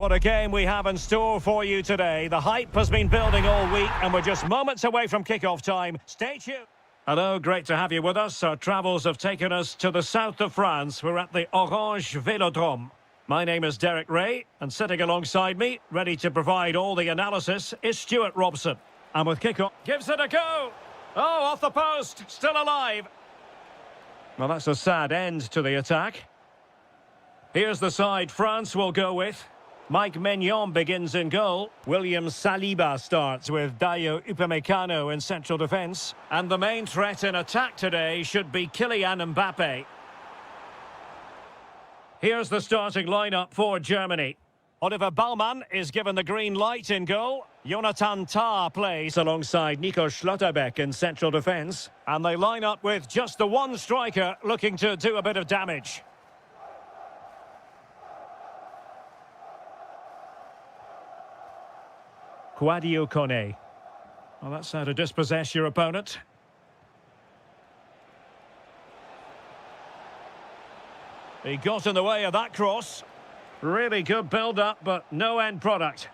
What a game we have in store for you today. The hype has been building all week and we're just moments away from kick-off time. Stay tuned. Hello, great to have you with us. Our travels have taken us to the south of France. We're at the Orange Vélodrome. My name is Derek Ray, and sitting alongside me, ready to provide all the analysis, is Stuart Robson. And with kick-off, gives it a go. Oh, off the post, still alive. Well, that's a sad end to the attack. Here's the side France will go with. Mike Maignan begins in goal. William Saliba starts with Dayo Upamecano in central defence. And the main threat in attack today should be Kylian Mbappe. Here's the starting lineup for Germany. Oliver Baumann is given the green light in goal. Jonathan Tah plays alongside Nico Schlotterbeck in central defence. And they line up with just the one striker looking to do a bit of damage. Kouadio Kone. Well, that's how to dispossess your opponent. He got in the way of that cross. Really good build-up, but no end product.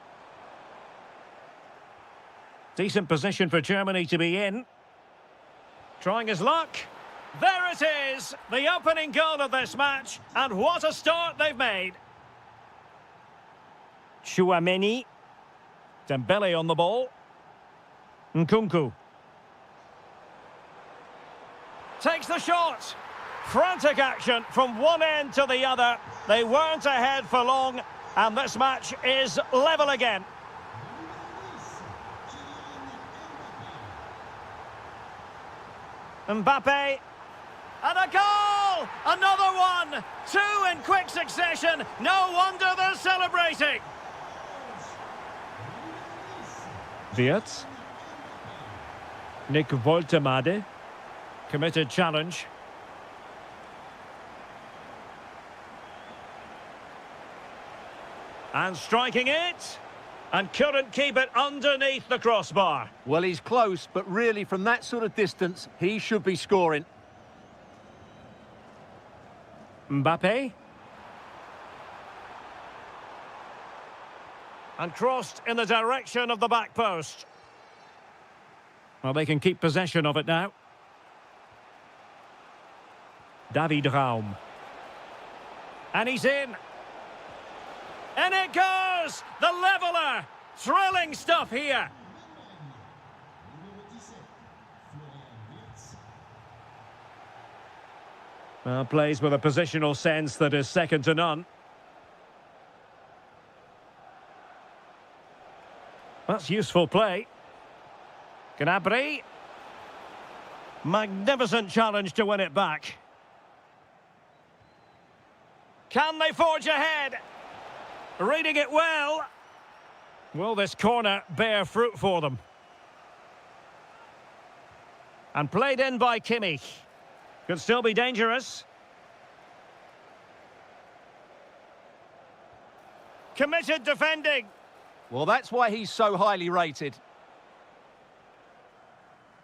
Decent position for Germany to be in. Trying his luck. There it is! The opening goal of this match. And what a start they've made. Chouameni. Dembele on the ball. Nkunku. Takes the shot. Frantic action from one end to the other. They weren't ahead for long, and this match is level again. Mbappe. And a goal! Another one! Two in quick succession. No wonder they're celebrating. Wirtz. Nick Woltemade. Committed challenge. And striking it. And couldn't keep it underneath the crossbar. Well, he's close, but really from that sort of distance, he should be scoring. Mbappe. And crossed in the direction of the back post. Well, they can keep possession of it now. David Raum. And he's in. And it goes! The leveller! Thrilling stuff here. Well, plays with a positional sense that is second to none. That's useful play. Gnabry. Magnificent challenge to win it back. Can they forge ahead? Reading it well. Will this corner bear fruit for them? And played in by Kimmich. Could still be dangerous. Committed defending. Well, that's why he's so highly rated.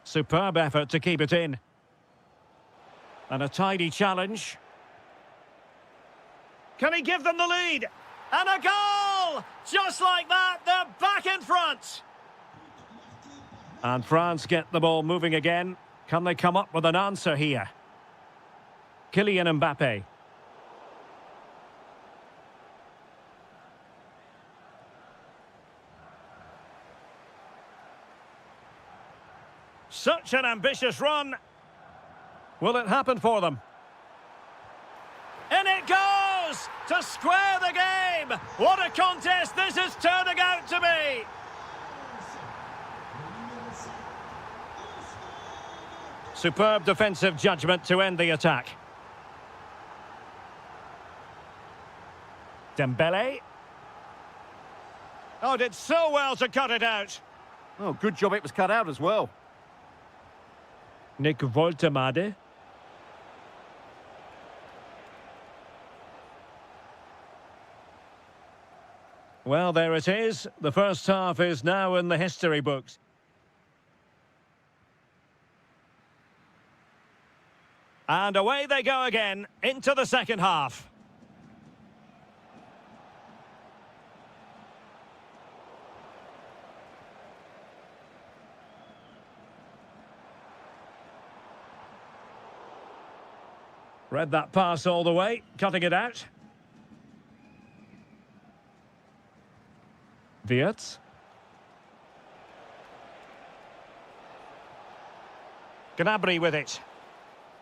Superb effort to keep it in. And a tidy challenge. Can he give them the lead? And a goal! Just like that, they're back in front. And France get the ball moving again. Can they come up with an answer here? Kylian Mbappe. Such an ambitious run. Will it happen for them? And it goes to square the game. What a contest this is turning out to be. Superb defensive judgment to end the attack. Dembele. Oh, did so well to cut it out. Oh, good job it was cut out as well. Nick Woltemade. Well, there it is. The first half is now in the history books. And away they go again into the second half. Read that pass all the way, cutting it out. Wirtz. Gnabry with it.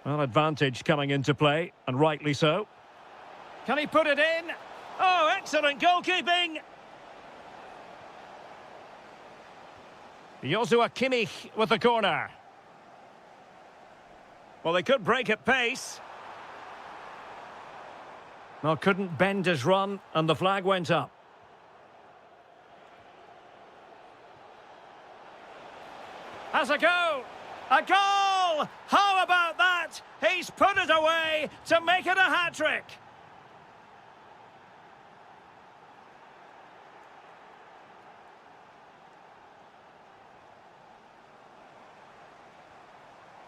Well, advantage coming into play, and rightly so. Can he put it in? Oh, excellent goalkeeping! Joshua Kimmich with the corner. Well, they could break at pace. Well, couldn't bend his run, and the flag went up. Has a go! A goal! How about that? He's put it away to make it a hat-trick.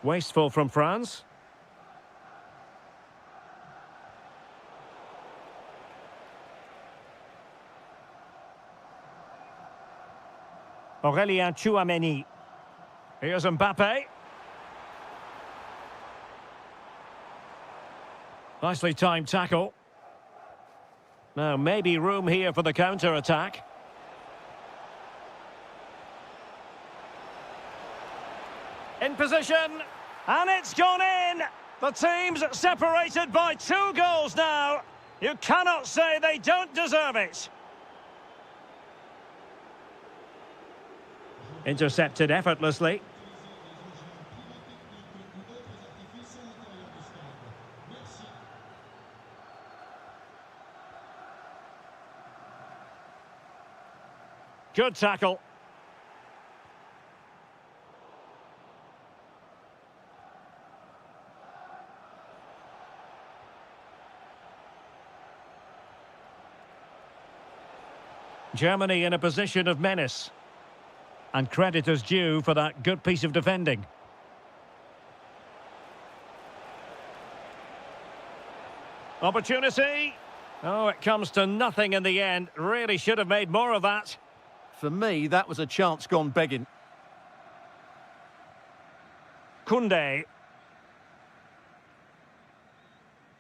Wasteful from France. Aurélien Tchouameni. Here's Mbappe. Nicely timed tackle. Now, maybe room here for the counter-attack. In position, and it's gone in! The team's separated by 2 goals now. You cannot say they don't deserve it. Intercepted effortlessly. Good tackle. Germany in a position of menace. And credit is due for that good piece of defending. Opportunity. Oh, it comes to nothing in the end. Really should have made more of that. For me, that was a chance gone begging. Koundé.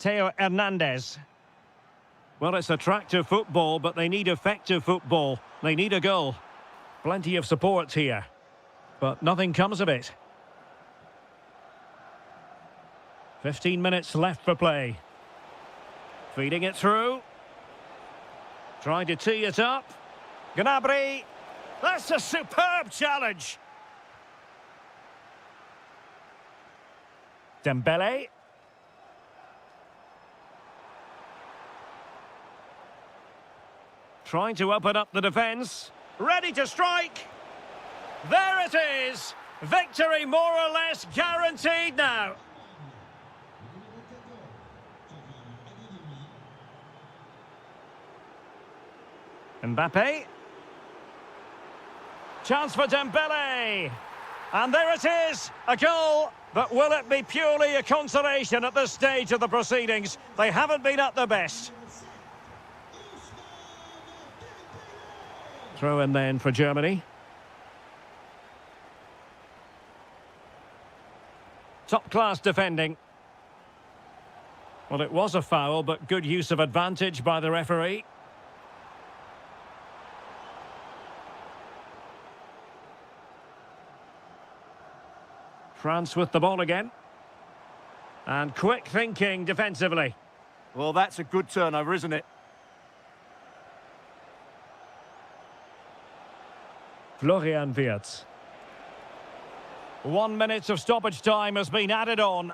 Theo Hernandez. Well, it's attractive football, but they need effective football. They need a goal. Plenty of support here, but nothing comes of it. 15 minutes left for play. Feeding it through. Trying to tee it up. Gnabry. That's a superb challenge. Dembele. Trying to open up the defence. Ready to strike. There it is. Victory more or less guaranteed now. Mbappe. Chance for Dembele. And there it is, a goal. But will it be purely a consolation at this stage of the proceedings? They haven't been at their best. Throw in then for Germany. Top-class defending. Well, it was a foul, but good use of advantage by the referee. France with the ball again. And quick thinking defensively. Well, that's a good turnover, isn't it? Florian Wirtz. 1 minute of stoppage time has been added on.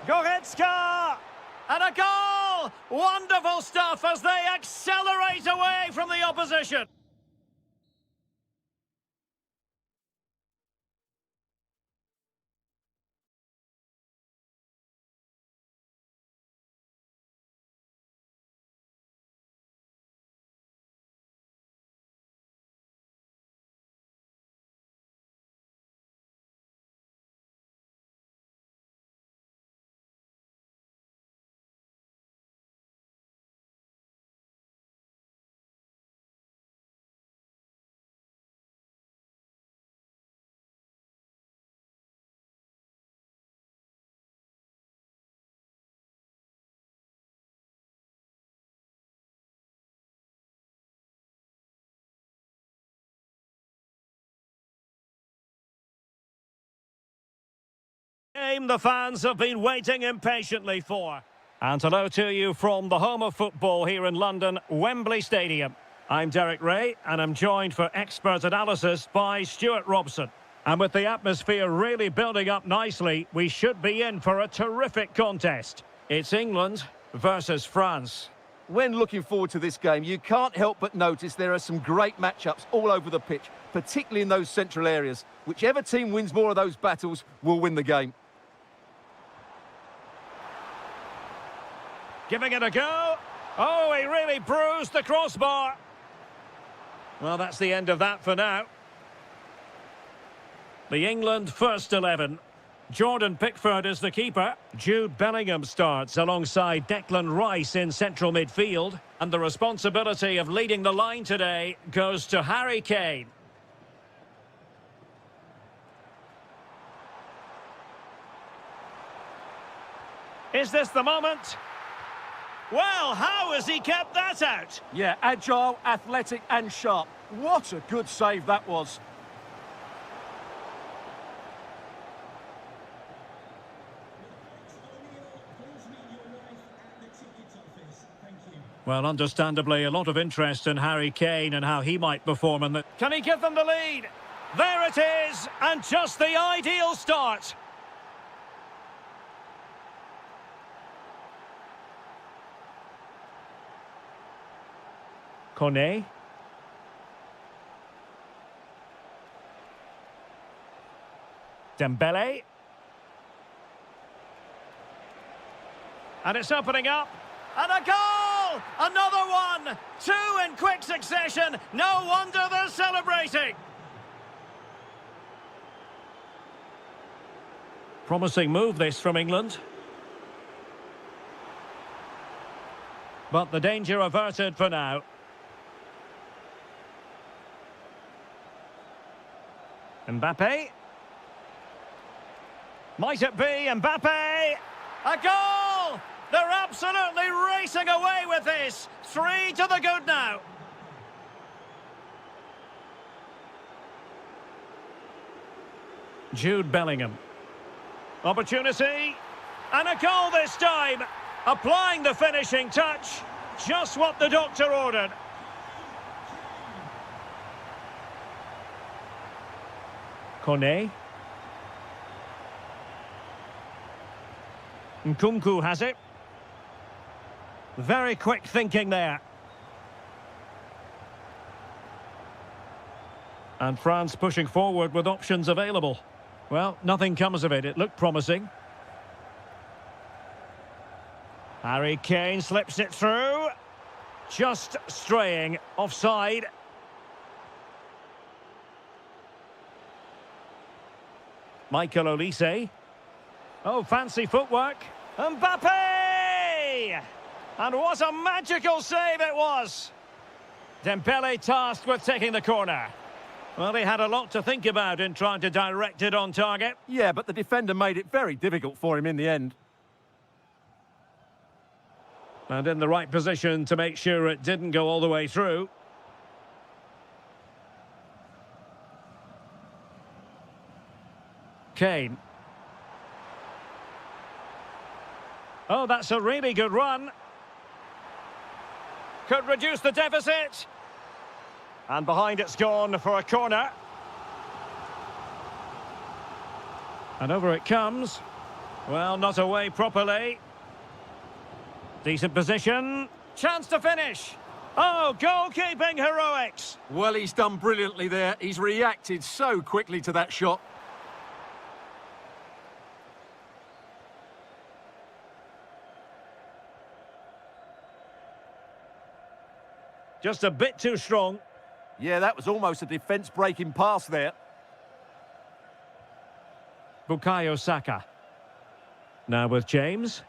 Goretzka! And a goal! Wonderful stuff as they accelerate away from the opposition. Game the fans have been waiting impatiently for. And hello to you from the home of football here in London, Wembley Stadium. I'm Derek Ray, and I'm joined for expert analysis by Stuart Robson. And with the atmosphere really building up nicely, we should be in for a terrific contest. It's England versus France. When looking forward to this game, you can't help but notice there are some great matchups all over the pitch, particularly in those central areas. Whichever team wins more of those battles will win the game. Giving it a go. Oh, he really bruised the crossbar. Well, that's the end of that for now. The England first 11. Jordan Pickford is the keeper. Jude Bellingham starts alongside Declan Rice in central midfield. And the responsibility of leading the line today goes to Harry Kane. Is this the moment? Well, how has he kept that out? Yeah, agile, athletic and sharp. What a good save that was. Well, understandably, a lot of interest in Harry Kane and how he might perform in the... Can he give them the lead? There it is, and just the ideal start. Kone. Dembele. And it's opening up. And a goal! Another one! Two in quick succession. No wonder they're celebrating. Promising move this from England. But the danger averted for now. Mbappe. Might it be Mbappe? A goal! They're absolutely racing away with this. 3 to the good now. Jude Bellingham. Opportunity. And a goal this time. Applying the finishing touch. Just what the doctor ordered. Kone. Nkunku has it. Very quick thinking there. And France pushing forward with options available. Well, nothing comes of it. It looked promising. Harry Kane slips it through. Just straying offside. Michael Olise. Oh, fancy footwork. Mbappe! And what a magical save it was. Dembele tasked with taking the corner. Well, he had a lot to think about in trying to direct it on target. Yeah, but the defender made it very difficult for him in the end. And in the right position to make sure it didn't go all the way through. Kane. Oh, that's a really good run. Could reduce the deficit. And behind it's gone for a corner. And over it comes. Well, not away properly. Decent position. Chance to finish. Oh, goalkeeping heroics. Well, he's done brilliantly there. He's reacted so quickly to that shot. Just a bit too strong. Yeah, that was almost a defence-breaking pass there. Bukayo Saka. Now with James.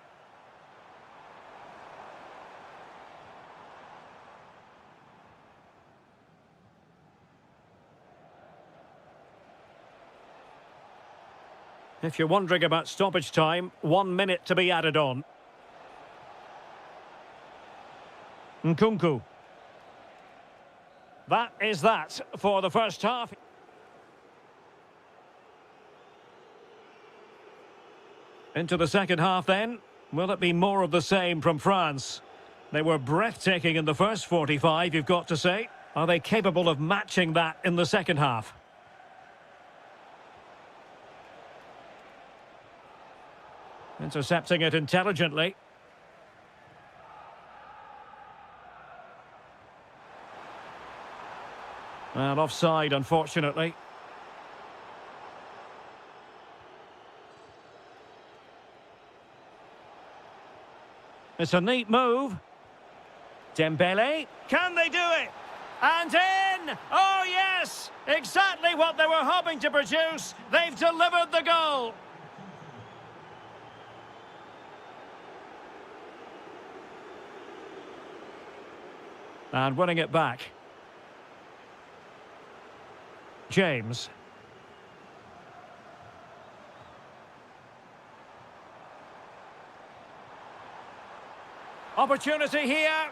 If you're wondering about stoppage time, 1 minute to be added on. Nkunku. That is that for the first half. Into the second half then. Will it be more of the same from France? They were breathtaking in the first 45, you've got to say. Are they capable of matching that in the second half? Intercepting it intelligently. And offside, unfortunately. It's a neat move. Dembele. Can they do it? And in! Oh, yes! Exactly what they were hoping to produce. They've delivered the goal. And winning it back. James. Opportunity here.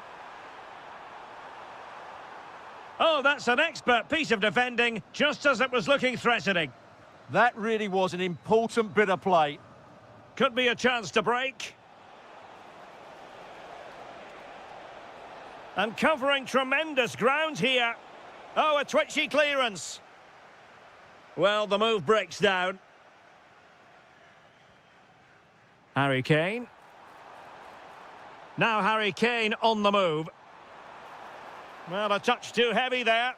Oh, that's an expert piece of defending, just as it was looking threatening. That really was an important bit of play. Could be a chance to break. And covering tremendous ground here. Oh, a twitchy clearance. Well, the move breaks down. Harry Kane. Now Harry Kane on the move. Well, a touch too heavy there.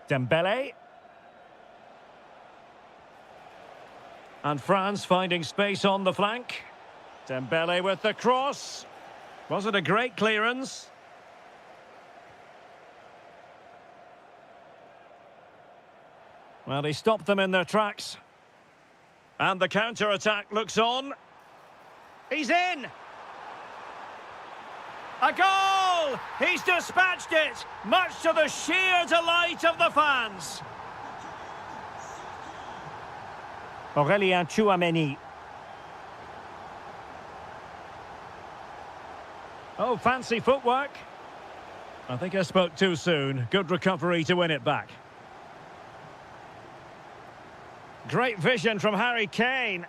Dembele. And France finding space on the flank. Dembele with the cross. Was it a great clearance? Well, he stopped them in their tracks. And the counter-attack looks on. He's in! A goal! He's dispatched it, much to the sheer delight of the fans. Aurélien Tchouameni. Oh, fancy footwork. I think I spoke too soon. Good recovery to win it back. Great vision from Harry Kane.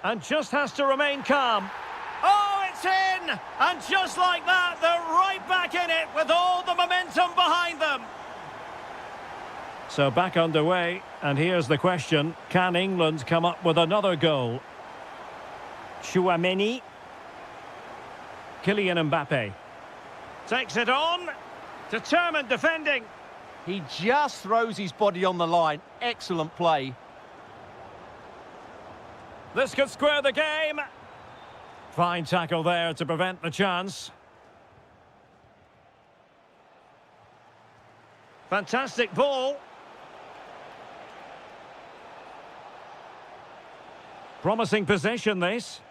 And just has to remain calm. Oh, it's in! And just like that, they're right back in it with all the momentum behind them. So back underway, and here's the question. Can England come up with another goal? Tchouameni. Kylian Mbappe. Takes it on. Determined defending. He just throws his body on the line. Excellent play. This could square the game. Fine tackle there to prevent the chance. Fantastic ball. Promising possession, this.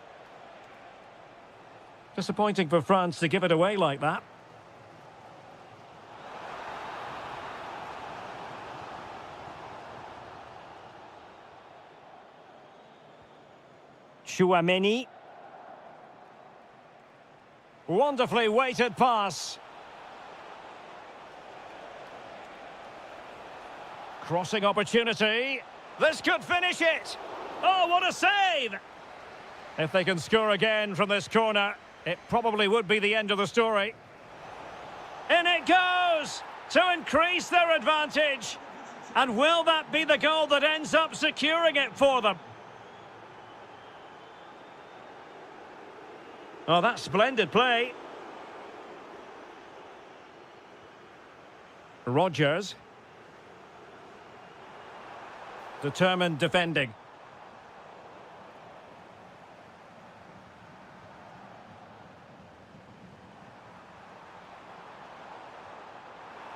Disappointing for France to give it away like that. Tchouameni. Wonderfully weighted pass. Crossing opportunity. This could finish it. Oh, what a save! If they can score again from this corner, it probably would be the end of the story. In it goes to increase their advantage. And will that be the goal that ends up securing it for them? Oh, that's splendid play. Rodgers. Determined defending.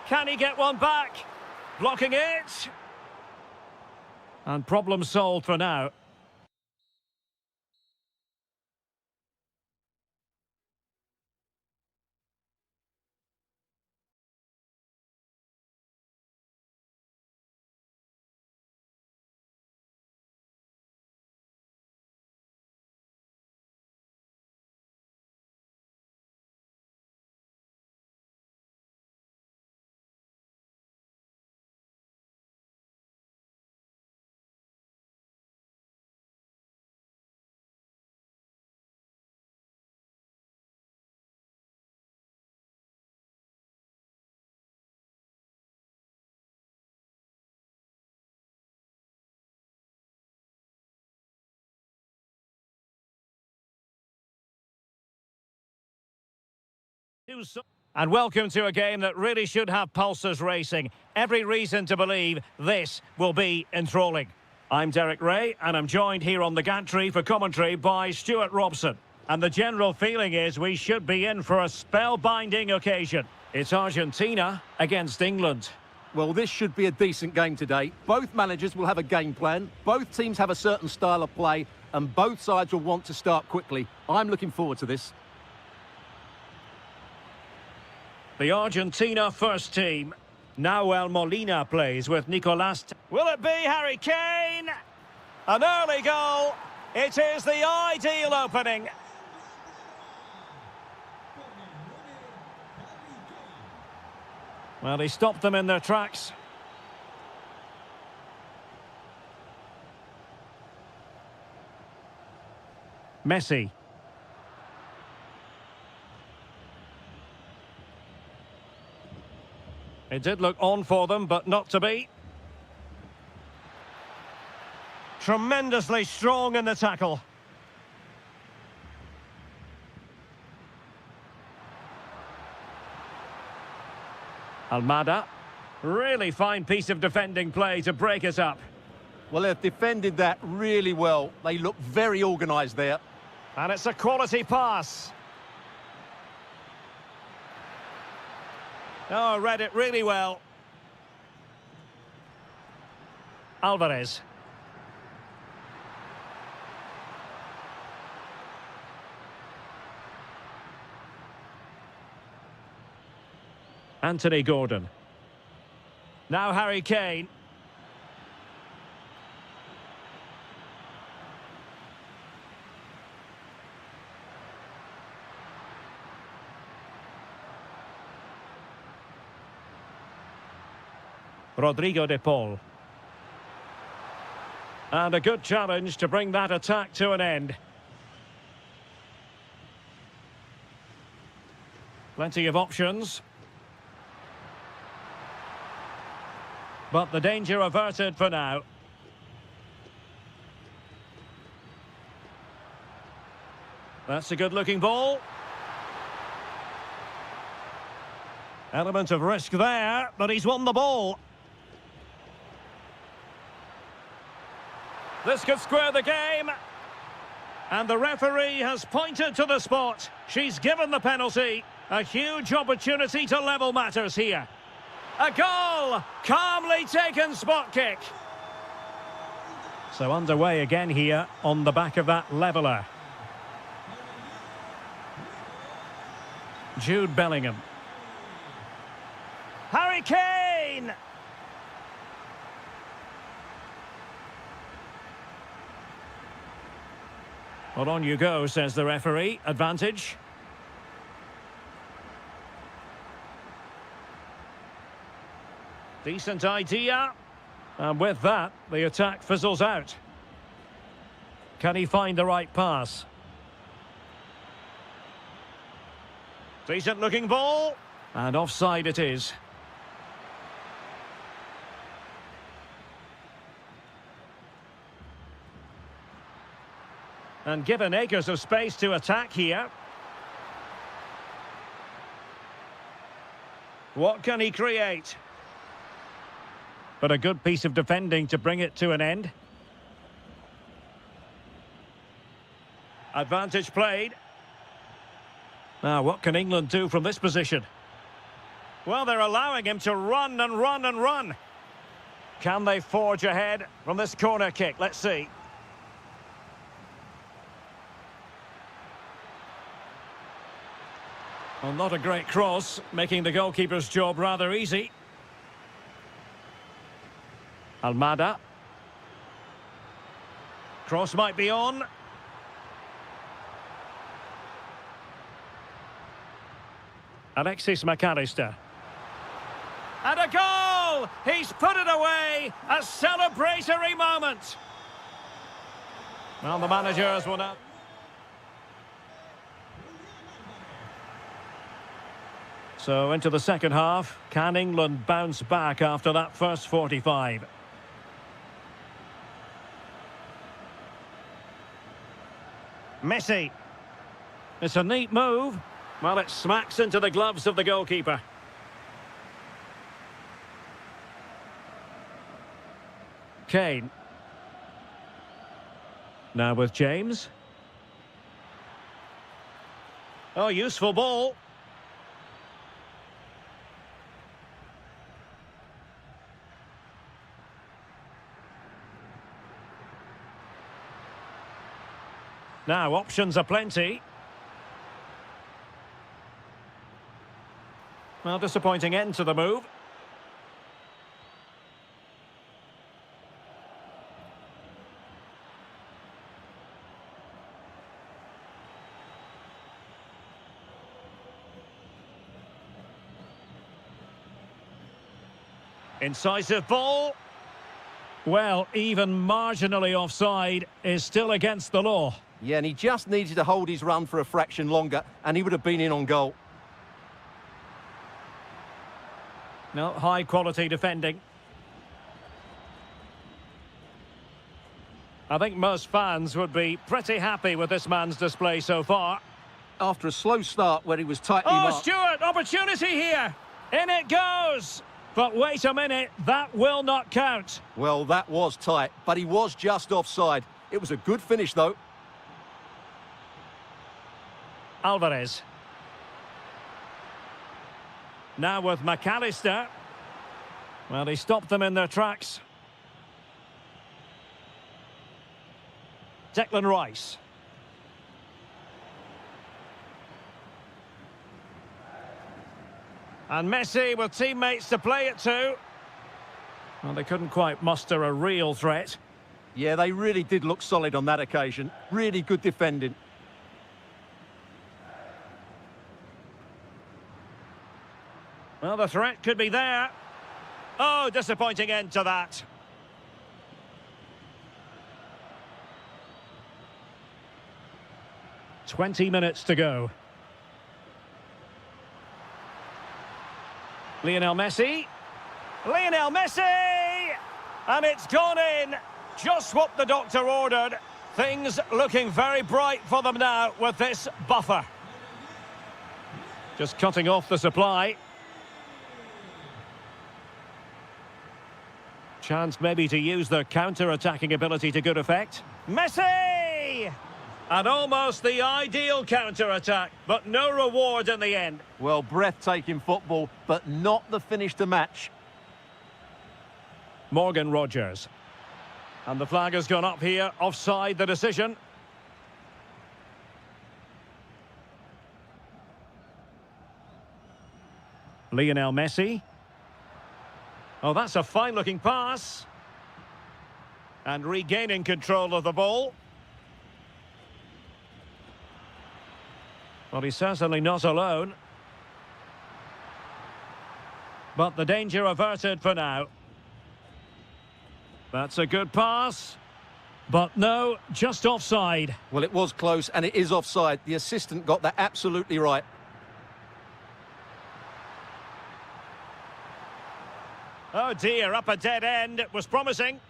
Can he get one back? Blocking it. And problem solved for now. And welcome to a game that really should have pulses racing. Every reason to believe this will be enthralling. I'm Derek Ray, and I'm joined here on the gantry for commentary by Stuart Robson. And the general feeling is we should be in for a spellbinding occasion. It's Argentina against England. Well, this should be a decent game today. Both managers will have a game plan. Both teams have a certain style of play, and both sides will want to start quickly. I'm looking forward to this. The Argentina first team. Nahuel Molina plays with Nicolas. Will it be Harry Kane? An early goal. It is the ideal opening. Well, he stopped them in their tracks. Messi. It did look on for them, but not to be. Tremendously strong in the tackle. Almada. Really fine piece of defending play to break it up. Well, they've defended that really well. They look very organised there. And it's a quality pass. Oh, read it really well. Alvarez. Anthony Gordon. Now Harry Kane. Rodrigo de Paul. And a good challenge to bring that attack to an end. Plenty of options. But the danger averted for now. That's a good-looking ball. Element of risk there, but he's won the ball. This could square the game. And the referee has pointed to the spot. She's given the penalty. A huge opportunity to level matters here. A goal! Calmly taken spot kick. So underway again here on the back of that leveller. Jude Bellingham. Harry Kane! Well, on you go, says the referee. Advantage. Decent idea. And with that, the attack fizzles out. Can he find the right pass? Decent looking ball. And offside it is. And given acres of space to attack here. What can he create? But a good piece of defending to bring it to an end. Advantage played. Now, what can England do from this position? Well, they're allowing him to run and run and run. Can they forge ahead from this corner kick? Let's see. Well, not a great cross, making the goalkeeper's job rather easy. Almada. Cross might be on. Alexis McAllister. And a goal! He's put it away! A celebratory moment! Well, the manager has won up. So into the second half. Can England bounce back after that first 45? Messi. It's a neat move. Well, it smacks into the gloves of the goalkeeper. Kane. Now with James. Oh, useful ball. Now, options are plenty. Well, disappointing end to the move. Incisive ball. Well, even marginally offside is still against the law. Yeah, and he just needed to hold his run for a fraction longer, and he would have been in on goal. No, high-quality defending. I think most fans would be pretty happy with this man's display so far. After a slow start where he was tightly Oh, marked. Stewart, opportunity here. In it goes. But wait a minute, that will not count. Well, that was tight, but he was just offside. It was a good finish, though. Alvarez. Now with McAllister. Well, he stopped them in their tracks. Declan Rice. And Messi with teammates to play it to. Well, they couldn't quite muster a real threat. Yeah, they really did look solid on that occasion. Really good defending. Well, the threat could be there. Oh, disappointing end to that. "20 minutes to go. Lionel Messi. Lionel Messi! And it's gone in. Just what the doctor ordered. Things looking very bright for them now with this buffer. Just cutting off the supply. Chance maybe to use their counter-attacking ability to good effect. Messi! And almost the ideal counter-attack, but no reward in the end. Well, breathtaking football, but not the finish to match. Morgan Rogers. And the flag has gone up here, offside the decision. Lionel Messi. Oh, that's a fine-looking pass. And regaining control of the ball. Well, he's certainly not alone. But the danger averted for now. That's a good pass. But no, just offside. Well, it was close, and it is offside. The assistant got that absolutely right. Oh dear, up a dead end. It was promising.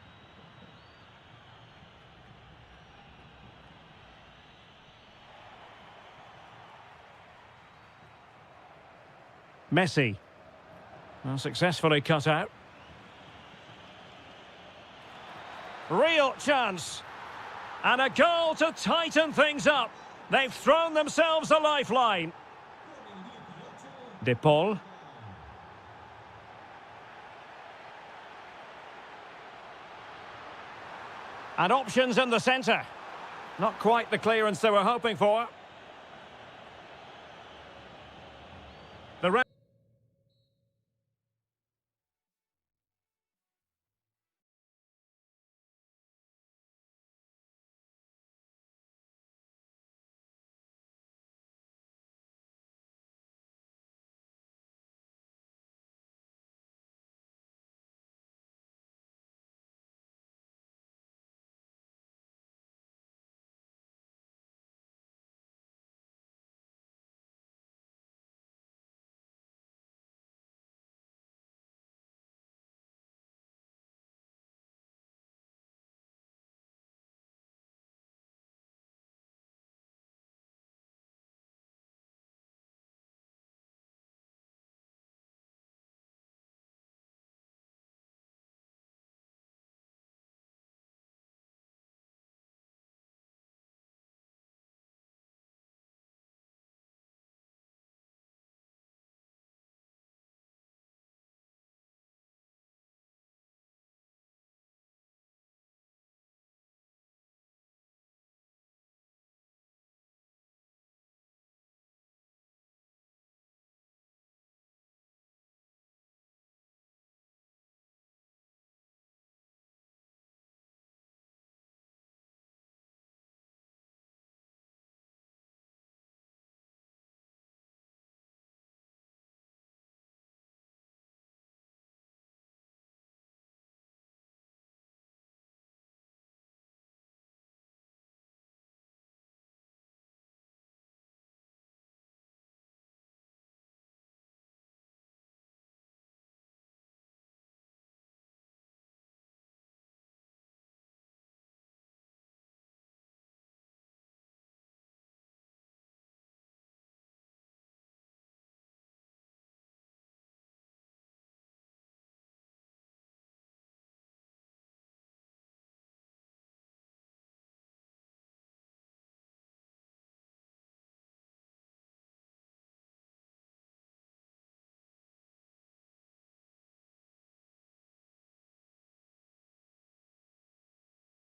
Messi. Well, successfully cut out. Real chance. And a goal to tighten things up. They've thrown themselves a lifeline. De Paul. And options in the centre. Not quite the clearance they were hoping for. The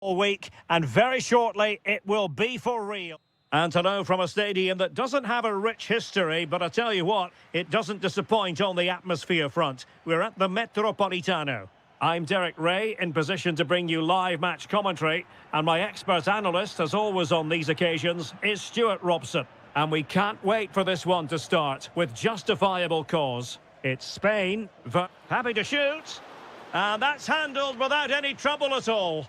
all week, and very shortly it will be for real. And to know from a stadium that doesn't have a rich history, but I tell you what, it doesn't disappoint on the atmosphere front. We're at the Metropolitano. I'm Derek Ray, in position to bring you live match commentary, and my expert analyst, as always on these occasions, is Stuart Robson. And we can't wait for this one to start, with justifiable cause. It's Spain, happy to shoot, and that's handled without any trouble at all.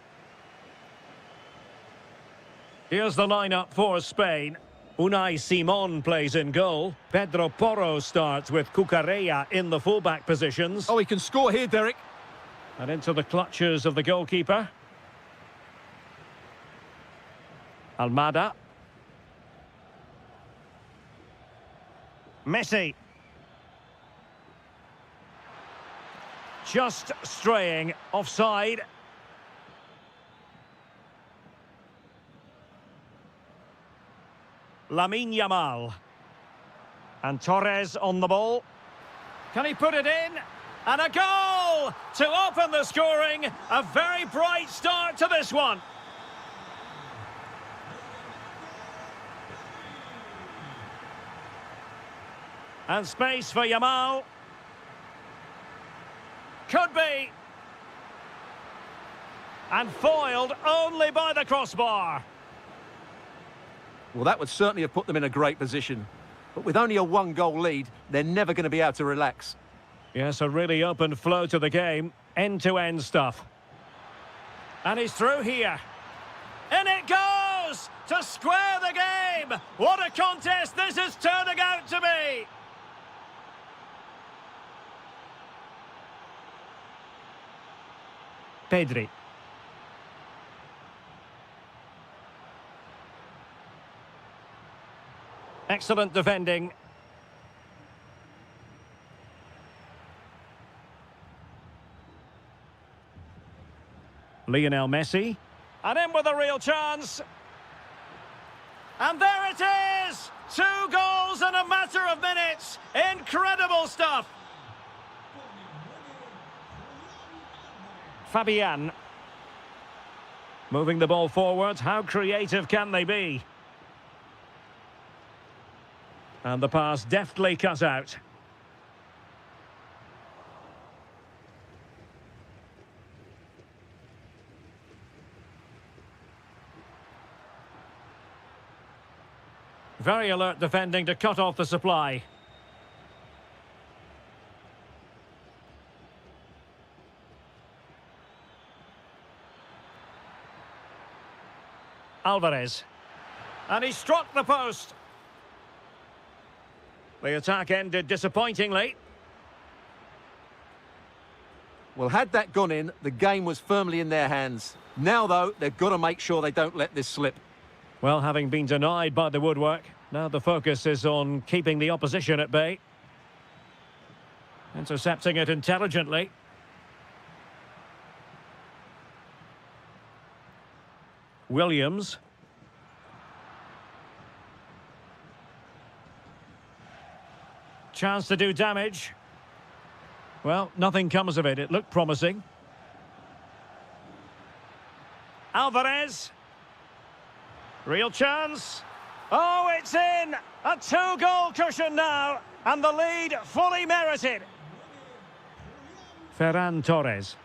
Here's the lineup for Spain. Unai Simon plays in goal. Pedro Porro starts with Cucurella in the fullback positions. Oh, he can score here, Derek. And into the clutches of the goalkeeper. Almada. Messi. Just straying offside. Lamine Yamal. And Torres on the ball. Can he put it in? And a goal to open the scoring. A very bright start to this one. And space for Yamal. Could be. And foiled only by the crossbar. Well, that would certainly have put them in a great position. But with only a one-goal lead, they're never going to be able to relax. Yes, a really open flow to the game. End-to-end stuff. And he's through here. In it goes! To square the game! What a contest this is turning out to be! Pedri. Excellent defending. Lionel Messi. And in with a real chance. And there it is! 2 goals in a matter of minutes. Incredible stuff. Fabian. Moving the ball forward. How creative can they be? And the pass deftly cut out. Very alert defending to cut off the supply. Alvarez. And he struck the post. The attack ended disappointingly. Well, had that gone in, the game was firmly in their hands. Now, though, they've got to make sure they don't let this slip. Well, having been denied by the woodwork, now the focus is on keeping the opposition at bay. Intercepting it intelligently. Williams. Chance to do damage. Well, nothing comes of it. It looked promising. Alvarez. Real chance. Oh, it's in! A 2-goal cushion now, and the lead fully merited. Ferran Torres.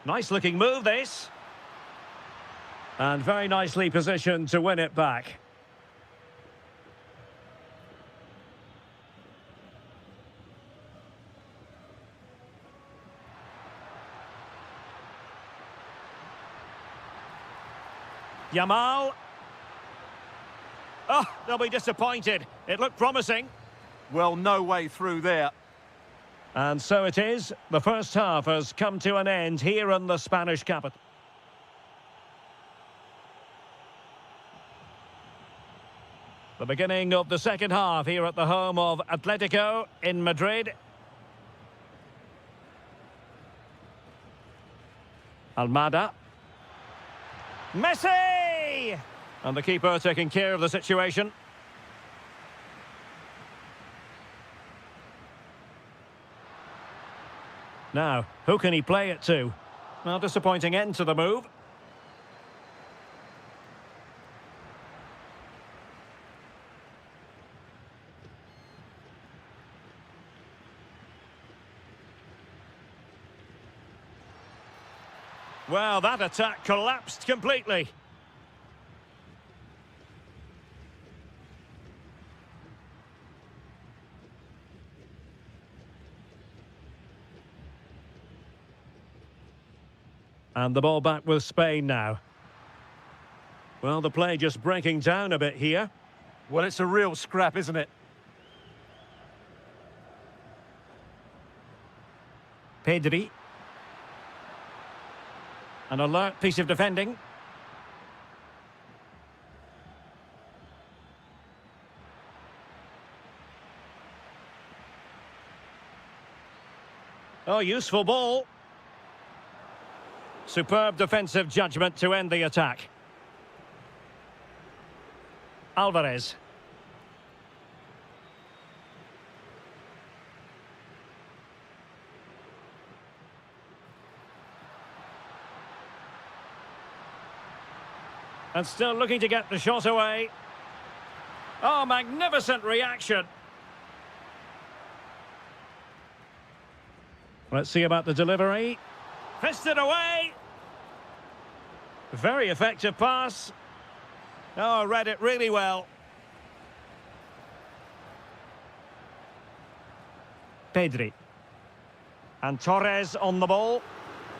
Nice-looking move, this. And very nicely positioned to win it back. Yamal. Oh, they'll be disappointed. It looked promising. Well, no way through there. And so it is. The first half has come to an end here in the Spanish capital. The beginning of the second half here at the home of Atletico in Madrid. Almada. Messi! And the keeper taking care of the situation. Now, who can he play it to? Well, disappointing end to the move. Well, that attack collapsed completely. And the ball back with Spain now. Well, the play just breaking down a bit here. Well, it's a real scrap, isn't it? Pedri. An alert piece of defending. Oh, useful ball. Superb defensive judgment to end the attack. Alvarez. And still looking to get the shot away. Oh, magnificent reaction. Let's see about the delivery. Fisted away. Very effective pass. Oh, read it really well. Pedri. And Torres on the ball.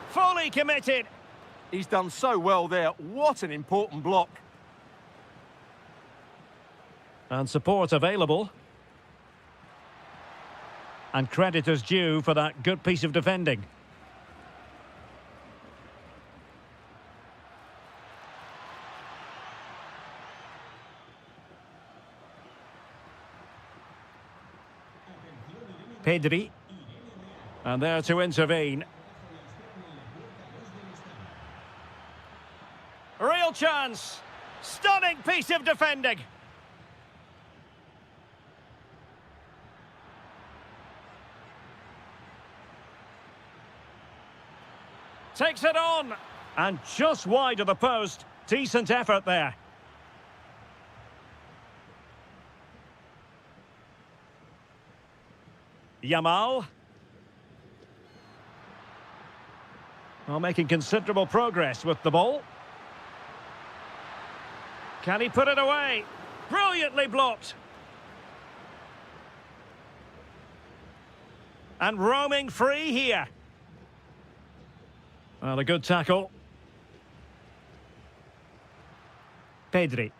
Fully committed. He's done so well there. What an important block. And support available. And credit is due for that good piece of defending. Pedri. And there to intervene. Real chance. Stunning piece of defending. Takes it on. And just wide of the post. Decent effort there. Yamal. Well, making considerable progress with the ball. Can he put it away? Brilliantly blocked. And roaming free here. Well, a good tackle. Pedri.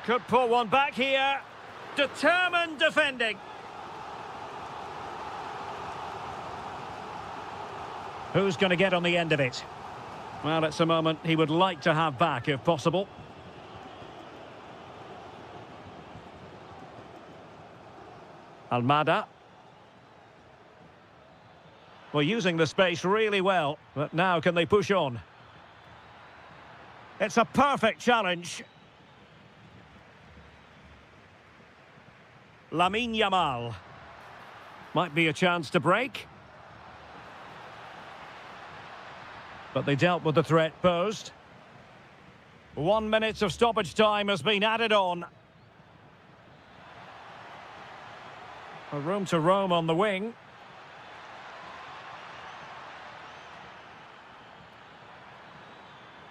Could pull one back here. Determined defending. Who's going to get on the end of it? Well, it's a moment he would like to have back if possible. Almada. Well, using the space really well, but now can they push on? It's a perfect challenge. Lamine Yamal. Might be a chance to break. But they dealt with the threat posed. 1 minute of stoppage time has been added on. A room to roam on the wing.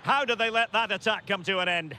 How did they let that attack come to an end?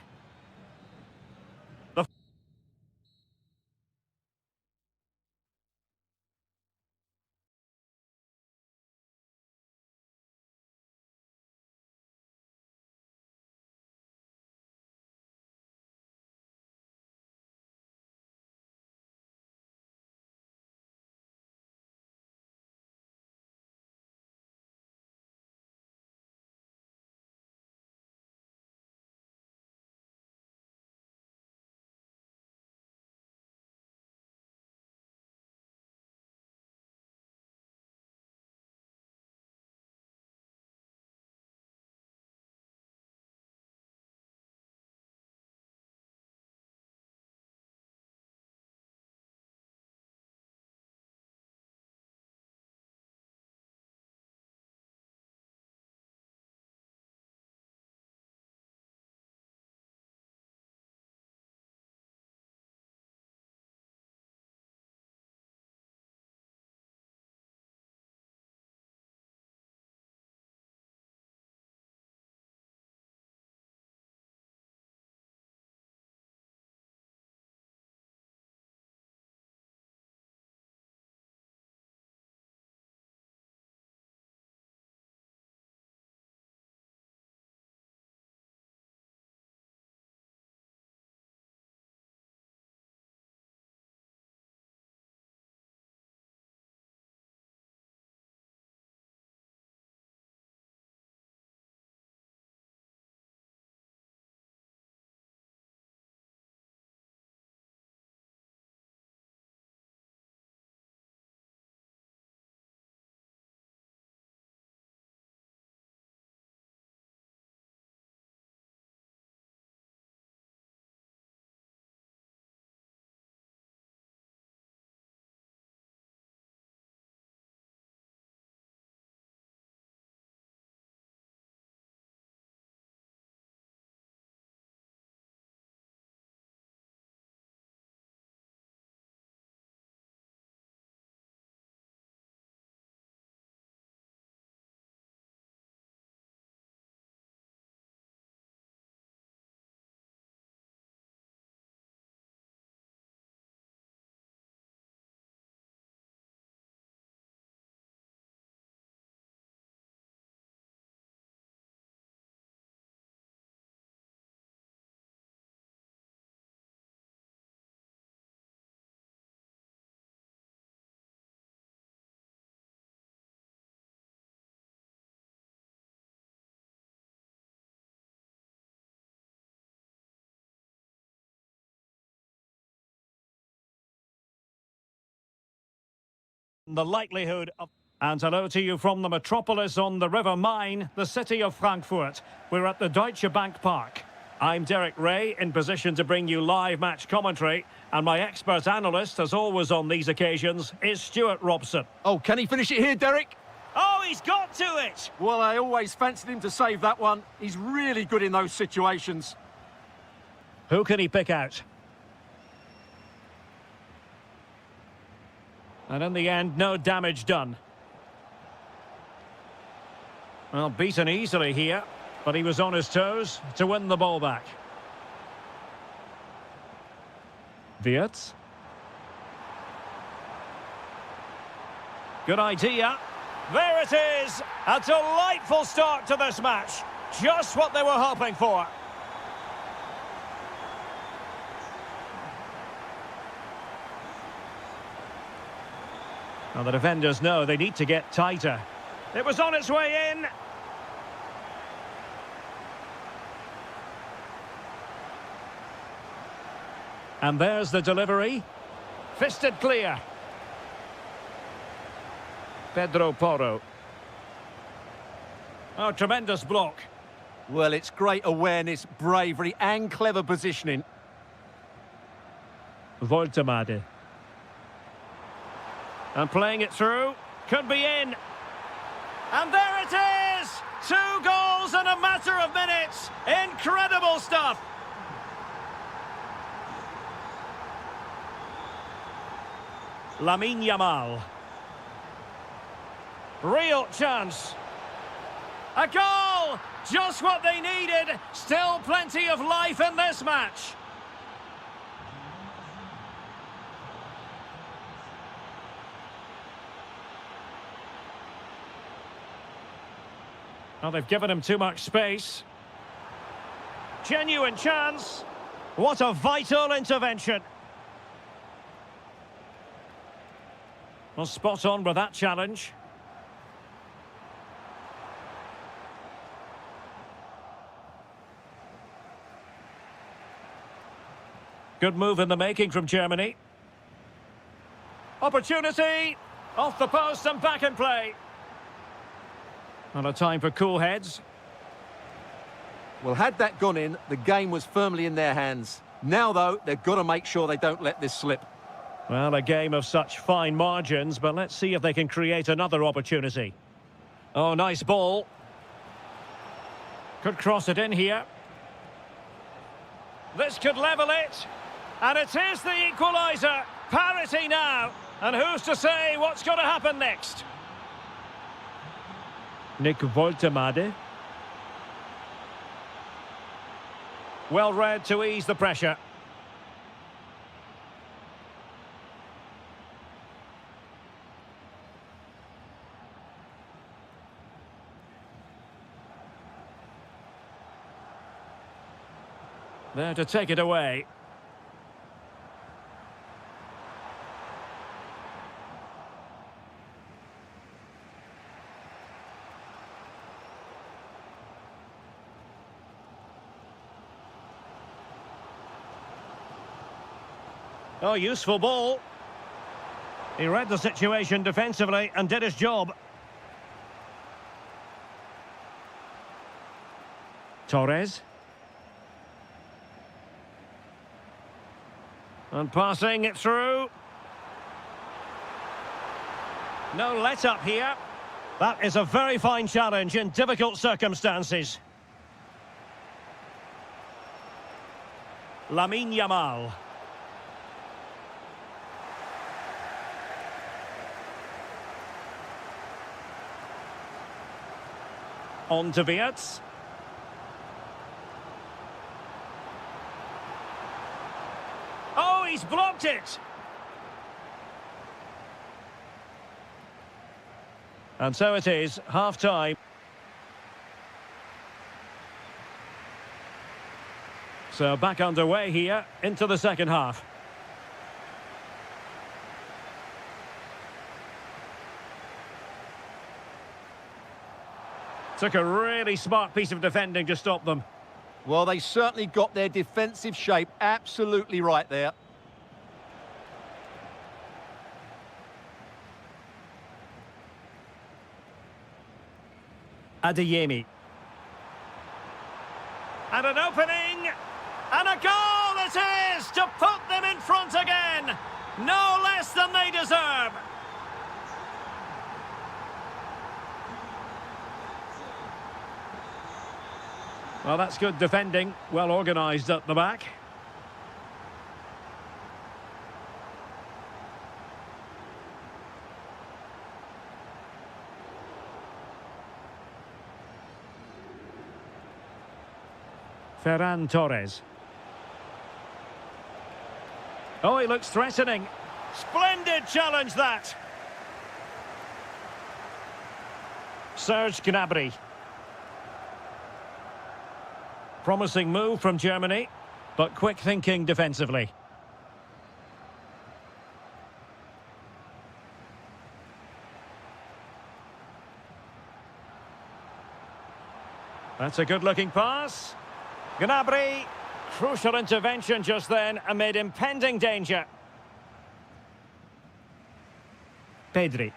The likelihood of... And hello to you from the metropolis on the River Main, the city of Frankfurt. We're at the Deutsche Bank Park. I'm Derek Ray, in position to bring you live match commentary, and my expert analyst, as always on these occasions, is Stuart Robson. Oh, can he finish it here, Derek? Oh, he's got to it! Well, I always fancied him to save that one. He's really good in those situations. Who can he pick out? And in the end, no damage done. Well, beaten easily here, but he was on his toes to win the ball back. Wirtz. Good idea. There it is! A delightful start to this match. Just what they were hoping for. Now the defenders know they need to get tighter. It was on its way in. And there's the delivery. Fisted clear. Pedro Porro. Oh, tremendous block. Well, it's great awareness, bravery and clever positioning. Voltemade. And playing it through. Could be in. And there it is! 2 goals in a matter of minutes. Incredible stuff. Lamine Yamal. Real chance. A goal! Just what they needed. Still plenty of life in this match. Well, they've given him too much space. Genuine chance. What a vital intervention. Well, spot on with that challenge. Good move in the making from Germany. Opportunity! Off the post and back in play. Not a time for cool heads. Well, had that gone in, the game was firmly in their hands. Now, though, they've got to make sure they don't let this slip. Well, a game of such fine margins, but let's see if they can create another opportunity. Oh, nice ball. Could cross it in here. This could level it. And it is the equaliser. Parity now. And who's to say what's going to happen next? Nick Voltemade. Well read to ease the pressure. There to take it away. Oh, useful ball. He read the situation defensively and did his job. Torres. And passing it through. No let-up here. That is a very fine challenge in difficult circumstances. Lamine Yamal. On to Wirtz. Oh, he's blocked it! And so it is, half-time. So back underway here, into the second half. Took a really smart piece of defending to stop them. Well, they certainly got their defensive shape absolutely right there. Adeyemi. And an opening. And a goal it is to put them in front again. No less than they deserve. Well, that's good defending. Well organised at the back. Ferran Torres. Oh, he looks threatening. Splendid challenge, that. Serge Gnabry. Promising move from Germany, but quick thinking defensively. That's a good-looking pass. Gnabry, crucial intervention just then amid impending danger. Pedri.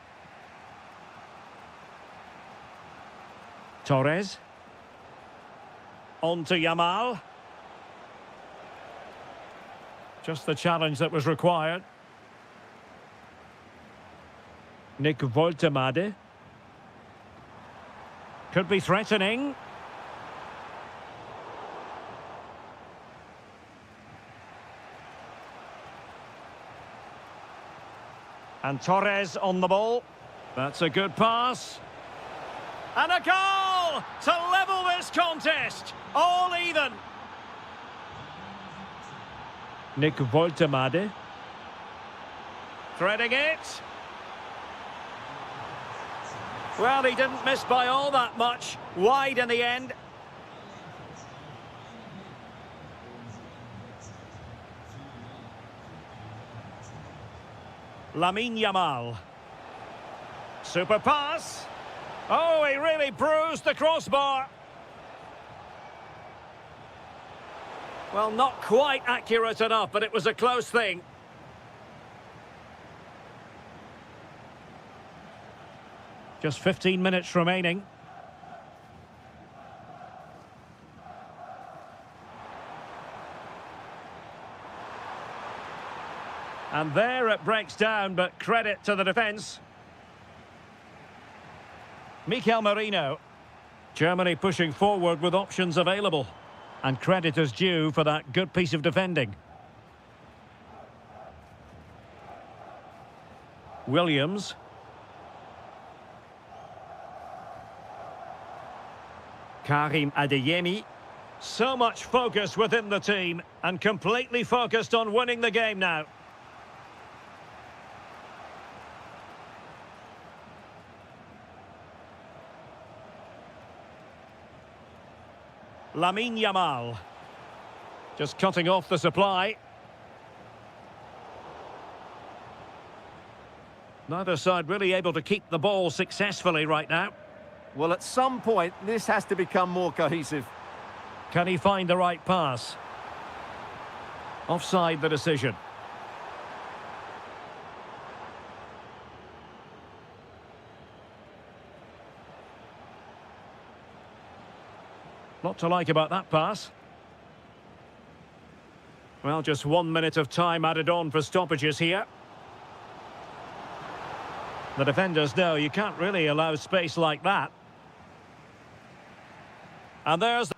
Torres. On to Yamal. Just the challenge that was required. Nick Woltemade. Could be threatening. And Torres on the ball. That's a good pass. And a goal to level this contest. All even. Nick Woltemade. Threading it. Well, he didn't miss by all that much. Wide in the end. Lamine Yamal. Super pass. Oh, he really bruised the crossbar. Well, not quite accurate enough, but it was a close thing. Just 15 minutes remaining. And there it breaks down, but credit to the defence. Mikel Merino. Germany pushing forward with options available. And credit is due for that good piece of defending. Williams. Karim Adeyemi. So much focus within the team and completely focused on winning the game now. Lamine Yamal. Just cutting off the supply. Neither side really able to keep the ball successfully right now. Well, at some point, this has to become more cohesive. Can he find the right pass? Offside the decision. Lot to like about that pass. Well, just 1 minute of time added on for stoppages here. The defenders know you can't really allow space like that. And there's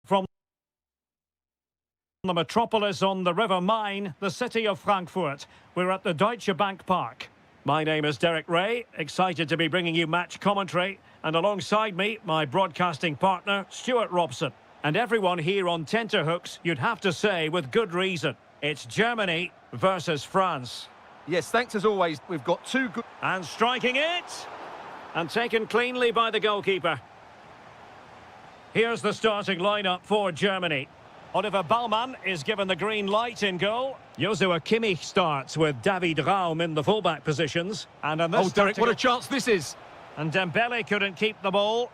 From the metropolis on the River Main, the city of Frankfurt, we're at the Deutsche Bank Park. My name is Derek Ray, excited to be bringing you match commentary, and alongside me, my broadcasting partner, Stuart Robson. And everyone here on tenterhooks, you'd have to say with good reason, it's Germany versus France. Yes, thanks as always. We've got two good... And striking it, and taken cleanly by the goalkeeper. Here's the starting lineup for Germany. Oliver Baumann is given the green light in goal. Joshua Kimmich starts with David Raum in the fullback positions. And in this Derek, what a chance this is. And Dembele couldn't keep the ball.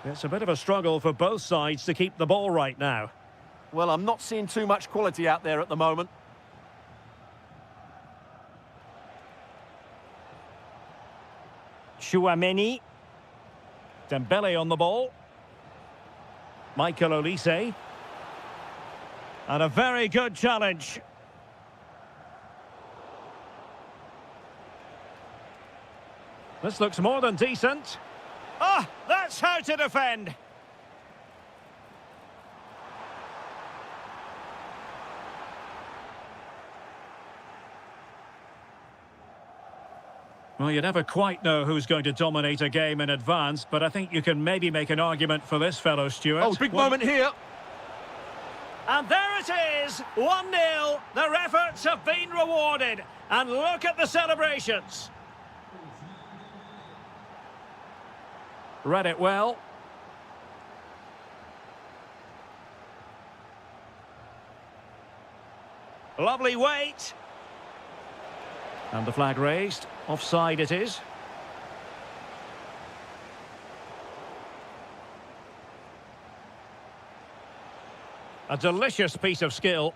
It's a bit of a struggle for both sides to keep the ball right now. Well, I'm not seeing too much quality out there at the moment. Chouameni. Dembele on the ball. Michael Olise. And a very good challenge. This looks more than decent. Ah, that's how to defend. Well, you never quite know who's going to dominate a game in advance, but I think you can maybe make an argument for this fellow, Stuart. Oh, big moment here. And there it is, 1-0. Their efforts have been rewarded. And look at the celebrations. Read it well. Lovely weight. And the flag raised. Offside it is. A delicious piece of skill.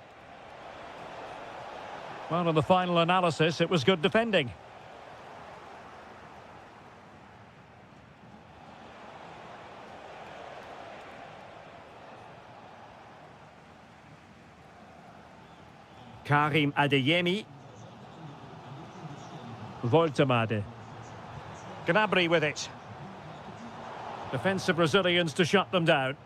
Well, in the final analysis, it was good defending. Karim Adeyemi. Voltemade. Gnabry with it. Defensive Brazilians to shut them down.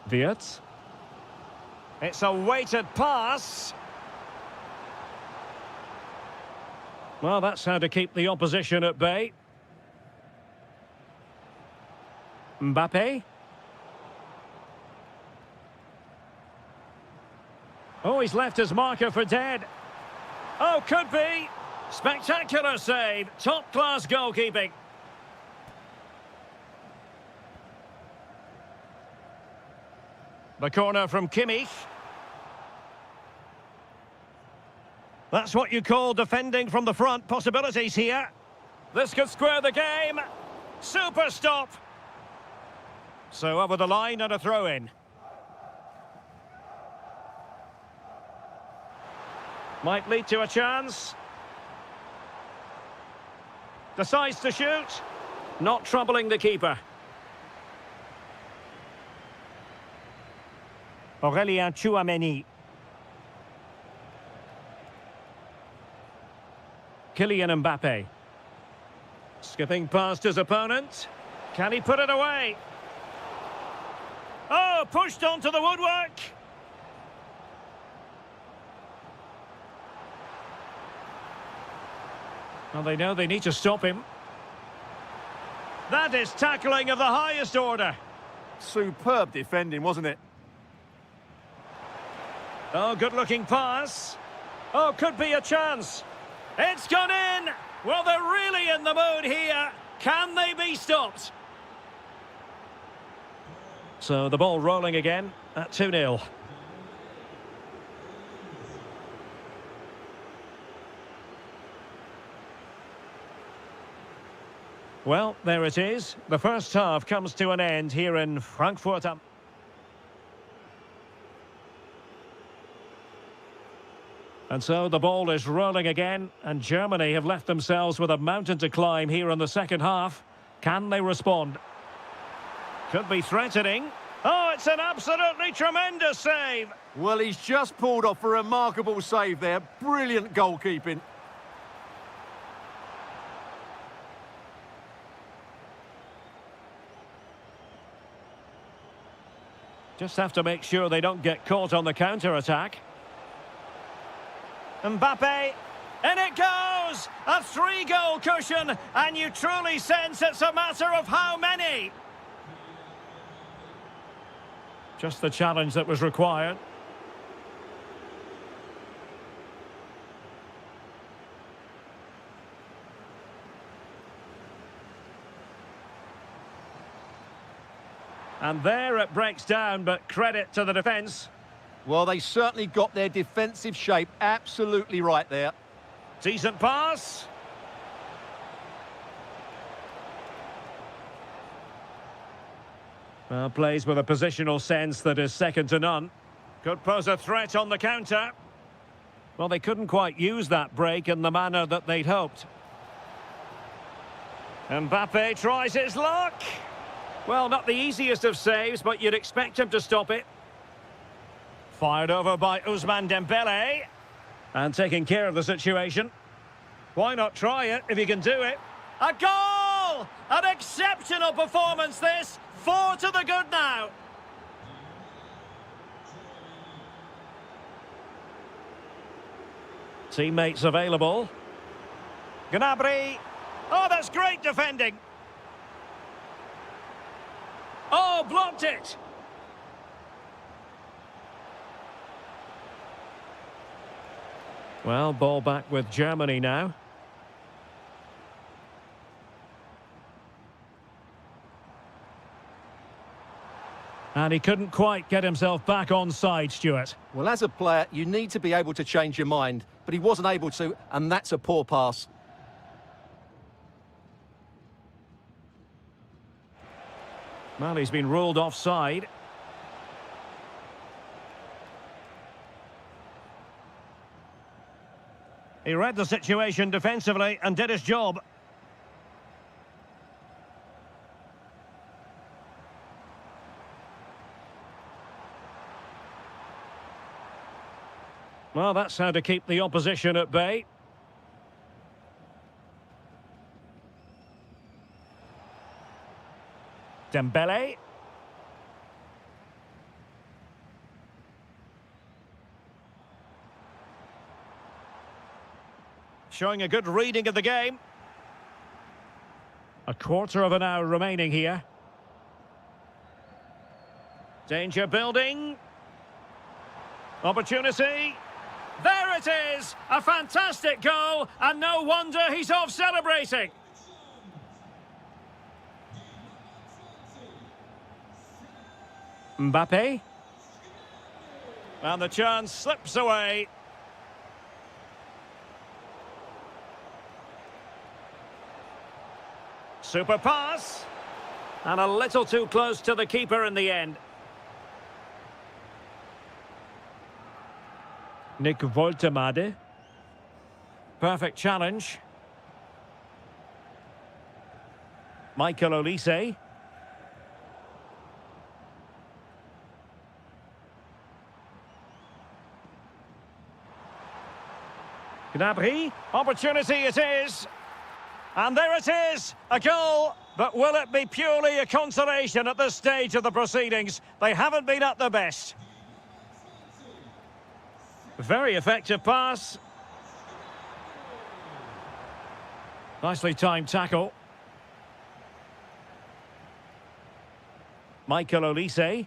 Wirtz. It's a weighted pass. Well, that's how to keep the opposition at bay. Mbappe. Oh, he's left his marker for dead. Oh, could be. Spectacular save. Top-class goalkeeping. The corner from Kimmich. That's what you call defending from the front. Possibilities here. This could square the game. Super stop. So over the line and a throw-in. Might lead to a chance. Decides to shoot. Not troubling the keeper. Aurélien Tchouameni. Kylian Mbappe. Skipping past his opponent. Can he put it away? Oh, pushed onto the woodwork. Well, they know they need to stop him. That is tackling of the highest order. Superb defending, wasn't it? Oh, good-looking pass. Oh, could be a chance. It's gone in. Well, they're really in the mood here. Can they be stopped? So the ball rolling again at 2-0. Well, there it is. The first half comes to an end here in Frankfurt. And so the ball is rolling again, and Germany have left themselves with a mountain to climb here in the second half. Can they respond? Could be threatening. Oh, it's an absolutely tremendous save. Well, he's just pulled off a remarkable save there. Brilliant goalkeeping. Just have to make sure they don't get caught on the counter-attack. Mbappe, in it goes! A 3-goal cushion, and you truly sense it's a matter of how many. Just the challenge that was required. And there it breaks down, but credit to the defence. Well, they certainly got their defensive shape absolutely right there. Decent pass. Well, plays with a positional sense that is second to none. Could pose a threat on the counter. Well, they couldn't quite use that break in the manner that they'd hoped. Mbappe tries his luck. Well, not the easiest of saves, but you'd expect him to stop it. Fired over by Ousmane Dembele. And taking care of the situation. Why not try it if you can do it? A goal! An exceptional performance, this. 4 to the good now. Teammates available. Gnabry. Oh, that's great defending. Oh, blocked it. Well, ball back with Germany now. And he couldn't quite get himself back on side, Stuart. Well, as a player, you need to be able to change your mind, but he wasn't able to, and that's a poor pass. Well, he's been ruled offside. He read the situation defensively and did his job. Well, that's how to keep the opposition at bay. Dembele. Showing a good reading of the game. A quarter of an hour remaining here. Danger building. Opportunity. There it is! A fantastic goal, and no wonder he's off celebrating. Mbappe. And the chance slips away. Super pass. And a little too close to the keeper in the end. Nick Woltemade. Perfect challenge. Michael Olise. Gnabry. Opportunity it is. And there it is, a goal. But will it be purely a consolation at this stage of the proceedings? They haven't been at their best. Very effective pass. Nicely timed tackle. Michael Olise.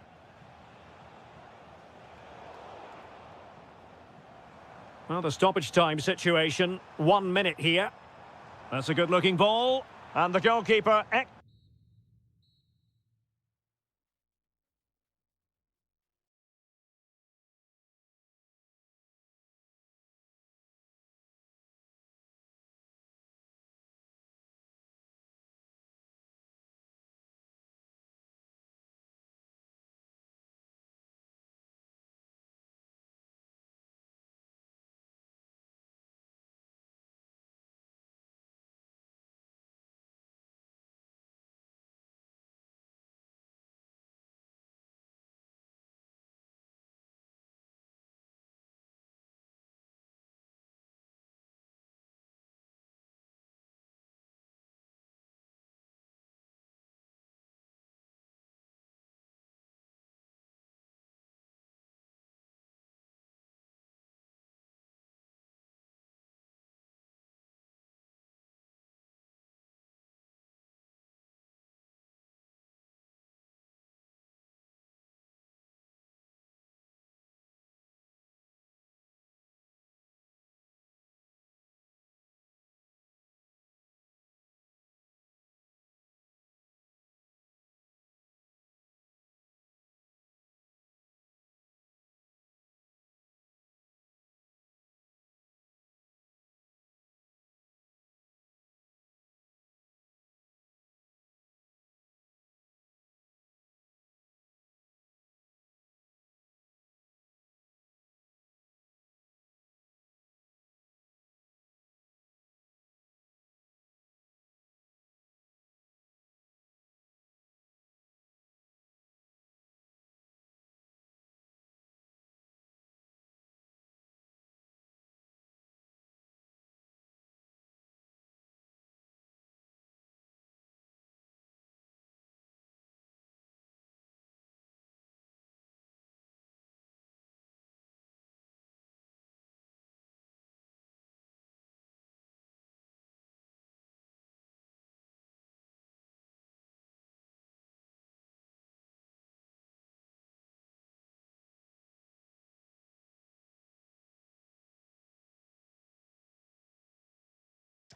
Well, the stoppage time situation, 1 minute here. That's a good-looking ball. And the goalkeeper...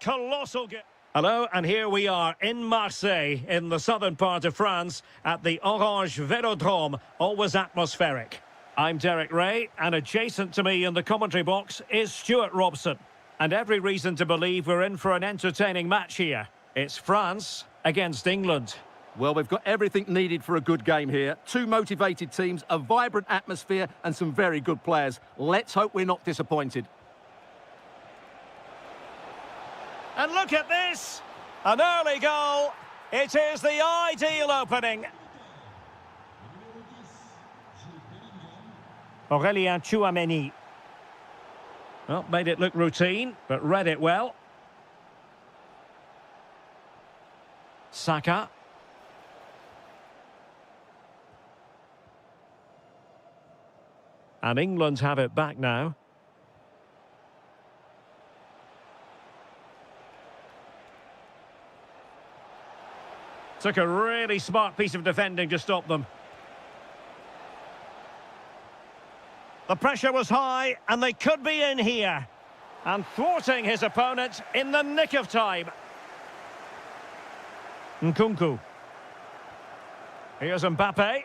colossal game. Hello, and here we are in Marseille, in the southern part of France, at the Orange Velodrome, always atmospheric. I'm Derek Ray, and adjacent to me in the commentary box is Stuart Robson. And every reason to believe we're in for an entertaining match here. It's France against England. Well, we've got everything needed for a good game here. Two motivated teams, a vibrant atmosphere, and some very good players. Let's hope we're not disappointed. And look at this! An early goal. It is the ideal opening. Aurélien Tchouameni. Well, made it look routine, but read it well. Saka. And England have it back now. Took a really smart piece of defending to stop them. The pressure was high, and they could be in here. And thwarting his opponent in the nick of time. Nkunku. Here's Mbappe.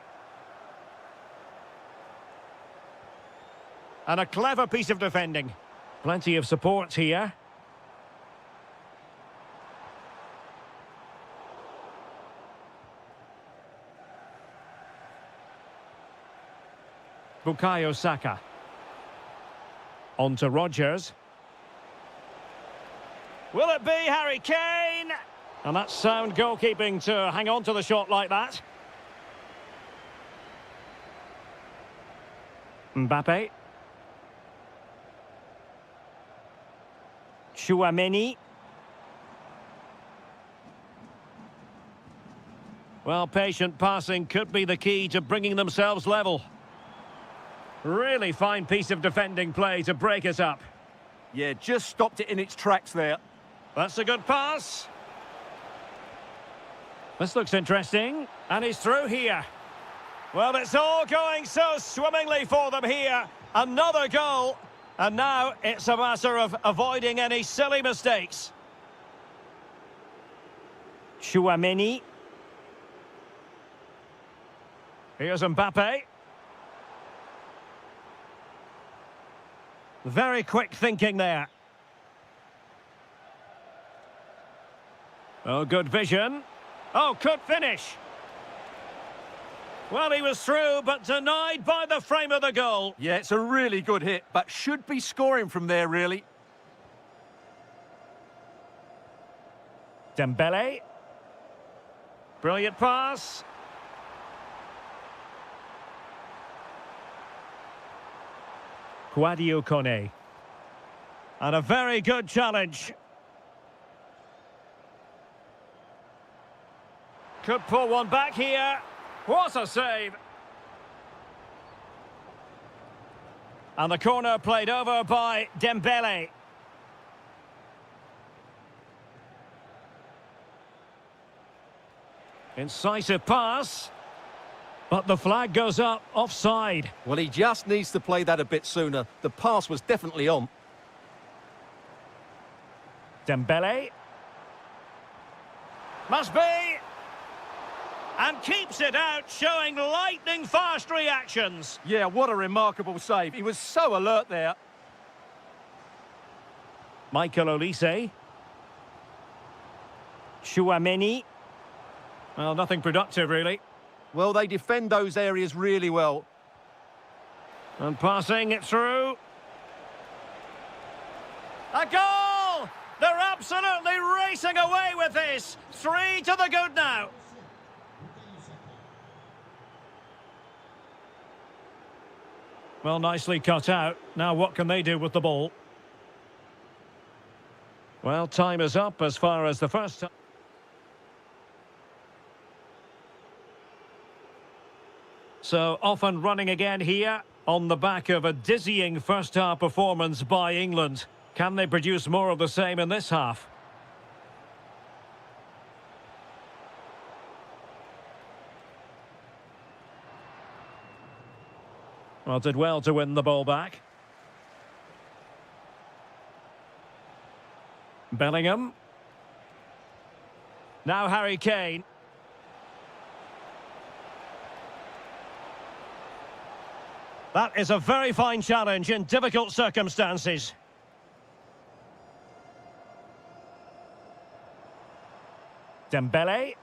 And a clever piece of defending. Plenty of support here. Bukayo Saka. On to Rodgers. Will it be Harry Kane? And that's sound goalkeeping to hang on to the shot like that. Mbappe. Tchouameni. Well, patient passing could be the key to bringing themselves level. Really fine piece of defending play to break us up. Yeah, just stopped it in its tracks there. That's a good pass. This looks interesting. And he's through here. Well, it's all going so swimmingly for them here. Another goal. And now it's a matter of avoiding any silly mistakes. Tchouameni. Here's Mbappe. Very quick thinking there. Oh, good vision. Oh, could finish. Well, he was through, but denied by the frame of the goal. Yeah, it's a really good hit, but should be scoring from there, really. Dembele. Brilliant pass. Kouadio Kone. And a very good challenge. Could pull one back here. What a save. And the corner played over by Dembele. Incisive pass. But the flag goes up, offside. Well, he just needs to play that a bit sooner. The pass was definitely on. Dembele. Must be. And keeps it out, showing lightning-fast reactions. Yeah, what a remarkable save. He was so alert there. Michael Olise. Tchouameni. Well, nothing productive, really. Well, they defend those areas really well. And passing it through. A goal! They're absolutely racing away with this. 3 to the good now. Well, nicely cut out. Now what can they do with the ball? Well, time is up as far as the first time. So, off and running again here on the back of a dizzying first-half performance by England. Can they produce more of the same in this half? Well, did well to win the ball back. Bellingham. Now Harry Kane. That is a very fine challenge in difficult circumstances. Dembele.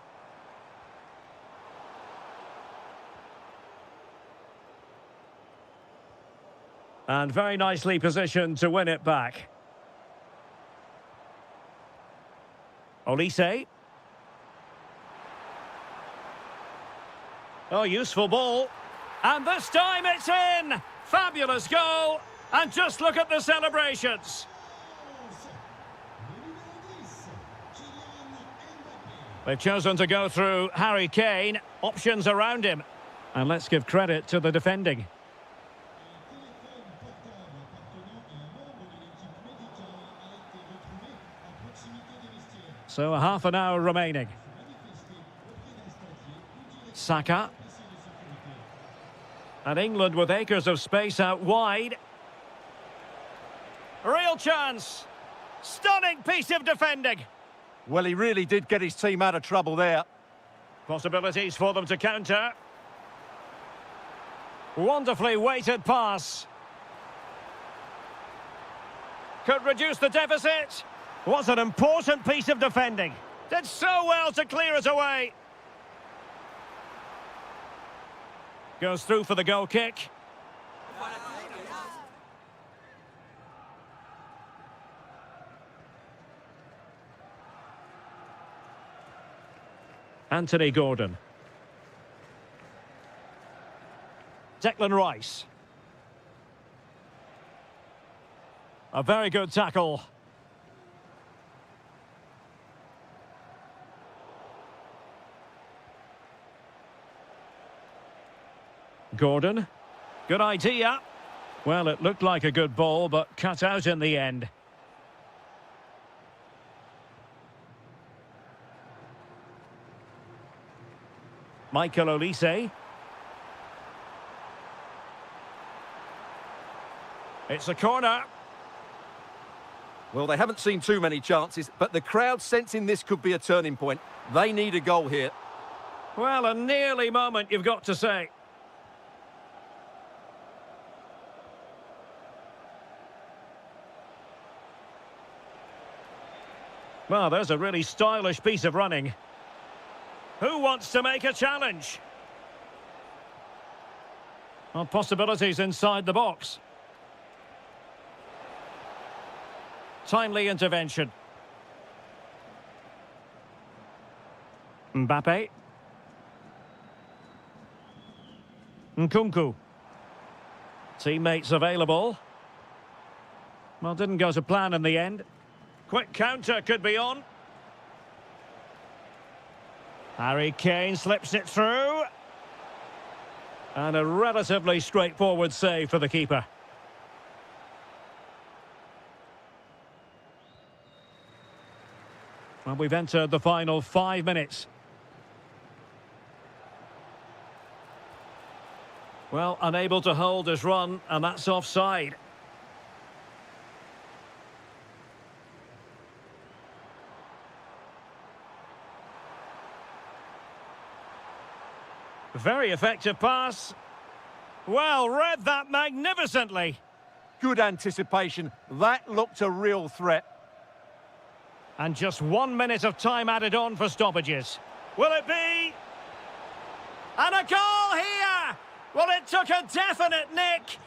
And very nicely positioned to win it back. Olise. Oh, useful ball. And this time it's in! Fabulous goal! And just look at the celebrations. They've chosen to go through Harry Kane. Options around him. And let's give credit to the defending. So a half an hour remaining. Saka. And England with acres of space out wide. Real chance. Stunning piece of defending. Well, he really did get his team out of trouble there. Possibilities for them to counter. Wonderfully weighted pass. Could reduce the deficit. Was an important piece of defending. Did so well to clear it away. Goes through for the goal kick. Anthony Gordon. Declan Rice. A very good tackle. Gordon. Good idea. Well, it looked like a good ball, but cut out in the end. Michael Olise. It's a corner. Well, they haven't seen too many chances, but the crowd sensing this could be a turning point. They need a goal here. Well, a nearly moment, you've got to say. Well, there's a really stylish piece of running. Who wants to make a challenge? Well, possibilities inside the box. Timely intervention. Mbappe. Nkunku. Teammates available. Well, didn't go to plan in the end. Quick counter could be on. Harry Kane slips it through. And a relatively straightforward save for the keeper. Well, we've entered the final 5 minutes. Well, unable to hold his run, and that's offside. Very effective pass. Well, read that magnificently. Good anticipation. That looked a real threat. And just 1 minute of time added on for stoppages. Will it be? And a goal here! Well, it took a definite nick.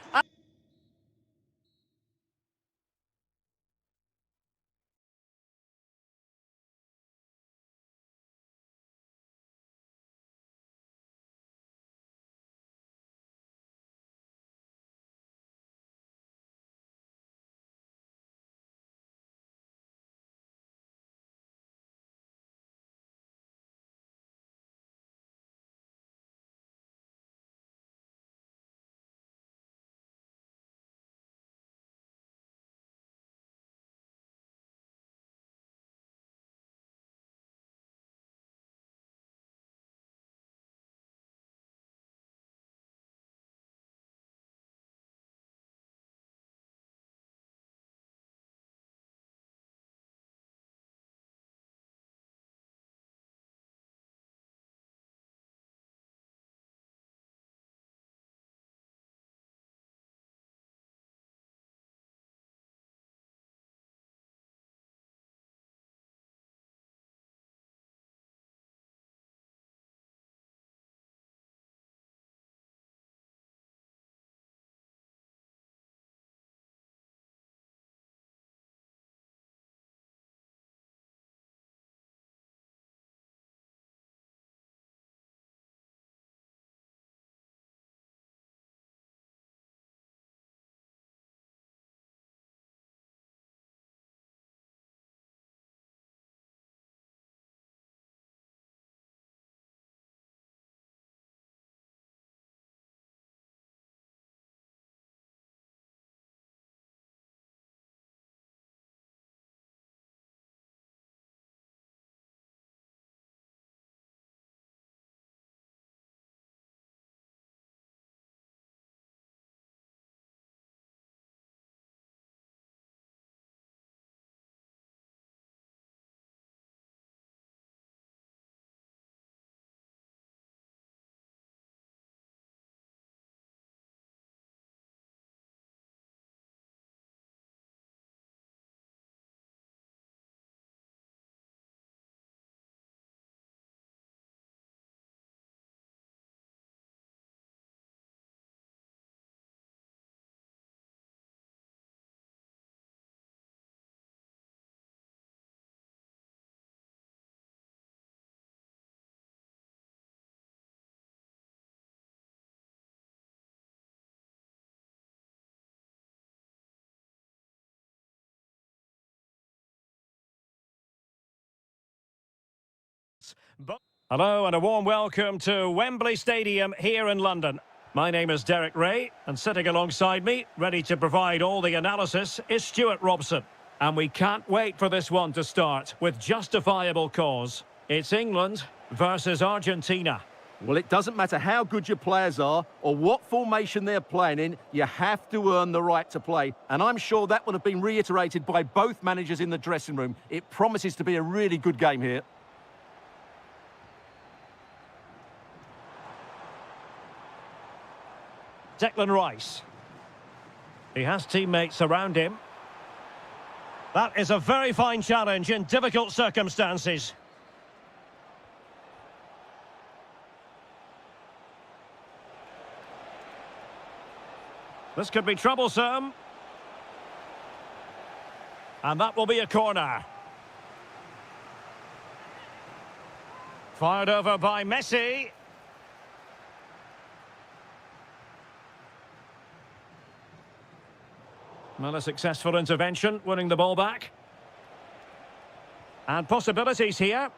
Hello and a warm welcome to Wembley Stadium here in London. My name is Derek Ray, and sitting alongside me, ready to provide all the analysis, is Stuart Robson. And we can't wait for this one to start with justifiable cause. It's England versus Argentina. Well, it doesn't matter how good your players are or what formation they're playing in, you have to earn the right to play. And I'm sure that would have been reiterated by both managers in the dressing room. It promises to be a really good game here. Declan Rice. He has teammates around him. That is a very fine challenge in difficult circumstances. This could be troublesome. And that will be a corner. Fired over by Messi. Well, a successful intervention, winning the ball back. And possibilities here.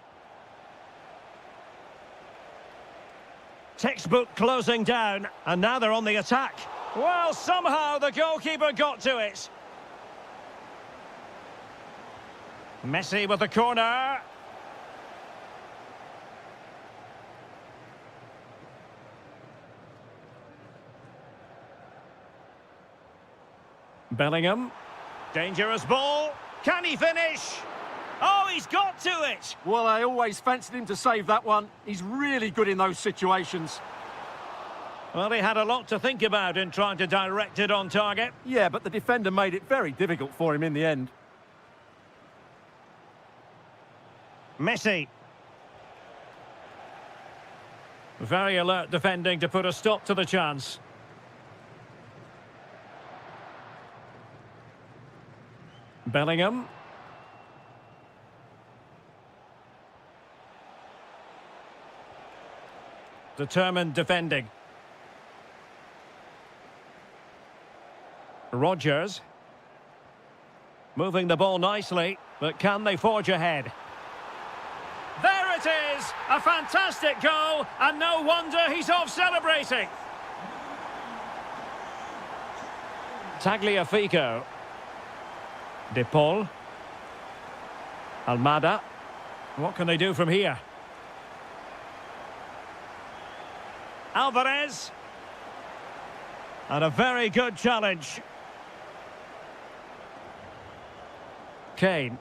Textbook closing down, and now they're on the attack. Well, somehow the goalkeeper got to it. Messi with the corner. Bellingham. Dangerous ball. Can he finish? Oh, he's got to it! Well, I always fancied him to save that one. He's really good in those situations. Well, he had a lot to think about in trying to direct it on target. Yeah, but the defender made it very difficult for him in the end. Messi. Very alert defending to put a stop to the chance. Bellingham. Determined defending. Rodgers. Moving the ball nicely, but can they forge ahead? There it is! A fantastic goal, and no wonder he's off celebrating. Tagliafico. De Paul. Almada. What can they do from here? Alvarez. And a very good challenge. Kane.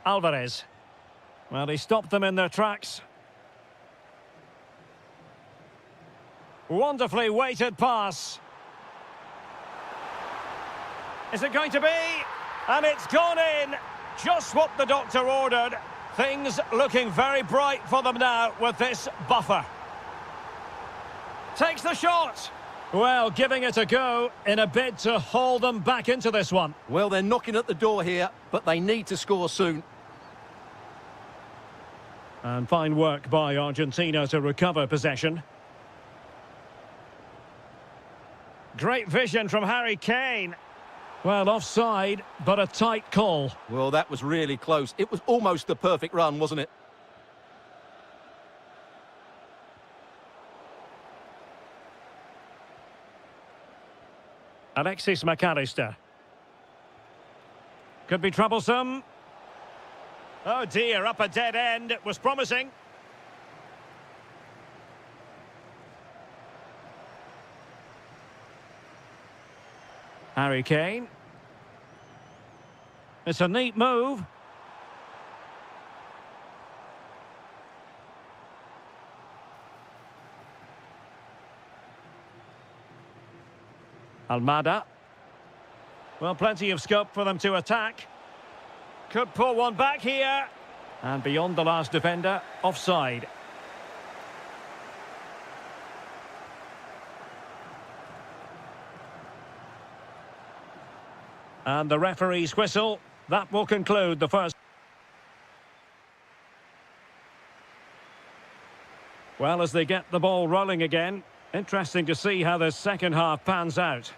Alvarez. Well, he stopped them in their tracks. Wonderfully weighted pass. Is it going to be? And it's gone in. Just what the doctor ordered. Things looking very bright for them now with this buffer. Takes the shot. Well, giving it a go in a bid to haul them back into this one. Well, they're knocking at the door here, but they need to score soon. And fine work by Argentina to recover possession. Great vision from Harry Kane. Well, offside, but a tight call. Well, that was really close. It was almost the perfect run, wasn't it? Alexis McAllister. Could be troublesome. Oh dear, up a dead end. It was promising. Harry Kane. It's a neat move. Almada. Well, plenty of scope for them to attack. Could pull one back here. And beyond the last defender, offside. And the referee's whistle. That will conclude the first. Well, as they get the ball rolling again, interesting to see how the second half pans out.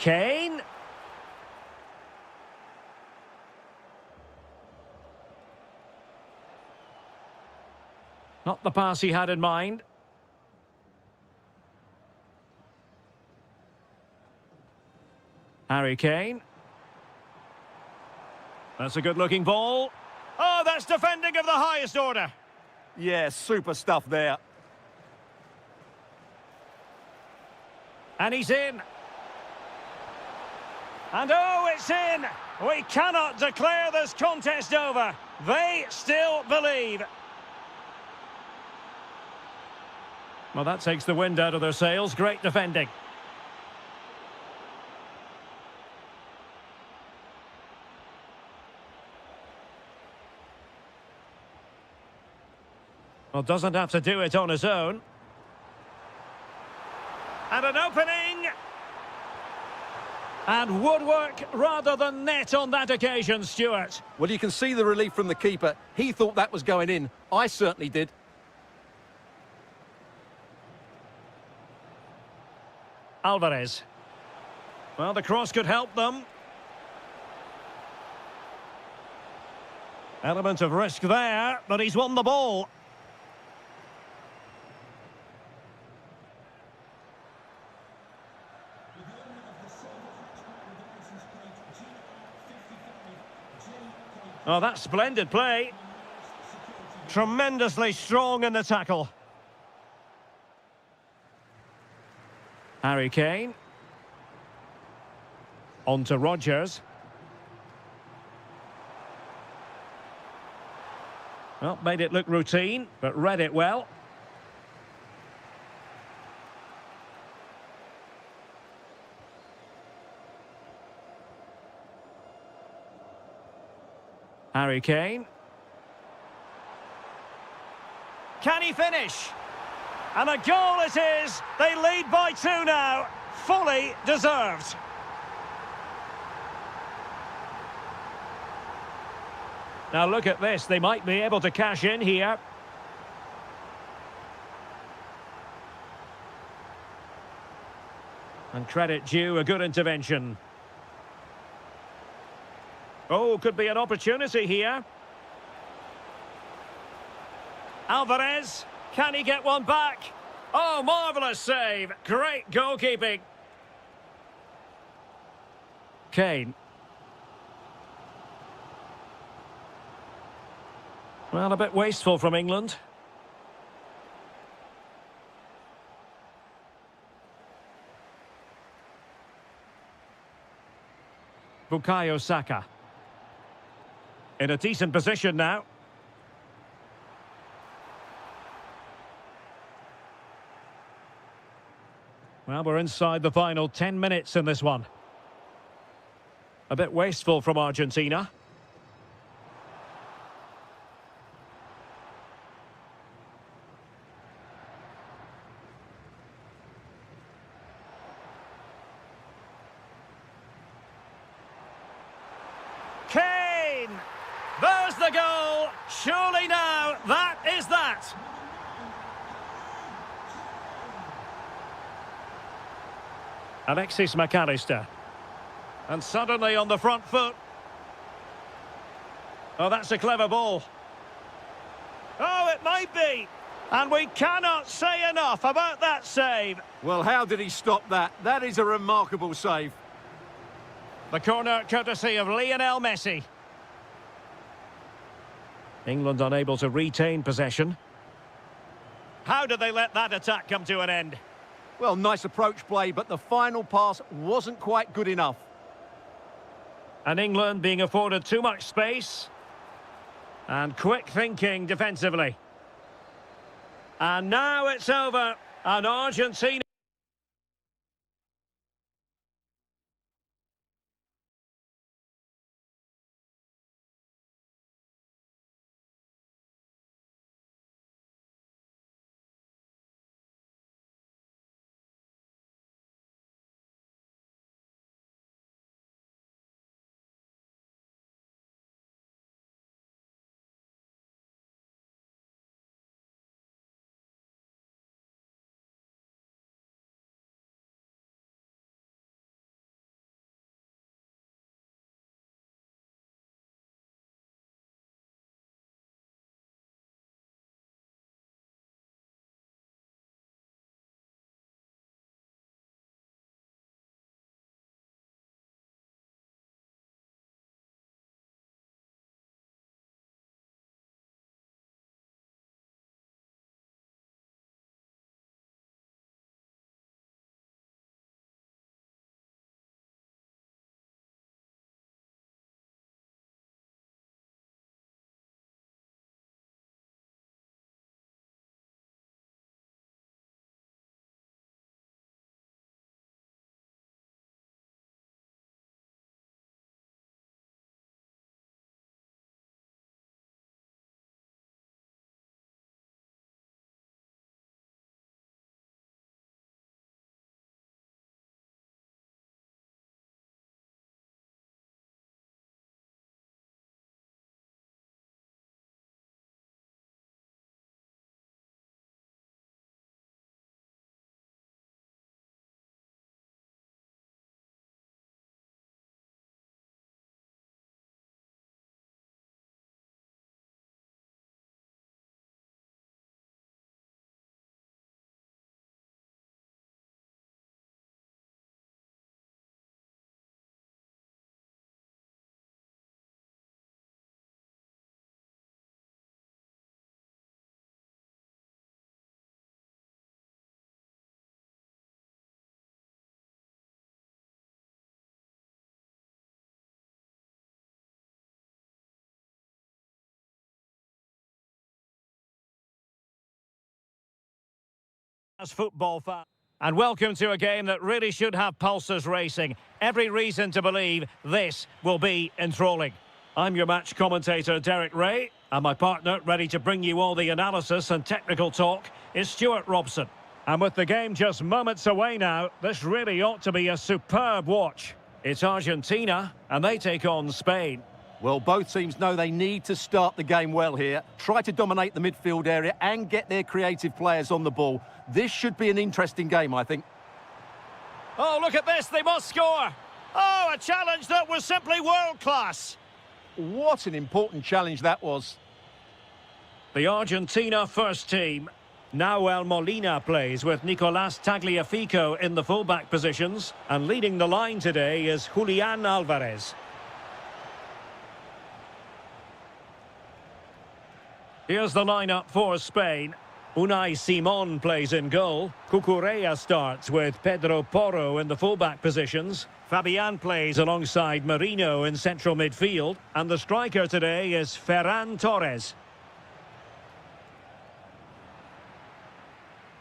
Kane. Not the pass he had in mind. Harry Kane. That's a good-looking ball. Oh, that's defending of the highest order. Yeah, super stuff there. And he's in. And oh, it's in! We cannot declare this contest over. They still believe. Well, that takes the wind out of their sails. Great defending. Well, doesn't have to do it on his own. And an opening. And woodwork rather than net on that occasion, Stuart. Well, you can see the relief from the keeper. He thought that was going in. I certainly did. Alvarez. Well, the cross could help them. Element of risk there, but he's won the ball. Oh, that's splendid play. Tremendously strong in the tackle. Harry Kane. On to Rodgers. Well, made it look routine, but read it well. Harry Kane. Can he finish? And a goal it is. They lead by 2 now. Fully deserved. Now look at this. They might be able to cash in here. And credit due, a good intervention. Oh, could be an opportunity here. Alvarez, can he get one back? Oh, marvellous save. Great goalkeeping. Kane. Well, a bit wasteful from England. Bukayo Saka. In a decent position now. Well, we're inside the final 10 minutes in this one. A bit wasteful from Argentina. Kane! There's the goal! Surely now, that is that! Alexis McAllister. And suddenly on the front foot. Oh, that's a clever ball. Oh, it might be. And we cannot say enough about that save. Well, how did he stop that? That is a remarkable save. The corner courtesy of Lionel Messi. England unable to retain possession. How did they let that attack come to an end? Well, nice approach play, but the final pass wasn't quite good enough. And England being afforded too much space. And quick thinking defensively. And now it's over. And Argentina As football fan. And welcome to a game that really should have pulses racing. Every reason to believe this will be enthralling. I'm your match commentator, Derek Ray, and my partner, ready to bring you all the analysis and technical talk, is Stuart Robson. And with the game just moments away now, this really ought to be a superb watch. It's Argentina, and they take on Spain. Well, both teams know they need to start the game well here, try to dominate the midfield area and get their creative players on the ball. This should be an interesting game, I think. Oh, look at this, they must score! Oh, a challenge that was simply world-class! What an important challenge that was. The Argentina first team. Nahuel Molina plays with Nicolás Tagliafico in the fullback positions, and leading the line today is Julián Álvarez. Here's the lineup for Spain. Unai Simón plays in goal. Cucurella starts with Pedro Porro in the fullback positions. Fabián plays alongside Merino in central midfield. And the striker today is Ferran Torres.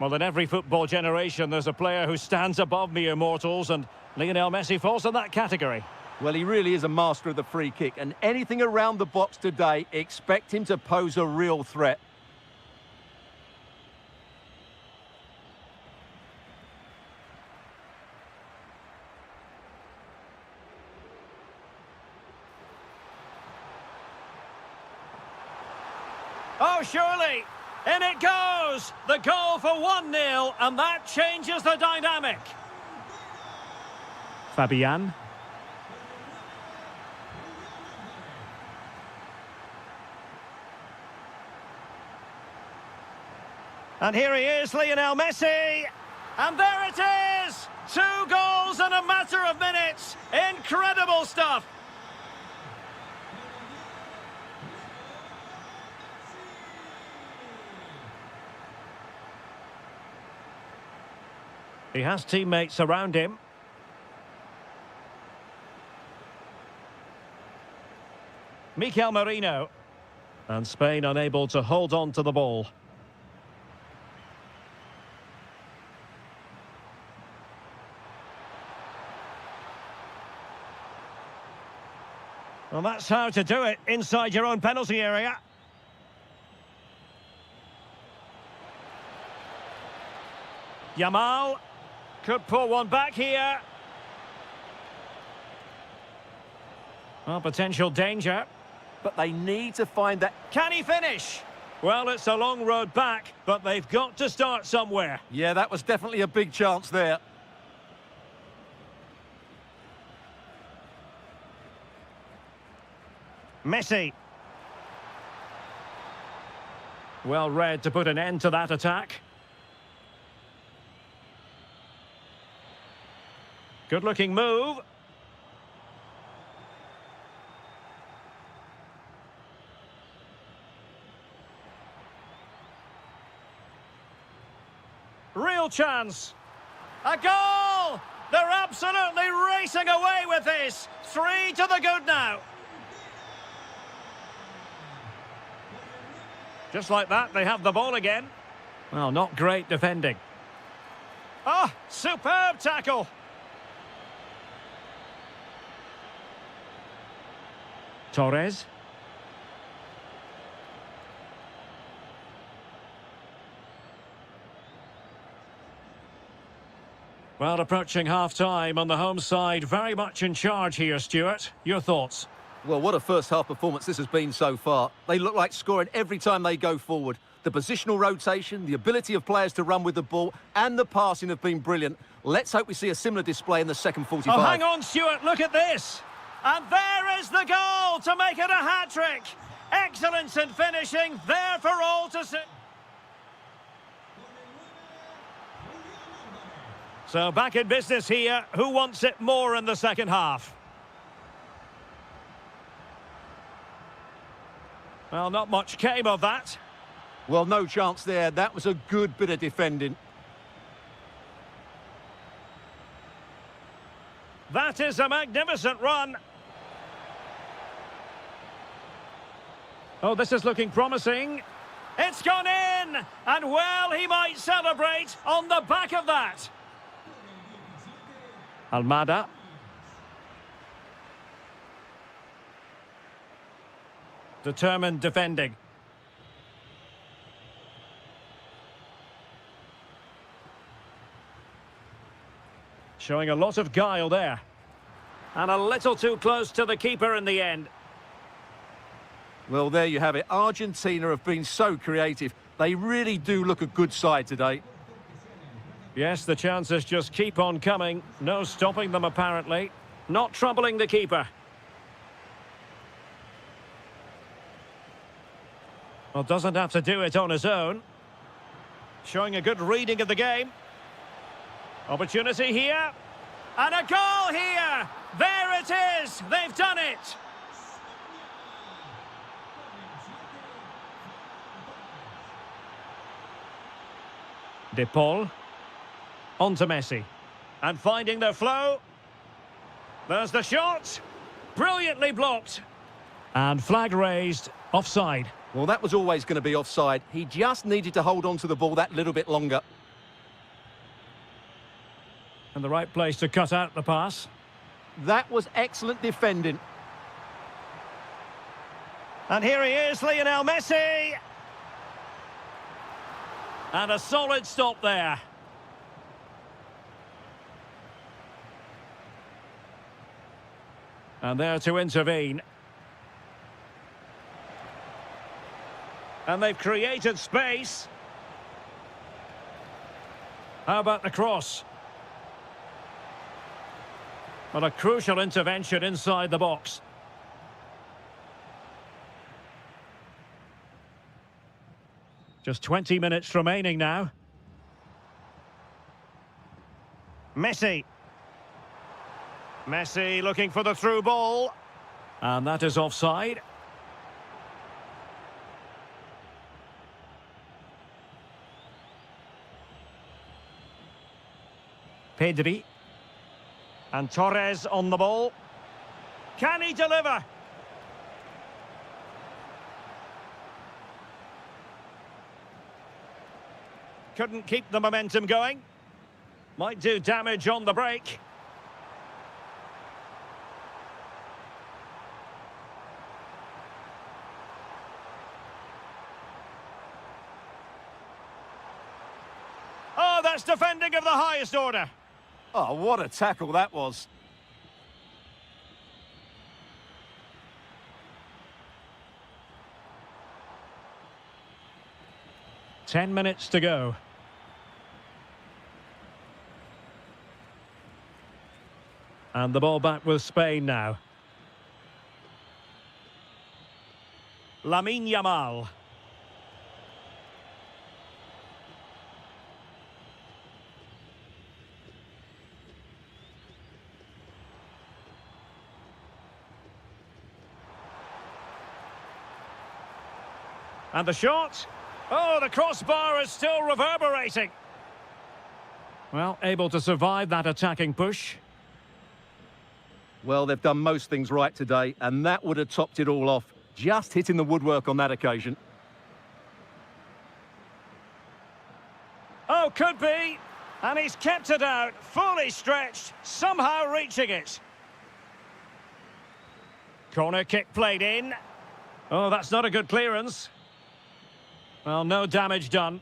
Well, in every football generation, there's a player who stands above mere mortals, and Lionel Messi falls in that category. Well, he really is a master of the free kick, and anything around the box today, expect him to pose a real threat. Oh, surely! In it goes! The goal for 1-0, and that changes the dynamic. Fabián. And here he is, Lionel Messi. And there it is! 2 goals in a matter of minutes. Incredible stuff. He has teammates around him. Mikel Merino. And Spain unable to hold on to the ball. Well, that's how to do it inside your own penalty area. Yamal could pull one back here. Well, potential danger. But they need to find that... Can he finish? Well, it's a long road back, but they've got to start somewhere. Yeah, that was definitely a big chance there. Messi. Well read to put an end to that attack. Good-looking move. Real chance. A goal! They're absolutely racing away with this. 3 to the good now. Just like that, they have the ball again. Well, not great defending. Ah, superb tackle. Torres. Well, approaching half-time on the home side, very much in charge here, Stuart. Your thoughts? Well, what a first-half performance this has been so far. They look like scoring every time they go forward. The positional rotation, the ability of players to run with the ball, and the passing have been brilliant. Let's hope we see a similar display in the second 45. Oh, hang on, Stuart, look at this. And there is the goal to make it a hat-trick. Excellence in finishing, there for all to see. So back in business here. Who wants it more in the second half? Well, not much came of that. Well, no chance there. That was a good bit of defending. That is a magnificent run. Oh, this is looking promising. It's gone in! And well, he might celebrate on the back of that. Almada. Determined defending. Showing a lot of guile there. And a little too close to the keeper in the end. Well, there you have it. Argentina have been so creative. They really do look a good side today. Yes, the chances just keep on coming. No stopping them, apparently. Not troubling the keeper. Well, doesn't have to do it on his own. Showing a good reading of the game. Opportunity here. And a goal here! There it is! They've done it! De Paul. On to Messi. And finding their flow. There's the shot. Brilliantly blocked. And flag raised. Offside. Well, that was always going to be offside. He just needed to hold on to the ball that little bit longer. And the right place to cut out the pass. That was excellent defending. And here he is, Lionel Messi. And a solid stop there. And there to intervene. And they've created space. How about the cross? Well, a crucial intervention inside the box. Just 20 minutes remaining now. Messi. Messi looking for the through ball. And that is offside. Pedri. And Torres on the ball. Can he deliver? Couldn't keep the momentum going. Might do damage on the break. Oh, that's defending of the highest order. Oh, what a tackle that was. Ten minutes to go. And the ball back with Spain now. Lamine Yamal. And the shot. Oh, the crossbar is still reverberating. Well, able to survive that attacking push. Well, they've done most things right today, and that would have topped it all off. Just hitting the woodwork on that occasion. Oh, could be. And he's kept it out, fully stretched, somehow reaching it. Corner kick played in. Oh, that's not a good clearance. Well, no damage done.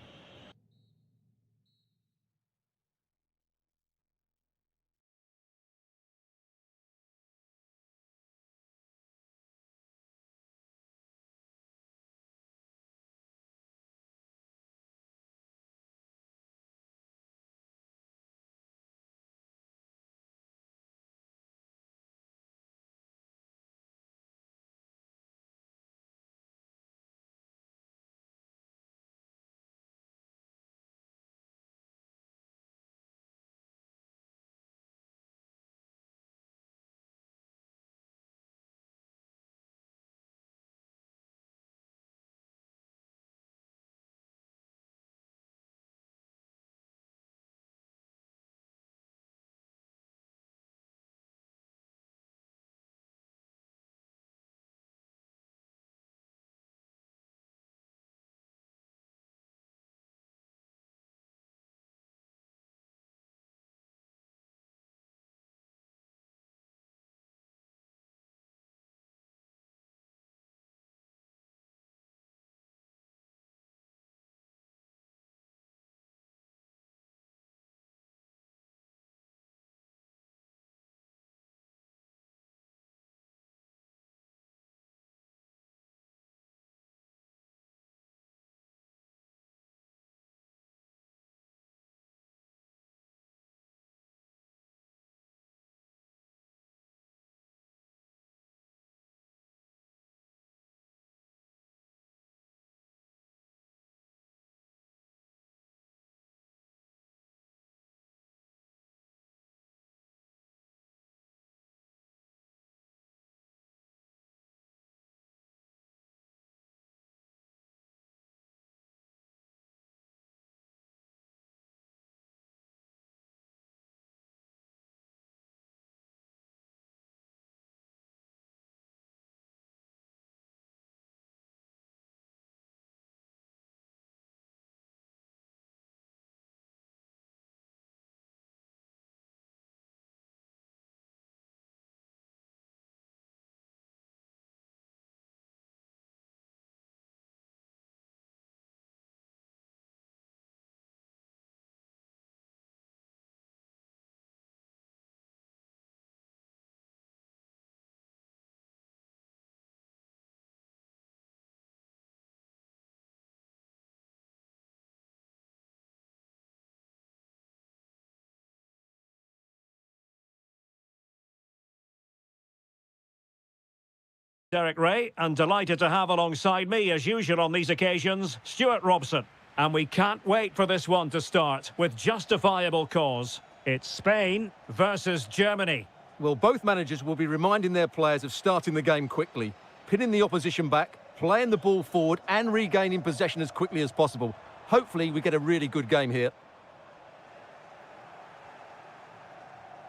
Derek Ray, and delighted to have alongside me, as usual on these occasions, Stuart Robson. And we can't wait for this one to start, with justifiable cause. It's Spain versus Germany. Well, both managers will be reminding their players of starting the game quickly, pinning the opposition back, playing the ball forward and regaining possession as quickly as possible. Hopefully we get a really good game here.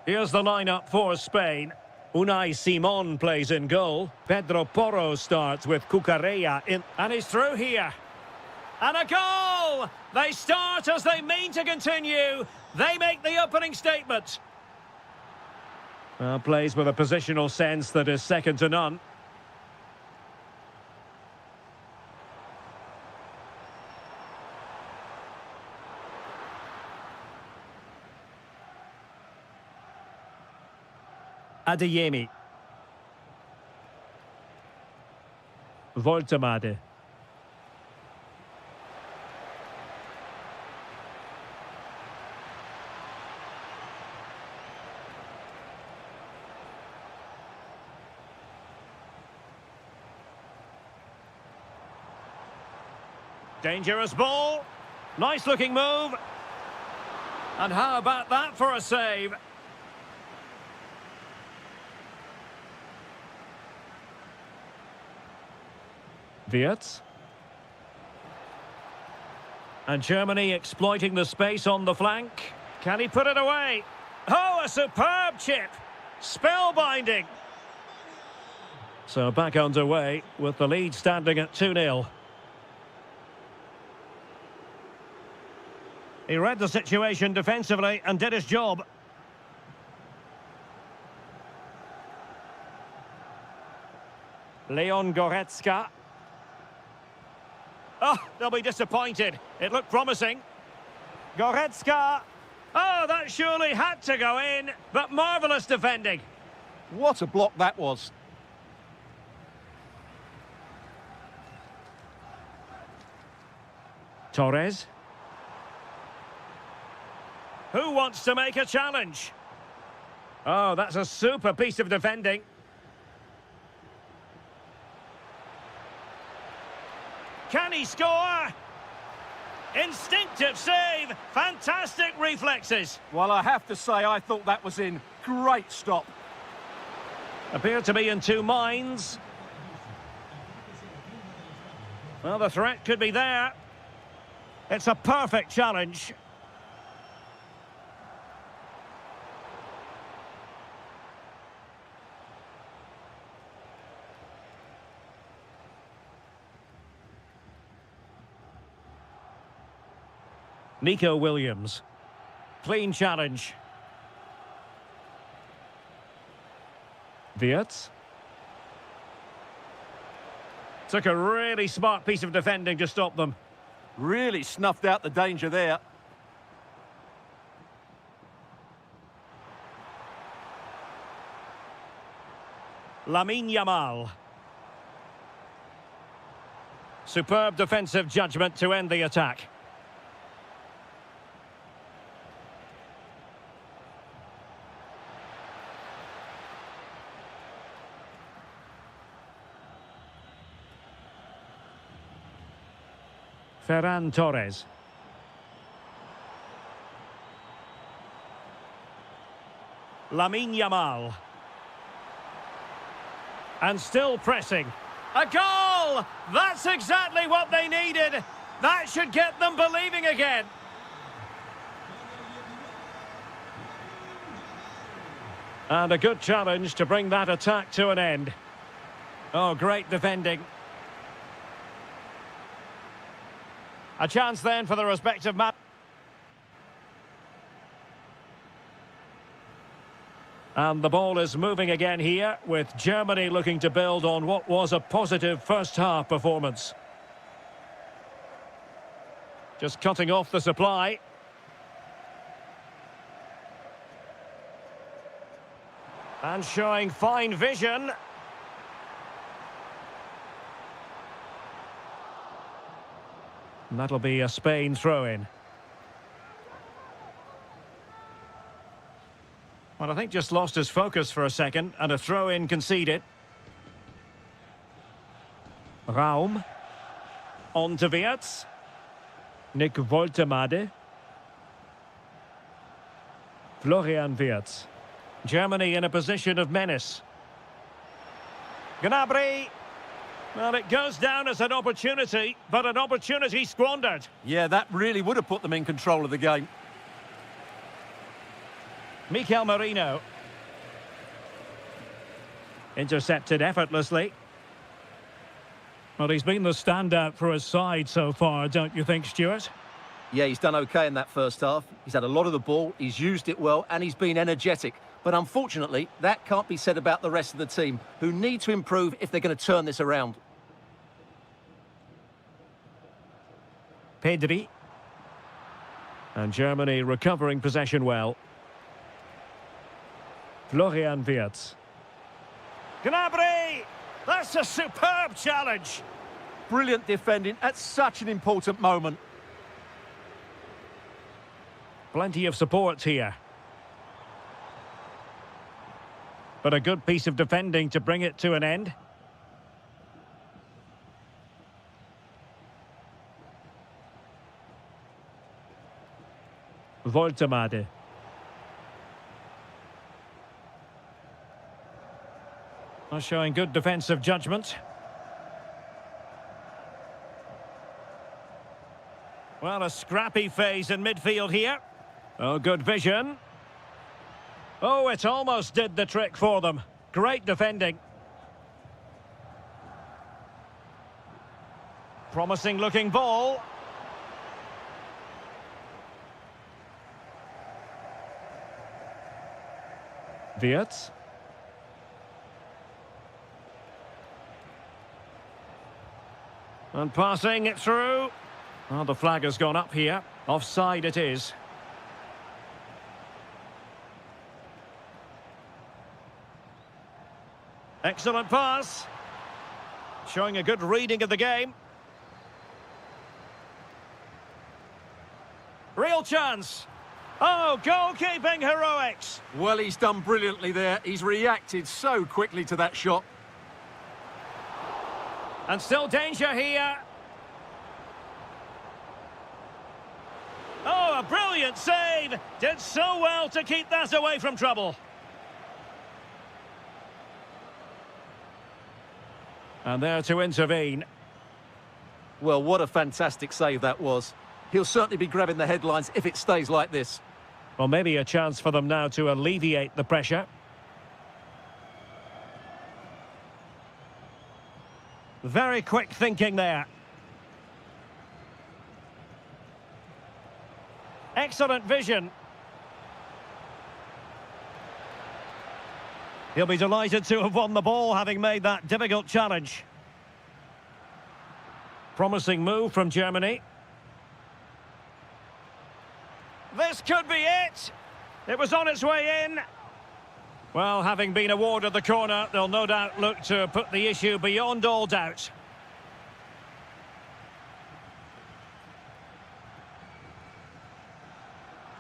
Here's the lineup for Spain. Unai Simon plays in goal. Pedro Porro starts with Cucurella in, and he's through here. And a goal! They start as they mean to continue. They make the opening statement. Plays with a positional sense that is second to none. Adeyemi. Voltemade. Dangerous ball. Nice looking move. And how about that for a save? Wirtz. And Germany exploiting the space on the flank. Can he put it away? Oh, a superb chip. Spellbinding. So back underway with the lead standing at 2-0. He read the situation defensively and did his job. Leon Goretzka. Oh, they'll be disappointed. It looked promising. Goretzka. Oh, that surely had to go in, but marvellous defending. What a block that was. Torres. Who wants to make a challenge? Oh, that's a super piece of defending. Can he score? Instinctive save. Fantastic reflexes. Well, I have to say, I thought that was in. Great stop. Appear to be in two minds. Well, the threat could be there. It's a perfect challenge. Nico Williams. Clean challenge. Wirtz. Took a really smart piece of defending to stop them. Really snuffed out the danger there. Lamine Yamal. Superb defensive judgment to end the attack. Ferran Torres. Lamine Yamal. And still pressing. A goal! That's exactly what they needed. That should get them believing again. And a good challenge to bring that attack to an end. Oh, great defending. A chance then for the respective man. And the ball is moving again here, with Germany looking to build on what was a positive first-half performance. Just cutting off the supply. And showing fine vision. And that'll be a Spain throw-in. Well, I think just lost his focus for a second, and a throw-in conceded. Raum. On to Wirtz. Nick Woltemade. Florian Wirtz. Germany in a position of menace. Gnabry. Well, it goes down as an opportunity, but an opportunity squandered. Yeah, that really would have put them in control of the game. Mikel Merino. Intercepted effortlessly. Well, he's been the standout for his side so far, don't you think, Stuart? Yeah, he's done okay in that first half. He's had a lot of the ball, he's used it well, and he's been energetic. But unfortunately, that can't be said about the rest of the team, who need to improve if they're going to turn this around. Pedri. And Germany recovering possession well. Florian Wirtz. Gnabry! That's a superb challenge! Brilliant defending at such an important moment. Plenty of support here. But a good piece of defending to bring it to an end. Woltemade. Showing good defensive judgment. Well, a scrappy phase in midfield here. Oh, good vision. Oh, it almost did the trick for them. Great defending. Promising looking ball. Wirtz. And passing it through. Oh, the flag has gone up here. Offside it is. Excellent pass. Showing a good reading of the game. Real chance. Oh, goalkeeping heroics. Well, he's done brilliantly there. He's reacted so quickly to that shot. And still danger here. Oh, a brilliant save. Did so well to keep that away from trouble. And there to intervene. Well, what a fantastic save that was. He'll certainly be grabbing the headlines if it stays like this. Well, maybe a chance for them now to alleviate the pressure. Very quick thinking there. Excellent vision. He'll be delighted to have won the ball, having made that difficult challenge. Promising move from Germany. This could be it. It was on its way in. Well, having been awarded the corner, they'll no doubt look to put the issue beyond all doubt.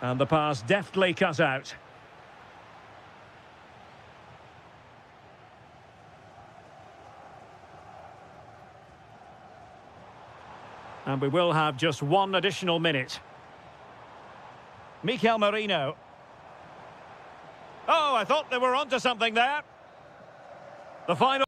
And the pass deftly cut out. And we will have just one additional minute. Mikel Merino. Oh, I thought they were onto something there. The final...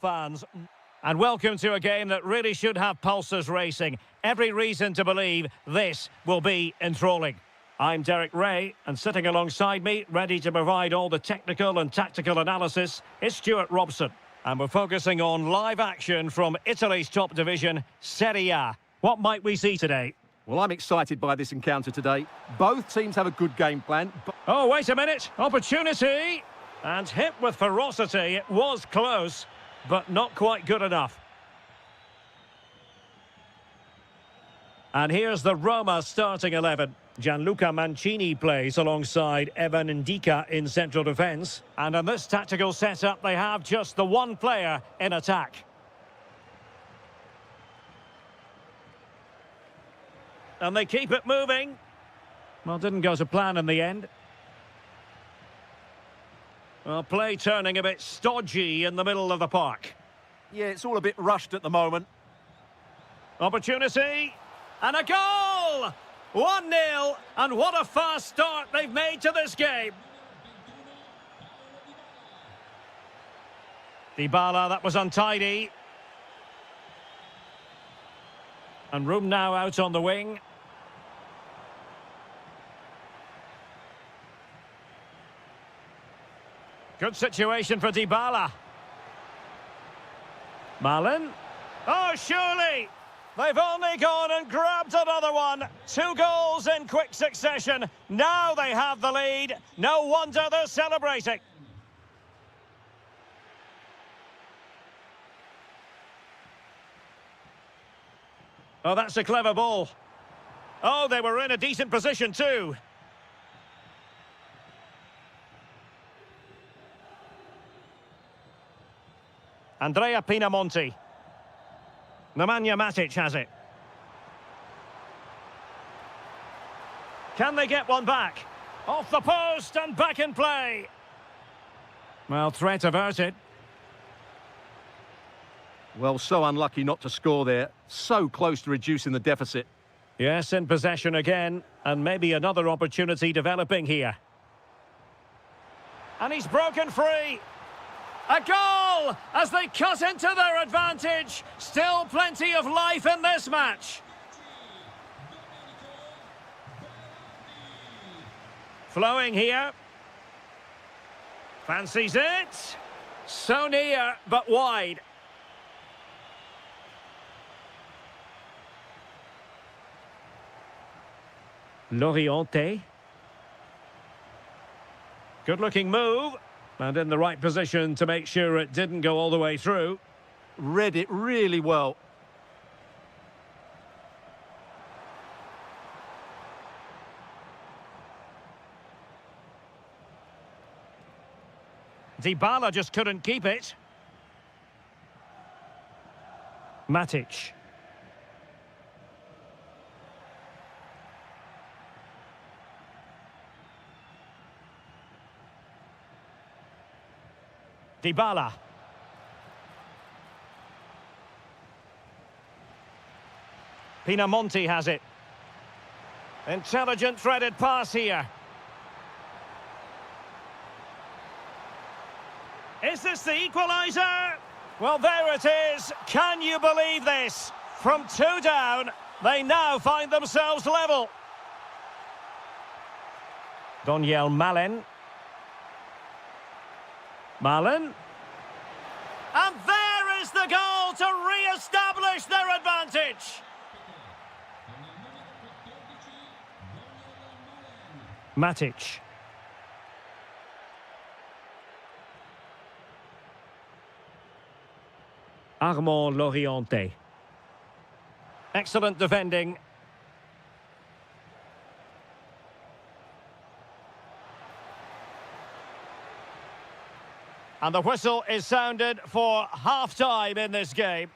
fans. And welcome to a game that really should have pulses racing. Every reason to believe this will be enthralling. I'm Derek Ray, and sitting alongside me, ready to provide all the technical and tactical analysis, is Stuart Robson. And we're focusing on live action from Italy's top division, Serie A. What might we see today? Well, I'm excited by this encounter today. Both teams have a good game plan. Oh, wait a minute. Opportunity. And hit with ferocity. It was close, but not quite good enough. And here's the Roma starting 11. Gianluca Mancini plays alongside Evan Ndika in central defence. And in this tactical setup, they have just the one player in attack. And they keep it moving. Well, didn't go to plan in the end. Well, play turning a bit stodgy in the middle of the park. Yeah, it's all a bit rushed at the moment. Opportunity. And a goal! 1-0, and what a fast start they've made to this game. Dybala, that was untidy. And room now out on the wing. Good situation for Dybala. Malin. Oh, surely! They've only gone and grabbed another one. 2 goals in quick succession. Now they have the lead. No wonder they're celebrating. Oh, that's a clever ball. Oh, they were in a decent position too. Andrea Pinamonti. Nemanja Matic has it. Can they get one back? Off the post and back in play. Well, threat averted. Well, so unlucky not to score there. So close to reducing the deficit. Yes, in possession again. And maybe another opportunity developing here. And he's broken free. A goal as they cut into their advantage. Still plenty of life in this match. Flowing here. Fancies it. So near, but wide. Loriente. Good-looking move. And in the right position to make sure it didn't go all the way through. Read it really well. Dybala just couldn't keep it. Matic. Dybala. Pinamonti has it. Intelligent threaded pass here. Is this the equaliser? Well, there it is. Can you believe this? From 2 down, they now find themselves level. Doniel Malin. Malin. And there is the goal to re-establish their advantage. Matic. Armand Loriente. Excellent defending. And the whistle is sounded for half-time in this game.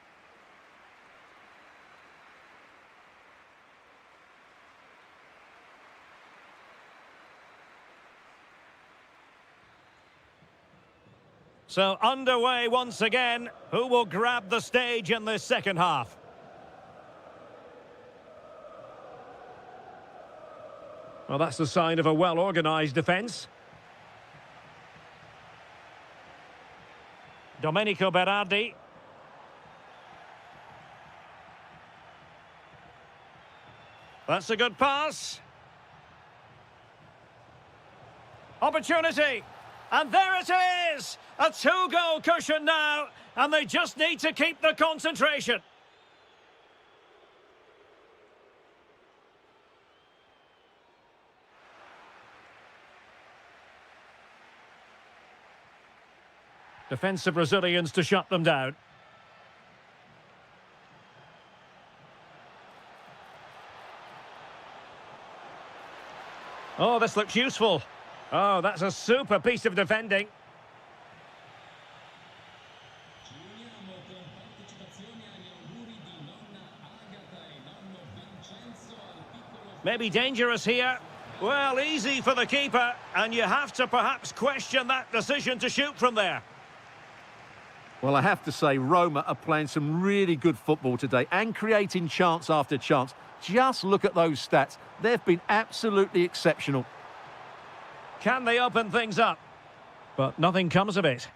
So underway once again. Who will grab the stage in this second half? Well, that's the sign of a well-organised defence. Domenico Berardi. That's a good pass. Opportunity. And there it is! A two-goal cushion now, and they just need to keep the concentration. Defensive Brazilians to shut them down. Oh, this looks useful. Oh, that's a super piece of defending. Maybe dangerous here. Well, easy for the keeper, and you have to perhaps question that decision to shoot from there. Well, I have to say, Roma are playing some really good football today and creating chance after chance. Just look at those stats. They've been absolutely exceptional. Can they open things up? But nothing comes of it.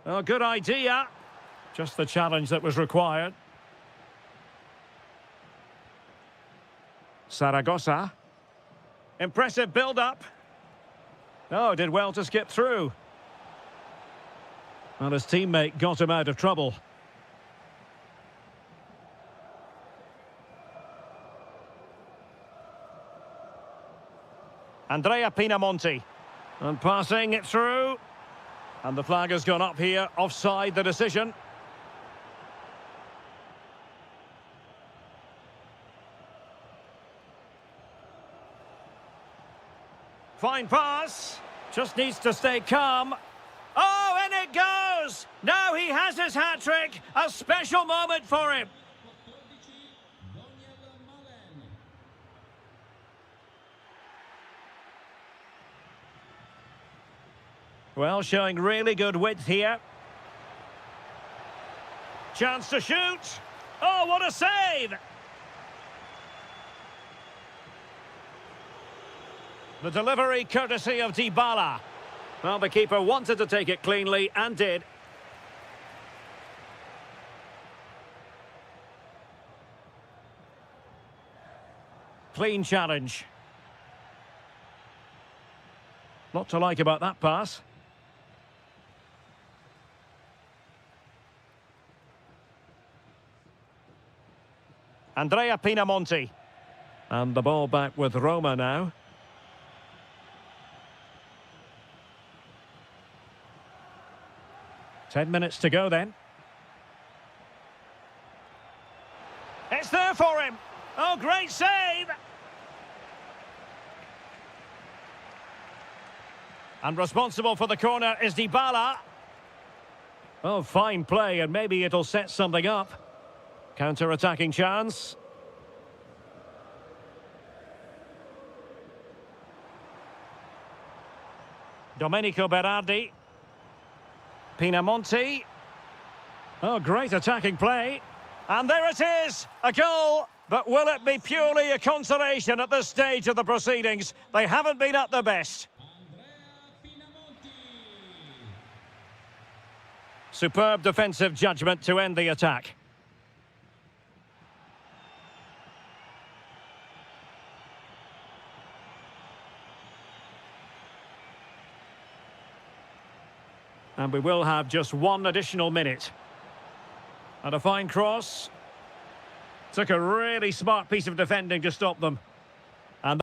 Oh, good idea. Just the challenge that was required. Saragossa. Impressive build-up. Oh, did well to skip through. Well, his teammate got him out of trouble. Andrea Pinamonti. And passing it through. And the flag has gone up here. Offside the decision. Fine pass. Just needs to stay calm. Oh, and it goes! Now he has his hat-trick. A special moment for him. Well, showing really good width here. Chance to shoot. Oh, what a save! The delivery courtesy of Dybala. Well, the keeper wanted to take it cleanly and did. Clean challenge. Lot to like about that pass. Andrea Pinamonti. And the ball back with Roma now. Ten minutes to go then. It's there for him. Oh, great save. And responsible for the corner is Dybala. Oh, fine play, and maybe it'll set something up. Counter-attacking chance. Domenico Berardi. Pinamonti. Oh, great attacking play. And there it is, a goal. But will it be purely a consolation at this stage of the proceedings? They haven't been at their best. Superb defensive judgment to end the attack. And we will have just one additional minute. And a fine cross. Took a really smart piece of defending to stop them. And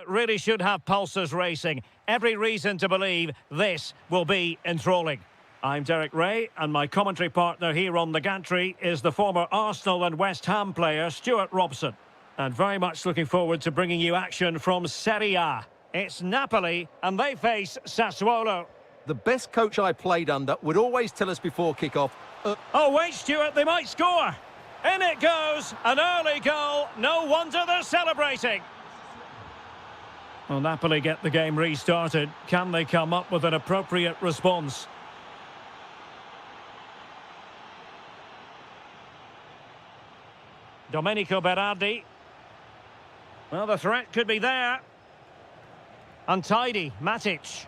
Really should have pulses racing. Every reason to believe this will be enthralling. I'm Derek Ray, and my commentary partner here on the gantry is the former Arsenal and West Ham player Stuart Robson. And very much looking forward to bringing you action from Serie A. It's Napoli, and they face Sassuolo. The best coach I played under would always tell us before kick-off... Oh, wait, Stuart, they might score. In it goes, an early goal. No wonder they're celebrating. Well, Napoli get the game restarted. Can they come up with an appropriate response? Domenico Berardi. Well, the threat could be there. Untidy, Matic.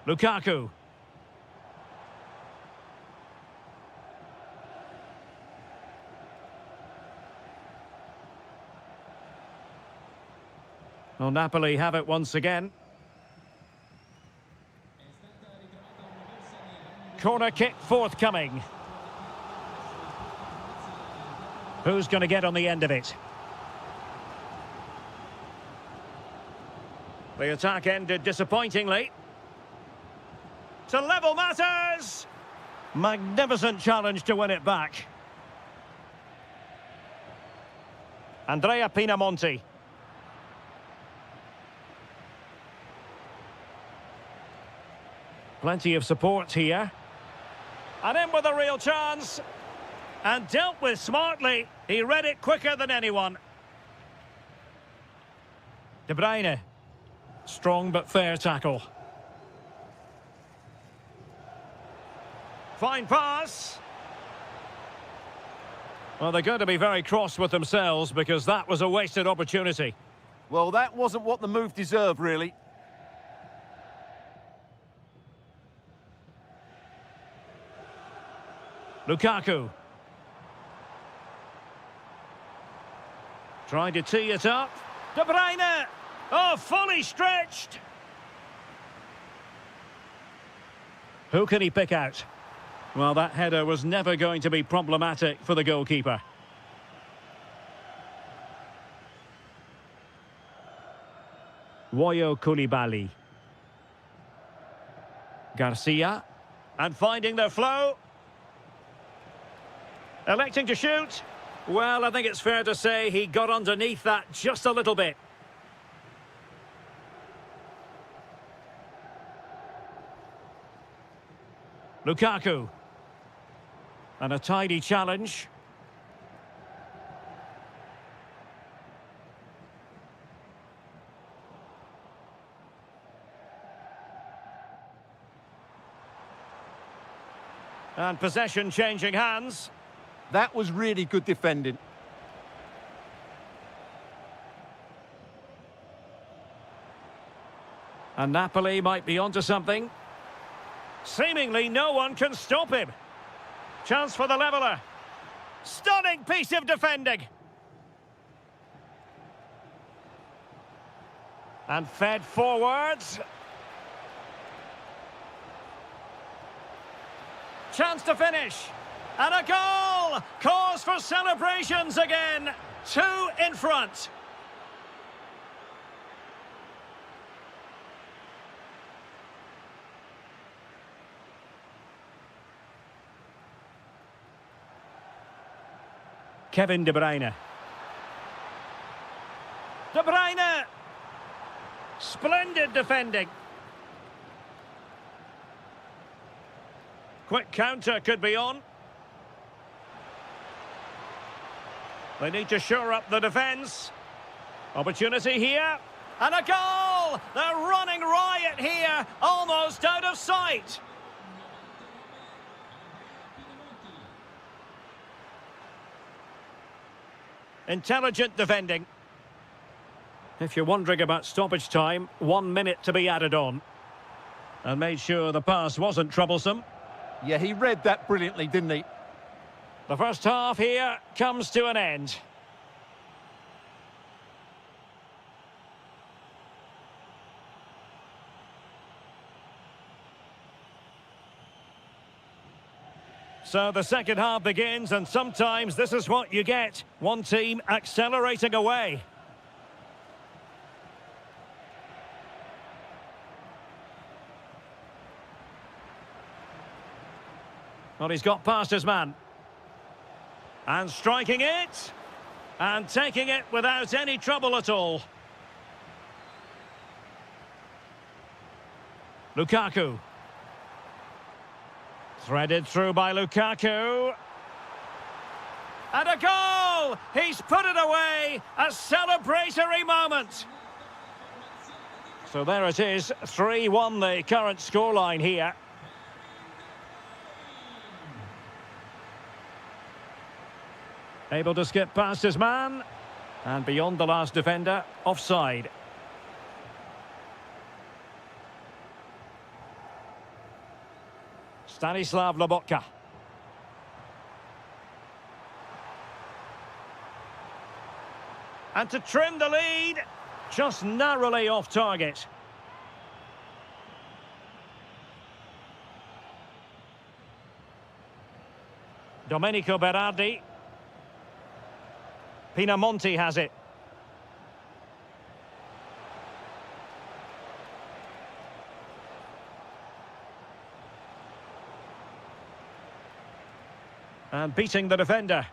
Lukaku. Well, Napoli have it once again. Corner kick forthcoming. Who's going to get on the end of it? The attack ended disappointingly. To level matters! Magnificent challenge to win it back. Andrea Pinamonti. Plenty of support here. And in with a real chance. And dealt with smartly. He read it quicker than anyone. De Bruyne. Strong but fair tackle. Fine pass. Well, they're going to be very cross with themselves because that was a wasted opportunity. Well, that wasn't what the move deserved, really. Lukaku. Trying to tee it up. De Bruyne! Oh, fully stretched! Who can he pick out? Well, that header was never going to be problematic for the goalkeeper. Woyo Koulibaly. Garcia. And finding their flow. Electing to shoot. Well, I think it's fair to say he got underneath that just a little bit. Lukaku. And a tidy challenge. And possession changing hands. That was really good defending. And Napoli might be onto something. Seemingly no one can stop him. Chance for the leveller. Stunning piece of defending. And fed forwards. Chance to finish. And a goal! Cause for celebrations again. 2 in front. Kevin De Bruyne. De Bruyne! Splendid defending. Quick counter could be on. They need to shore up the defence. Opportunity here. And a goal! They're running riot here. Almost out of sight. Intelligent defending. If you're wondering about stoppage time, 1 minute to be added on. And made sure the pass wasn't troublesome. Yeah, he read that brilliantly, didn't he? The first half here comes to an end. So the second half begins, and sometimes this is what you get. One team accelerating away. Well, he's got past his man. And striking it. And taking it without any trouble at all. Lukaku. Threaded through by Lukaku. And a goal! He's put it away! A celebratory moment! So there it is, 3-1 the current scoreline here. Able to skip past his man. And beyond the last defender, offside. Stanislav Lobotka. And to trim the lead, just narrowly off target. Domenico Berardi. Pinamonti has it. And beating the defender.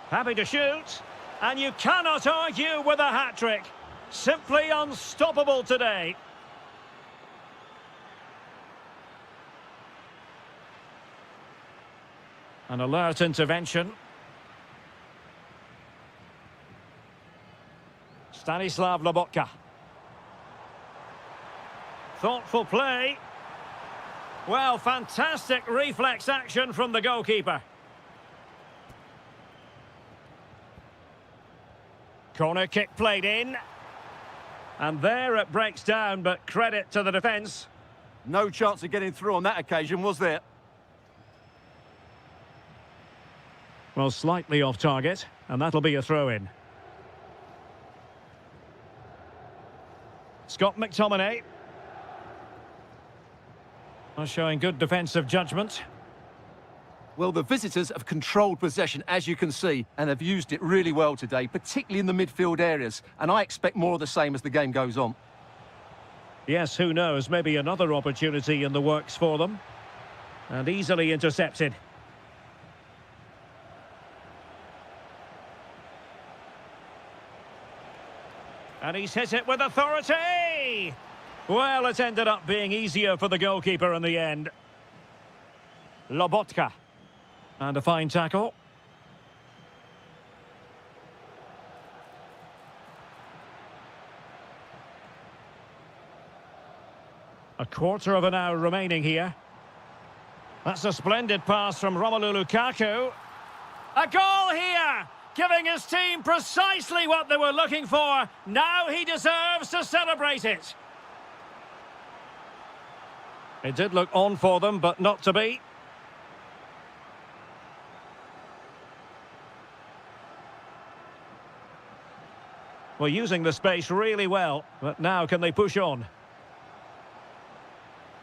Happy to shoot. And you cannot argue with a hat-trick. Simply unstoppable today. An alert intervention. Stanislav Lobotka. Thoughtful play. Well, fantastic reflex action from the goalkeeper. Corner kick played in. And there it breaks down, but credit to the defence. No chance of getting through on that occasion, was there? Well, slightly off target, and that'll be a throw-in. Scott McTominay. Showing good defensive judgment. Well, the visitors have controlled possession, as you can see, and have used it really well today, particularly in the midfield areas. And I expect more of the same as the game goes on. Yes, who knows, maybe another opportunity in the works for them. And easily intercepted. And he's hit it with authority! Well, it ended up being easier for the goalkeeper in the end. Lobotka. And a fine tackle. A quarter of an hour remaining here. That's a splendid pass from Romelu Lukaku. A goal here! Giving his team precisely what they were looking for. Now he deserves to celebrate it. It did look on for them, but not to be. Well, using the space really well, but now can they push on?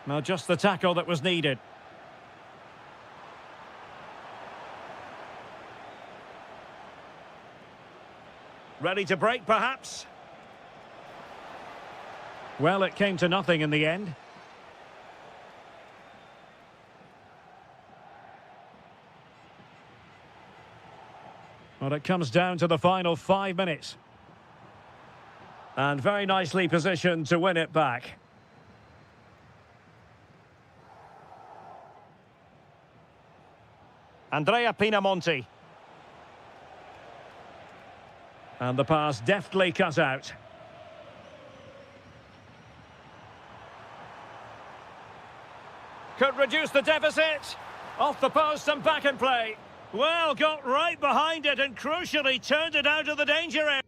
Now just the tackle that was needed. Ready to break, perhaps? Well, it came to nothing in the end. Well, it comes down to the final 5 minutes. And very nicely positioned to win it back. Andrea Pinamonti. And the pass deftly cut out. Could reduce the deficit. Off the post and back in play. Well, got right behind it and crucially turned it out of the danger area.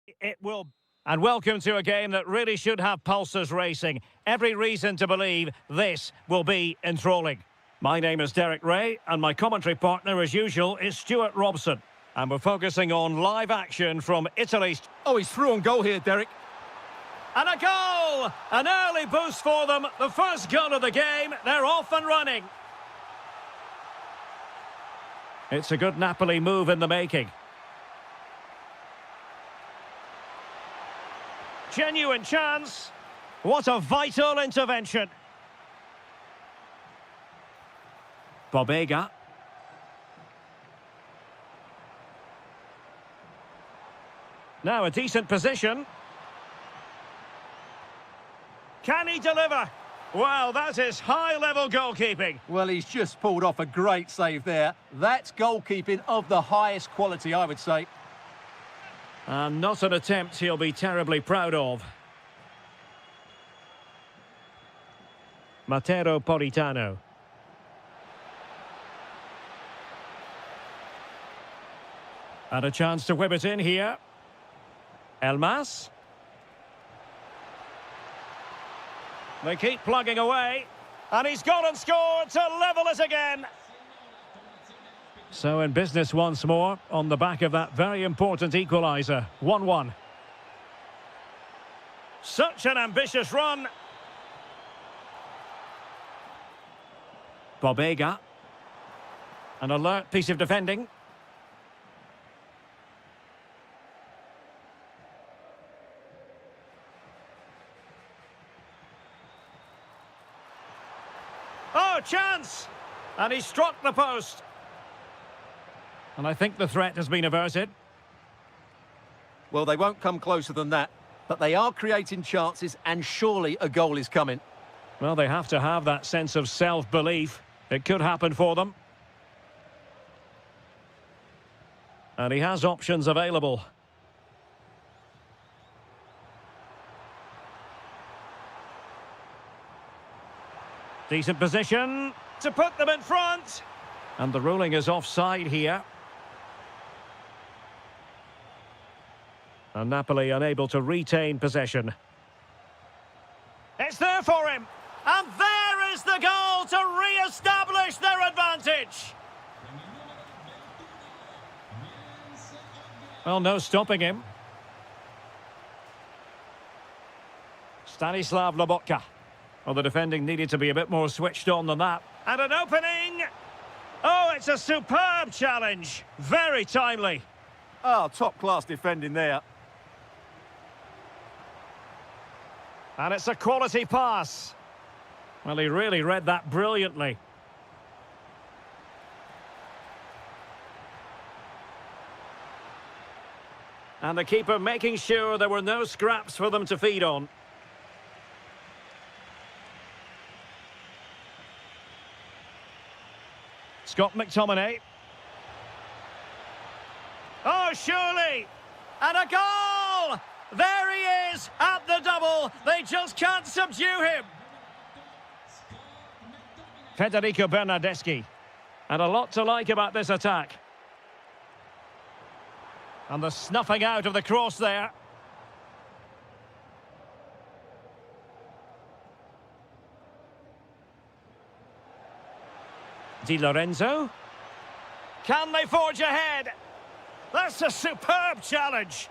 It will. And welcome to a game that really should have pulses racing. Every reason to believe this will be enthralling. My name is Derek Ray, and my commentary partner, as usual, is Stuart Robson. And we're focusing on live action from Italy. Oh, he's through on goal here, Derek. And a goal! An early boost for them. The first goal of the game. They're off and running. It's a good Napoli move in the making. Genuine chance. What a vital intervention. Bobega. Now a decent position. Can he deliver? Well, that is high-level goalkeeping. Well, he's just pulled off a great save there. That's goalkeeping of the highest quality, I would say. And not an attempt he'll be terribly proud of. Matteo Politano. And a chance to whip it in here. Elmas. They keep plugging away. And he's gone and scored to level it again. So in business once more, on the back of that very important equaliser. 1-1. Such an ambitious run. Bobega. An alert piece of defending. Oh, chance! And he struck the post. And I think the threat has been averted. Well, they won't come closer than that, but they are creating chances, and surely a goal is coming. Well, they have to have that sense of self-belief. It could happen for them. And he has options available. Decent position to put them in front. And the ruling is offside here. And Napoli unable to retain possession. It's there for him. And there is the goal to re-establish their advantage. Well, no stopping him. Stanislav Lobotka. Well, the defending needed to be a bit more switched on than that. And an opening! Oh, it's a superb challenge. Very timely. Oh, top-class defending there. And it's a quality pass. Well, he really read that brilliantly. And the keeper making sure there were no scraps for them to feed on. Scott McTominay. Oh, surely! And a goal! There he is at the double. They just can't subdue him. Federico Bernardeschi. And a lot to like about this attack. And the snuffing out of the cross there. Di Lorenzo. Can they forge ahead? That's a superb challenge.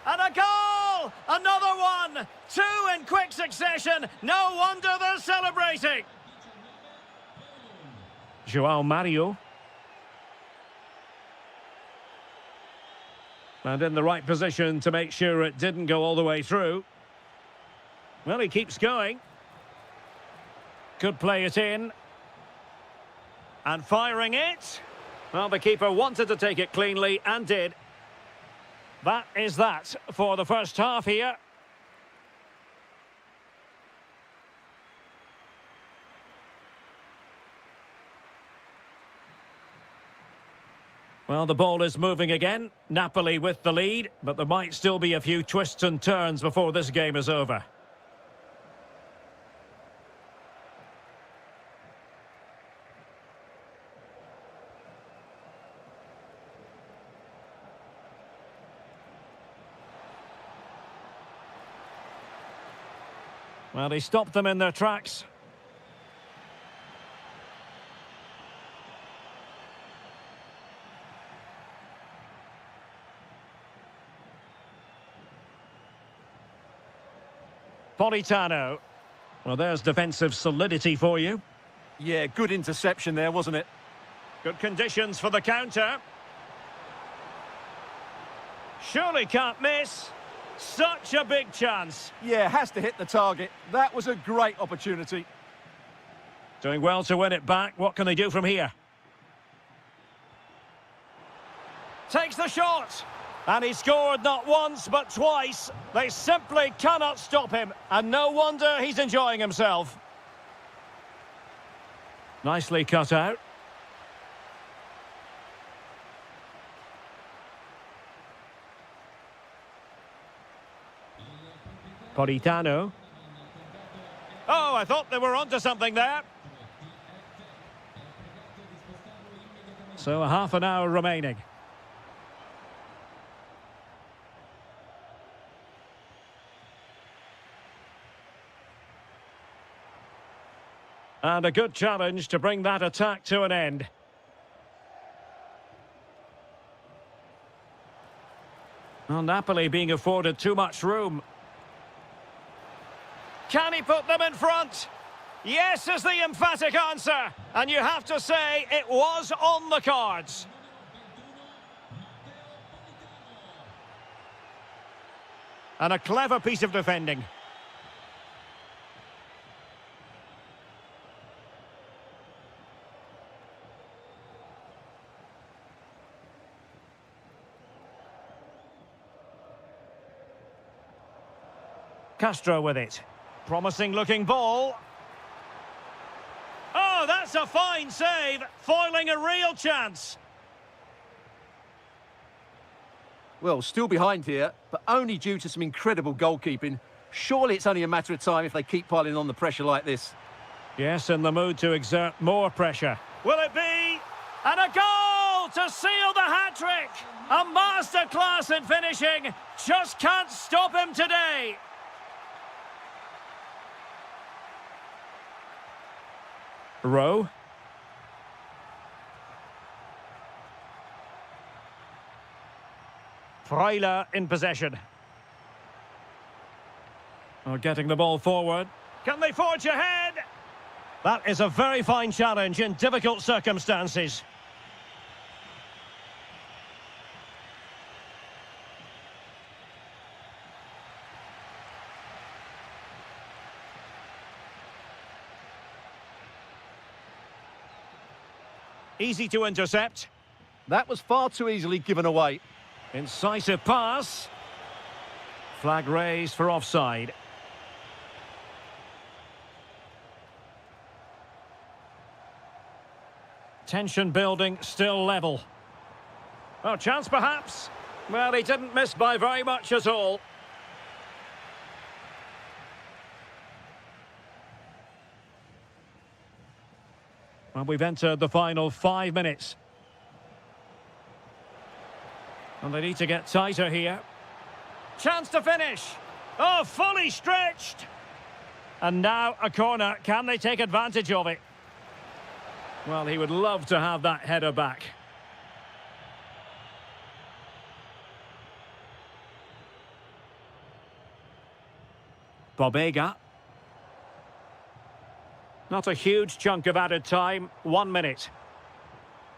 And a goal! Another one! Two in quick succession. No wonder they're celebrating. João Mario. And in the right position to make sure it didn't go all the way through. Well, he keeps going. Could play it in. And firing it. Well, the keeper wanted to take it cleanly and did. That is that for the first half here. Well, the ball is moving again. Napoli with the lead, but there might still be a few twists and turns before this game is over. Well, he stopped them in their tracks. Politano. Well, there's defensive solidity for you. Yeah, good interception there, wasn't it? Good conditions for the counter. Surely can't miss. Such a big chance. Yeah, has to hit the target. That was a great opportunity. Doing well to win it back. What can they do from here? Takes the shot. And he scored not once, but twice. They simply cannot stop him. And no wonder he's enjoying himself. Nicely cut out. Politano. Oh, I thought they were onto something there. So a half an hour remaining. And a good challenge to bring that attack to an end. Well, Napoli being afforded too much room. Can he put them in front? Yes is the emphatic answer. And you have to say it was on the cards. And a clever piece of defending. Castro with it. Promising looking ball. Oh, that's a fine save. Foiling a real chance. Well, still behind here, but only due to some incredible goalkeeping. Surely it's only a matter of time if they keep piling on the pressure like this. Yes, in the mood to exert more pressure. Will it be? And a goal to seal the hat-trick. A masterclass in finishing. Just can't stop him today. Rowe. Freuler in possession. Oh, getting the ball forward. Can they forge ahead? That is a very fine challenge in difficult circumstances. Easy to intercept. That was far too easily given away. Incisive pass. Flag raised for offside. Tension building, still level. Oh, chance perhaps. Well, he didn't miss by very much at all. Well, we've entered the final 5 minutes. And they need to get tighter here. Chance to finish. Oh, fully stretched. And now a corner. Can they take advantage of it? Well, he would love to have that header back. Bobega. Not a huge chunk of added time. 1 minute.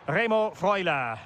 Remo Freuler.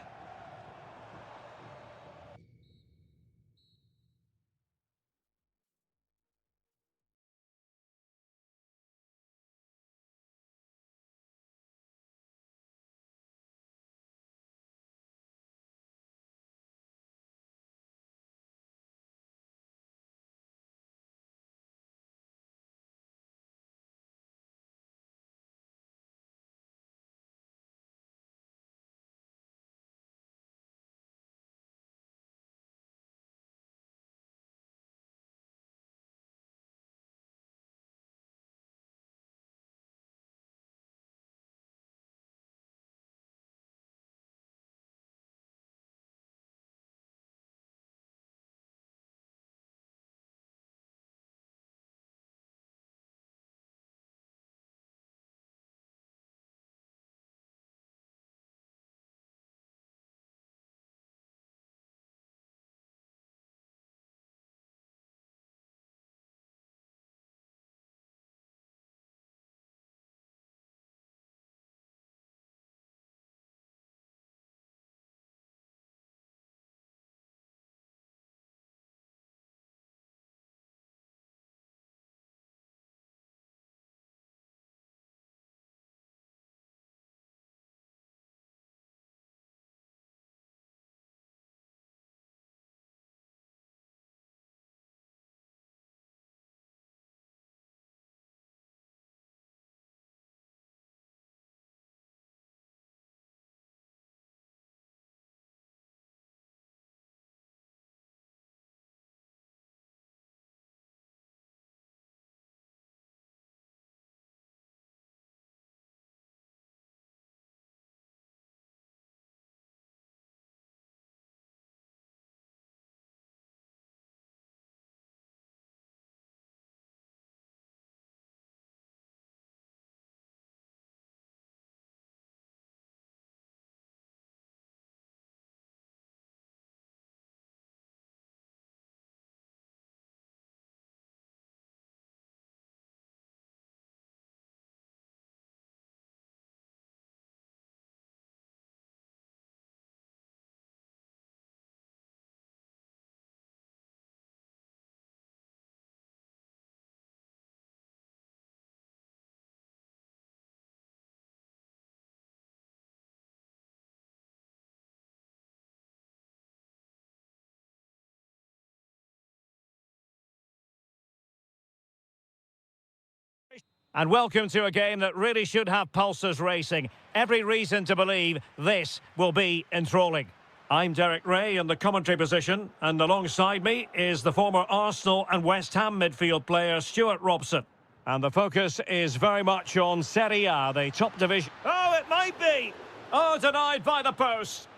And welcome to a game that really should have pulses racing. Every reason to believe this will be enthralling. I'm Derek Ray in the commentary position, and alongside me is the former Arsenal and West Ham midfield player Stuart Robson. And the focus is very much on Serie A, the top division. Oh, it might be! Oh, denied by the post.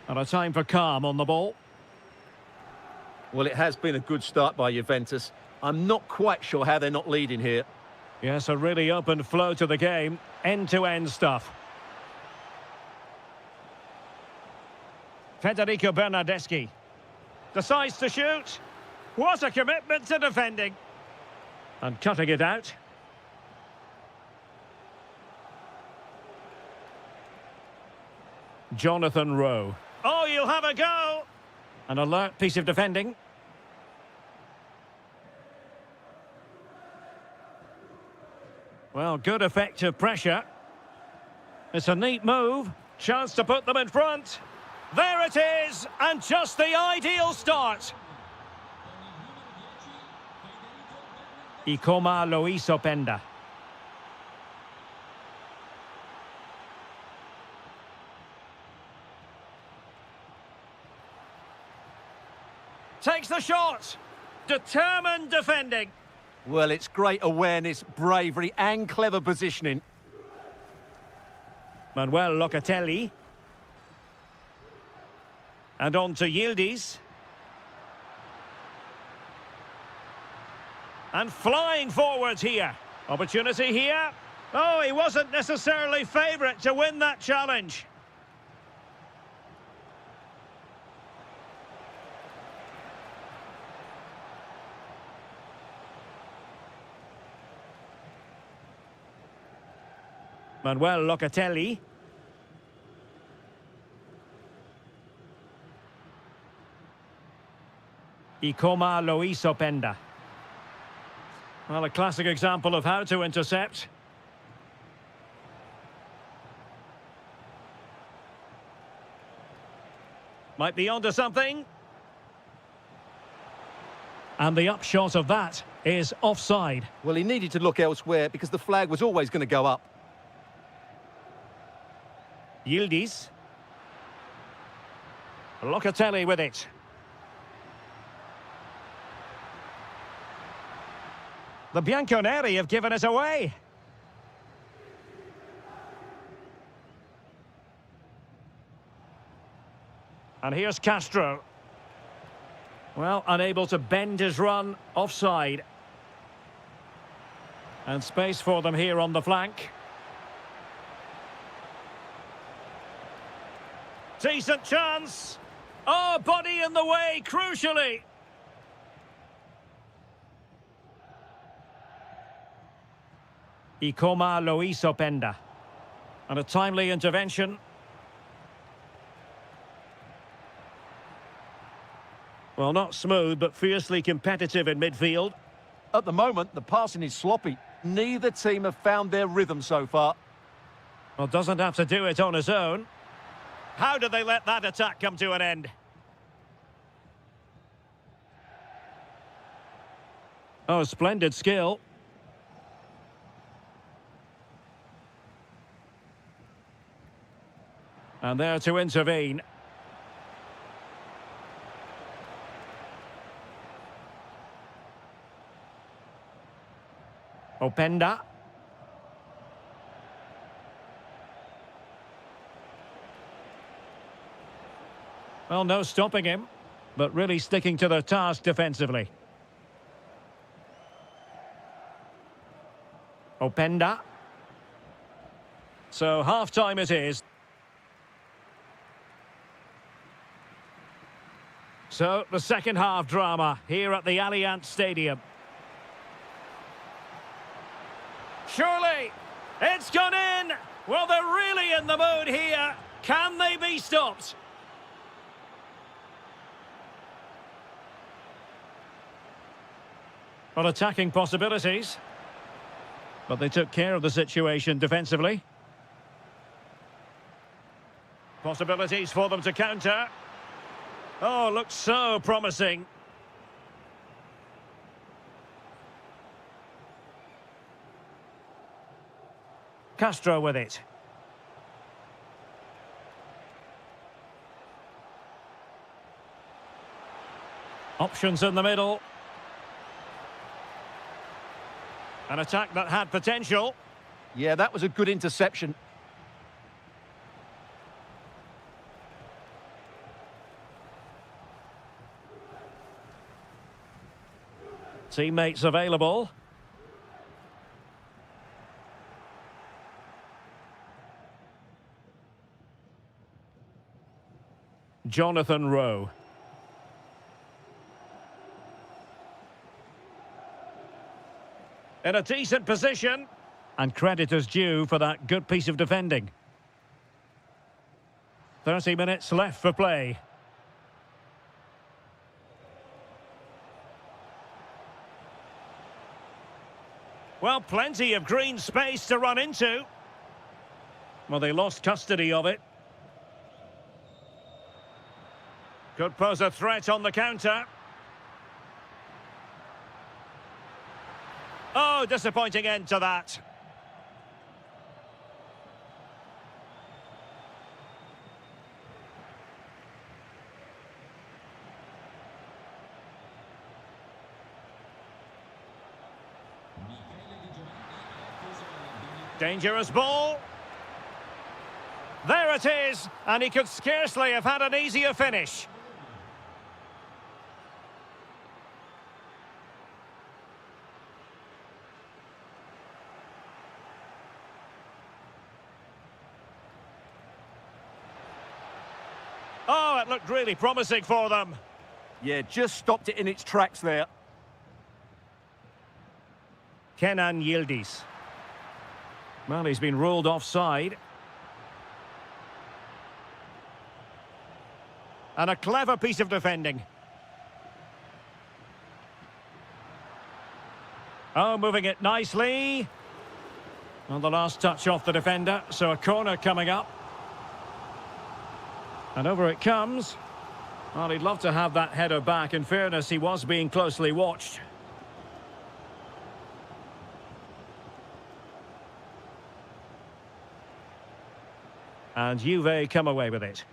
And a time for calm on the ball. Well, it has been a good start by Juventus. I'm not quite sure how they're not leading here. Yes, a really open flow to the game. End-to-end stuff. Federico Bernardeschi decides to shoot. What a commitment to defending. And cutting it out. Jonathan Rowe. Oh, you'll have a go. An alert piece of defending. Well, good effective pressure. It's a neat move. Chance to put them in front. There it is, and just the ideal start. Ikoma Luis Openda. Takes the shot. Determined defending. Well, it's great awareness, bravery and clever positioning. Manuel Locatelli. And on to Yildiz. And flying forwards here. Opportunity here. Oh, he wasn't necessarily favourite to win that challenge. Manuel Locatelli. Ikoma Luis Openda. Well, a classic example of how to intercept. Might be onto something. And the upshot of that is offside. Well, he needed to look elsewhere because the flag was always going to go up. Yildiz. Locatelli with it. The Bianconeri have given it away. And here's Castro. Well, unable to bend his run, offside. And space for them here on the flank. Decent chance. Oh, body in the way, crucially. Ikoma Luis Openda. And a timely intervention. Well, not smooth, but fiercely competitive in midfield. At the moment, the passing is sloppy. Neither team have found their rhythm so far. Well, doesn't have to do it on his own. How did they let that attack come to an end? Oh, splendid skill. And there to intervene. Openda. Well, no stopping him, but really sticking to the task defensively. Openda. So half-time it is. So the second half drama here at the Allianz Stadium. Surely, it's gone in. Well, they're really in the mood here. Can they be stopped? Well, attacking possibilities. But they took care of the situation defensively. Possibilities for them to counter. Oh, looks so promising. Castro with it. Options in the middle. An attack that had potential. Yeah, that was a good interception. Teammates available. Jonathan Rowe. In a decent position. And credit is due for that good piece of defending. 30 minutes left for play. Well, plenty of green space to run into. Well, they lost custody of it. Could pose a threat on the counter. Oh, disappointing end to that. Dangerous ball. There it is, and he could scarcely have had an easier finish. Oh, it looked really promising for them. Yeah, just stopped it in its tracks there. Kenan Yildiz. Well, he's been ruled offside. And a clever piece of defending. Oh, moving it nicely. Well, the last touch off the defender, so a corner coming up. And over it comes. Well, he'd love to have that header back. In fairness, he was being closely watched. And Juve come away with it.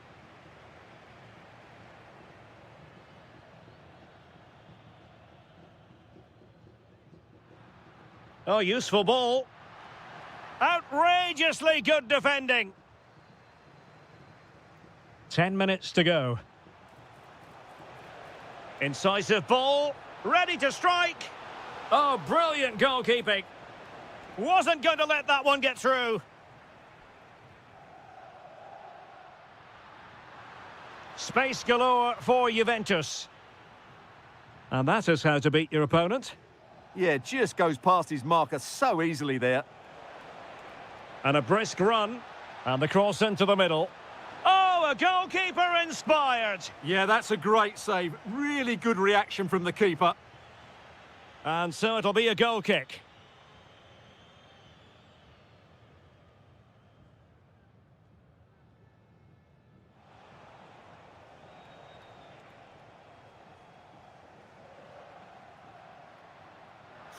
Oh, useful ball. Outrageously good defending. 10 minutes to go. Incisive ball. Ready to strike. Oh, brilliant goalkeeping. Wasn't going to let that one get through. Space galore for Juventus. And that is how to beat your opponent. Yeah, just goes past his marker so easily there. And a brisk run. And the cross into the middle. Oh, a goalkeeper inspired. Yeah, that's a great save. Really good reaction from the keeper. And so it'll be a goal kick.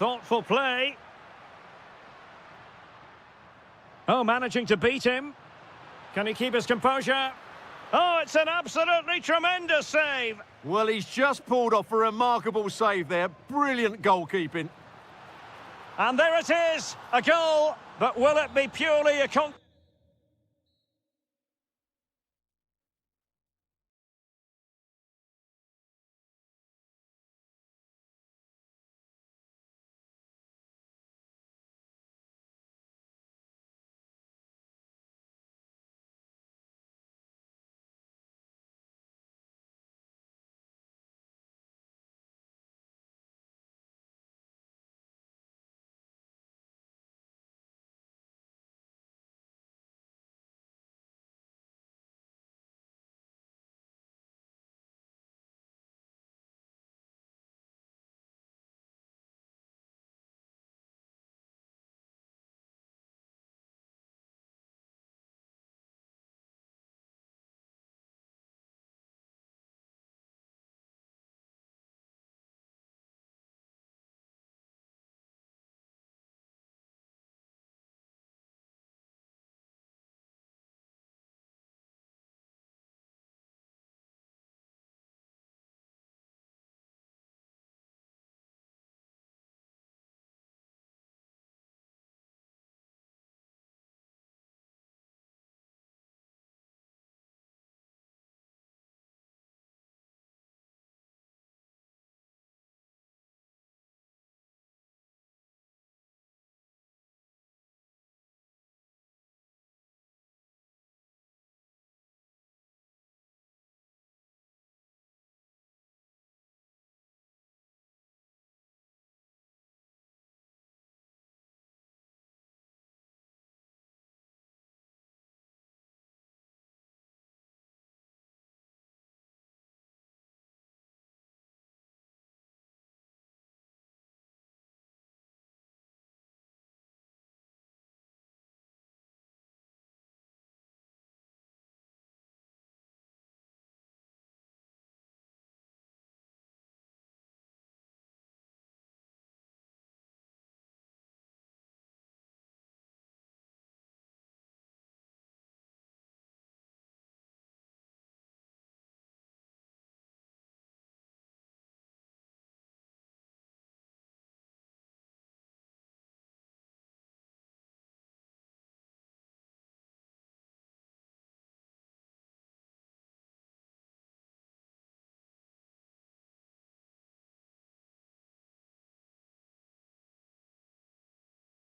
Thoughtful play. Oh, managing to beat him. Can he keep his composure? Oh, it's an absolutely tremendous save. Well, he's just pulled off a remarkable save there. Brilliant goalkeeping. And there it is, a goal. But will it be purely a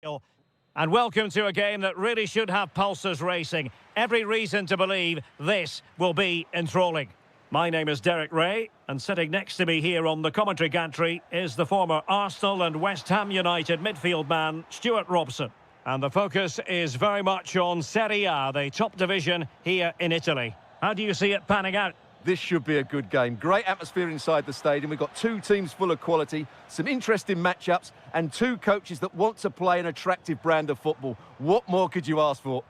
And welcome to a game that really should have pulses racing. Every reason to believe this will be enthralling. My name is Derek Ray, and sitting next to me here on the commentary gantry is the former Arsenal and West Ham United midfield man, Stuart Robson. And the focus is very much on Serie A, the top division here in Italy. How do you see it panning out? This should be a good game. Great atmosphere inside the stadium. We've got two teams full of quality, some interesting matchups, and two coaches that want to play an attractive brand of football. What more could you ask for?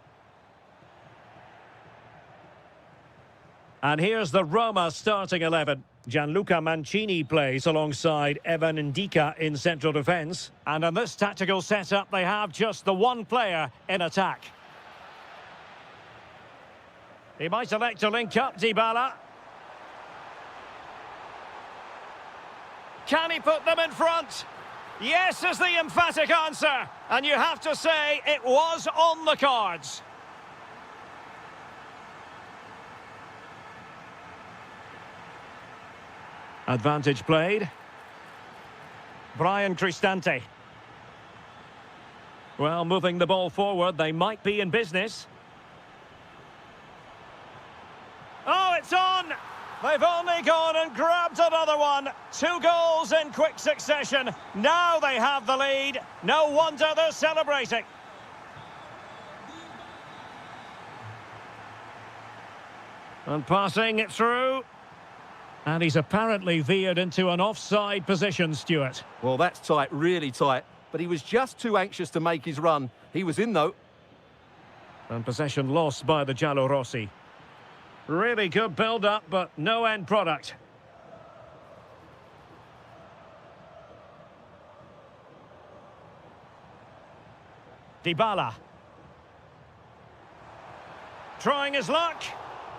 And here's the Roma starting 11. Gianluca Mancini plays alongside Evan Ndika in central defence. And in this tactical setup, they have just the one player in attack. He might elect to link up Dybala. Can he put them in front? Yes is the emphatic answer. And you have to say it was on the cards. Advantage played. Brian Cristante. Well, moving the ball forward, they might be in business. Oh, it's on! They've only gone and grabbed another one. 2 goals in quick succession. Now they have the lead. No wonder they're celebrating. And passing it through. And he's apparently veered into an offside position, Stuart. Well, that's tight, really tight. But he was just too anxious to make his run. He was in, though. And possession lost by the Giallorossi. Really good build-up, but no end product. Dybala. Trying his luck.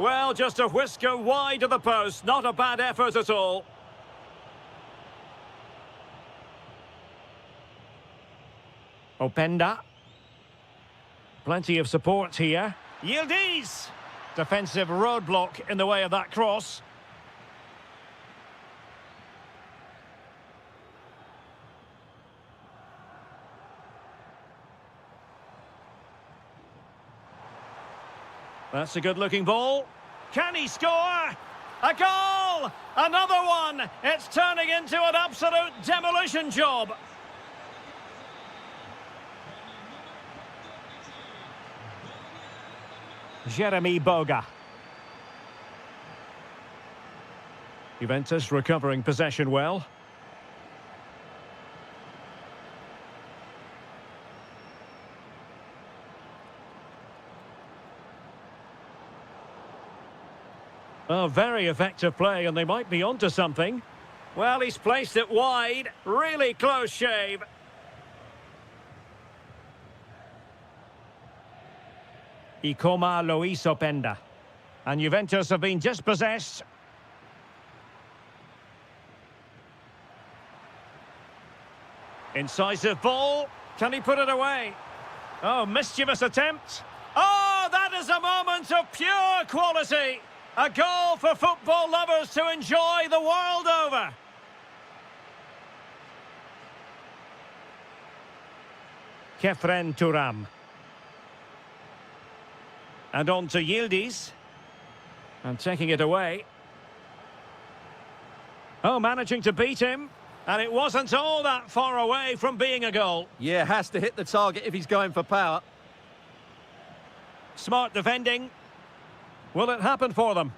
Well, just a whisker wide of the post. Not a bad effort at all. Openda. Plenty of support here. Yildiz. Defensive roadblock in the way of that cross. That's a good-looking ball. Can he score? A goal! Another one! It's turning into an absolute demolition job. Jeremy Boga. Juventus recovering possession well. Oh, very effective play, and they might be onto something. Well, he's placed it wide. Really close shave. Ikoma Luis Openda. And Juventus have been dispossessed. Incisive ball. Can he put it away? Oh, mischievous attempt. Oh, that is a moment of pure quality. A goal for football lovers to enjoy the world over. Kefren Turam. And on to Yildiz. And taking it away. Oh, managing to beat him. And it wasn't all that far away from being a goal. Yeah, has to hit the target if he's going for power. Smart defending. Will it happen for them?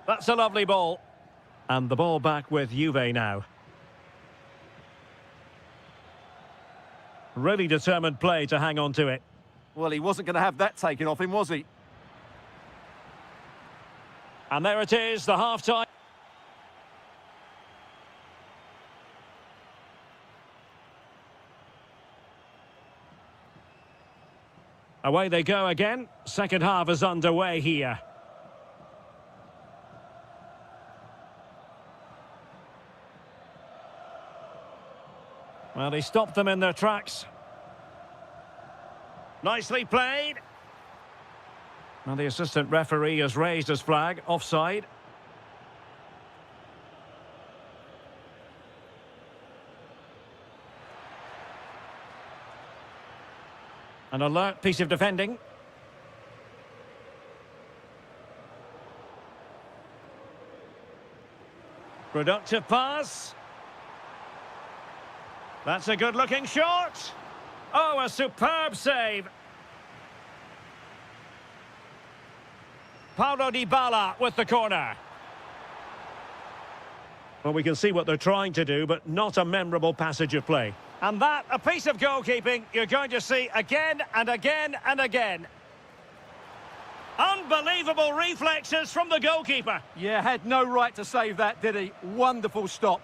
That's a lovely ball. And the ball back with Juve now. Really determined play to hang on to it. Well, he wasn't going to have that taken off him, was he? And there it is, the half-time. Away they go again. Second half is underway here. Well, he stopped them in their tracks. Nicely played. Well, the assistant referee has raised his flag, offside. An alert piece of defending. Productive pass. That's a good-looking shot. Oh, a superb save. Paulo Dybala with the corner. Well, we can see what they're trying to do, but not a memorable passage of play. And that, a piece of goalkeeping you're going to see again and again and again. Unbelievable reflexes from the goalkeeper. Yeah, had no right to save that, did he? Wonderful stop.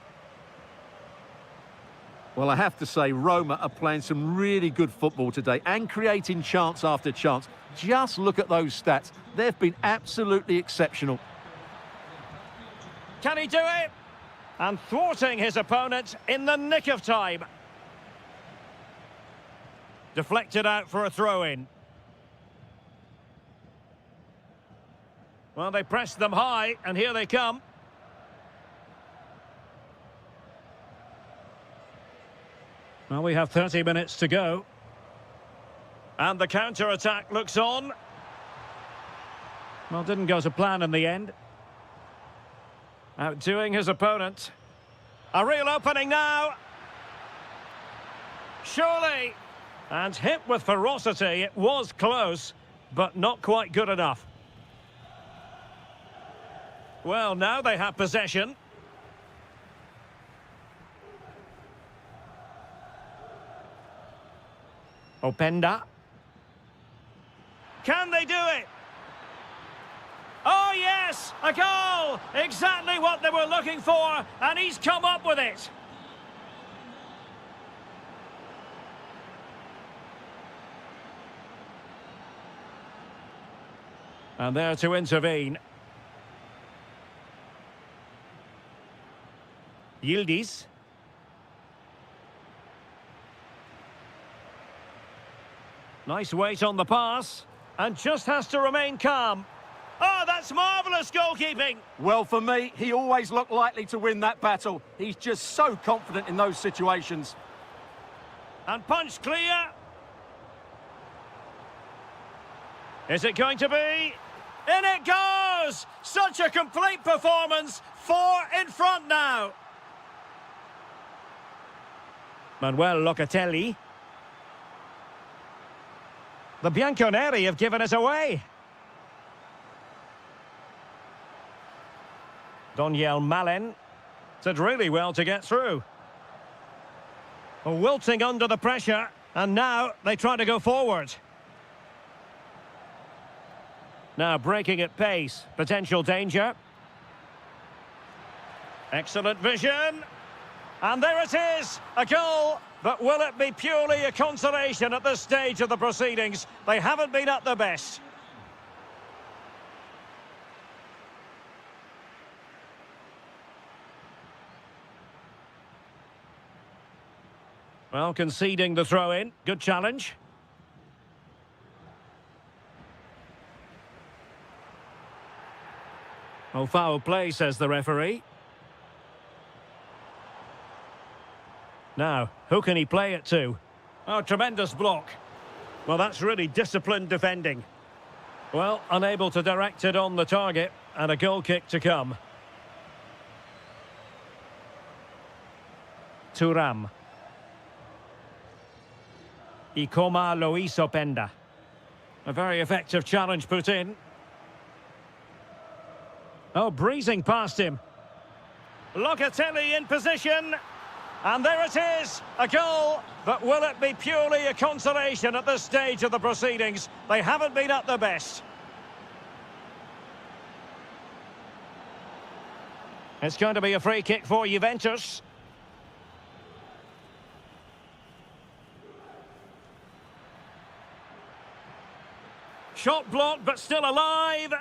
Well, I have to say, Roma are playing some really good football today and creating chance after chance. Just look at those stats. They've been absolutely exceptional. Can he do it? And thwarting his opponent in the nick of time. Deflected out for a throw-in. Well, they pressed them high, and here they come. Well, we have 30 minutes to go. And the counter-attack looks on. Well, didn't go to plan in the end. Outdoing his opponent. A real opening now. Surely. And hit with ferocity. It was close, but not quite good enough. Well, now they have possession. Openda. Can they do it? Oh, yes! A goal! Exactly what they were looking for, and he's come up with it. And there to intervene. Yildiz. Nice weight on the pass. And just has to remain calm. Oh, that's marvellous goalkeeping. Well, for me, he always looked likely to win that battle. He's just so confident in those situations. And punched clear. Is it going to be? In it goes! Such a complete performance. 4 in front now. Manuel Locatelli. The Bianconeri have given us away. Doniel Malen did really well to get through. Wilting under the pressure, and now they try to go forward. Now breaking at pace, potential danger. Excellent vision. And there it is, a goal. But will it be purely a consolation at this stage of the proceedings? They haven't been at their best. Well, conceding the throw-in. Good challenge. Oh, foul play, says the referee. Now, who can he play it to? Oh, tremendous block. Well, that's really disciplined defending. Well, unable to direct it on the target, and a goal kick to come. Thuram. Ikoma Luis Openda. A very effective challenge put in. Oh, breezing past him. Locatelli in position. And there it is, a goal. But will it be purely a consolation at this stage of the proceedings? They haven't been at their best. It's going to be a free kick for Juventus. Shot blocked, but still alive.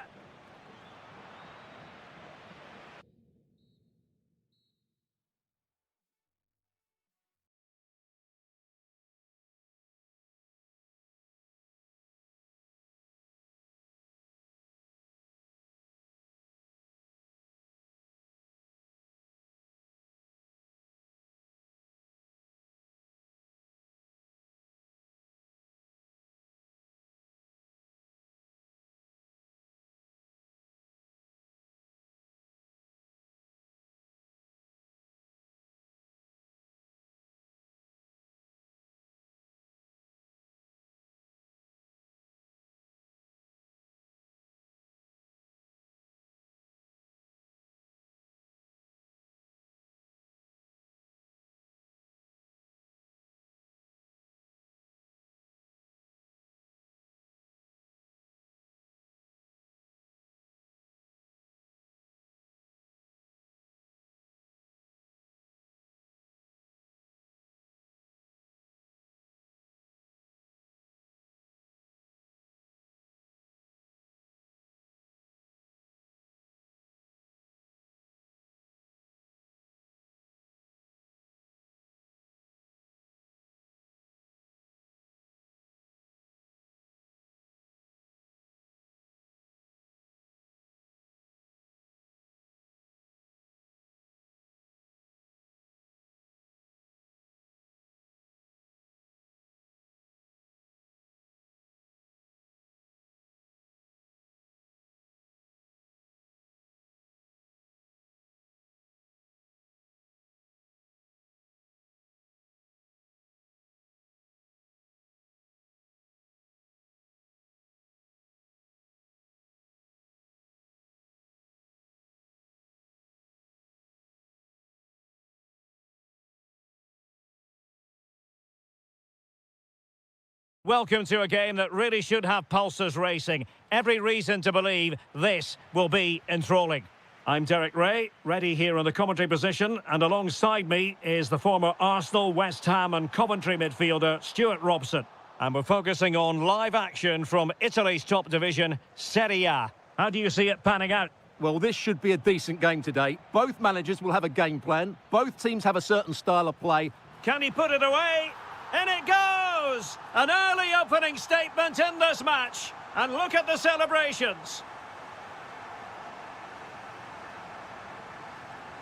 welcome to a game that really should have pulses racing. Every reason to believe this will be enthralling. I'm Derek Ray, ready here in the commentary position, and alongside me is the former Arsenal, West Ham and Coventry midfielder Stuart Robson. And we're focusing on live action from Italy's top division, Serie A. How do you see it panning out? Well, this should be a decent game today. Both managers will have a game plan. Both teams have a certain style of play. Can he put it away? In it goes! An early opening statement in this match. And look at the celebrations.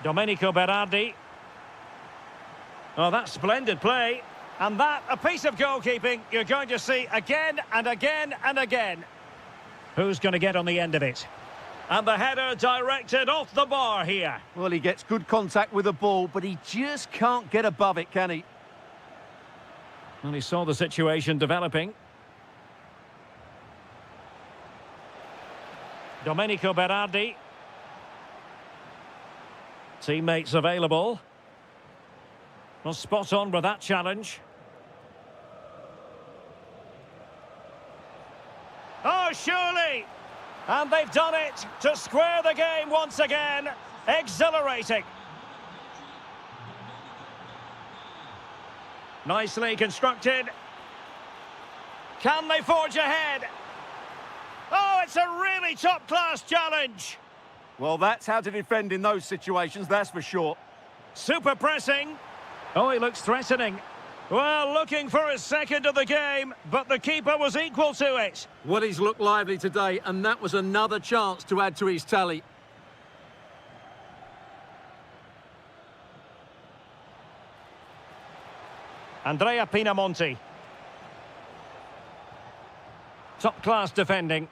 Domenico Berardi. Oh, that's splendid play. And that, a piece of goalkeeping you're going to see again and again and again. Who's going to get on the end of it? And the header directed off the bar here. Well, he gets good contact with the ball, but he just can't get above it, can he? And he saw the situation developing. Domenico Berardi. Teammates available. Well, spot on with that challenge. Oh, surely! And they've done it to square the game once again. Exhilarating. Nicely constructed. Can they forge ahead? Oh, it's a really top-class challenge. Well, that's how to defend in those situations, that's for sure. Super pressing. Oh, he looks threatening. Well, looking for his second of the game, but the keeper was equal to it. Well, he's looked lively today, and that was another chance to add to his tally. Andrea Pinamonti. Top-class defending.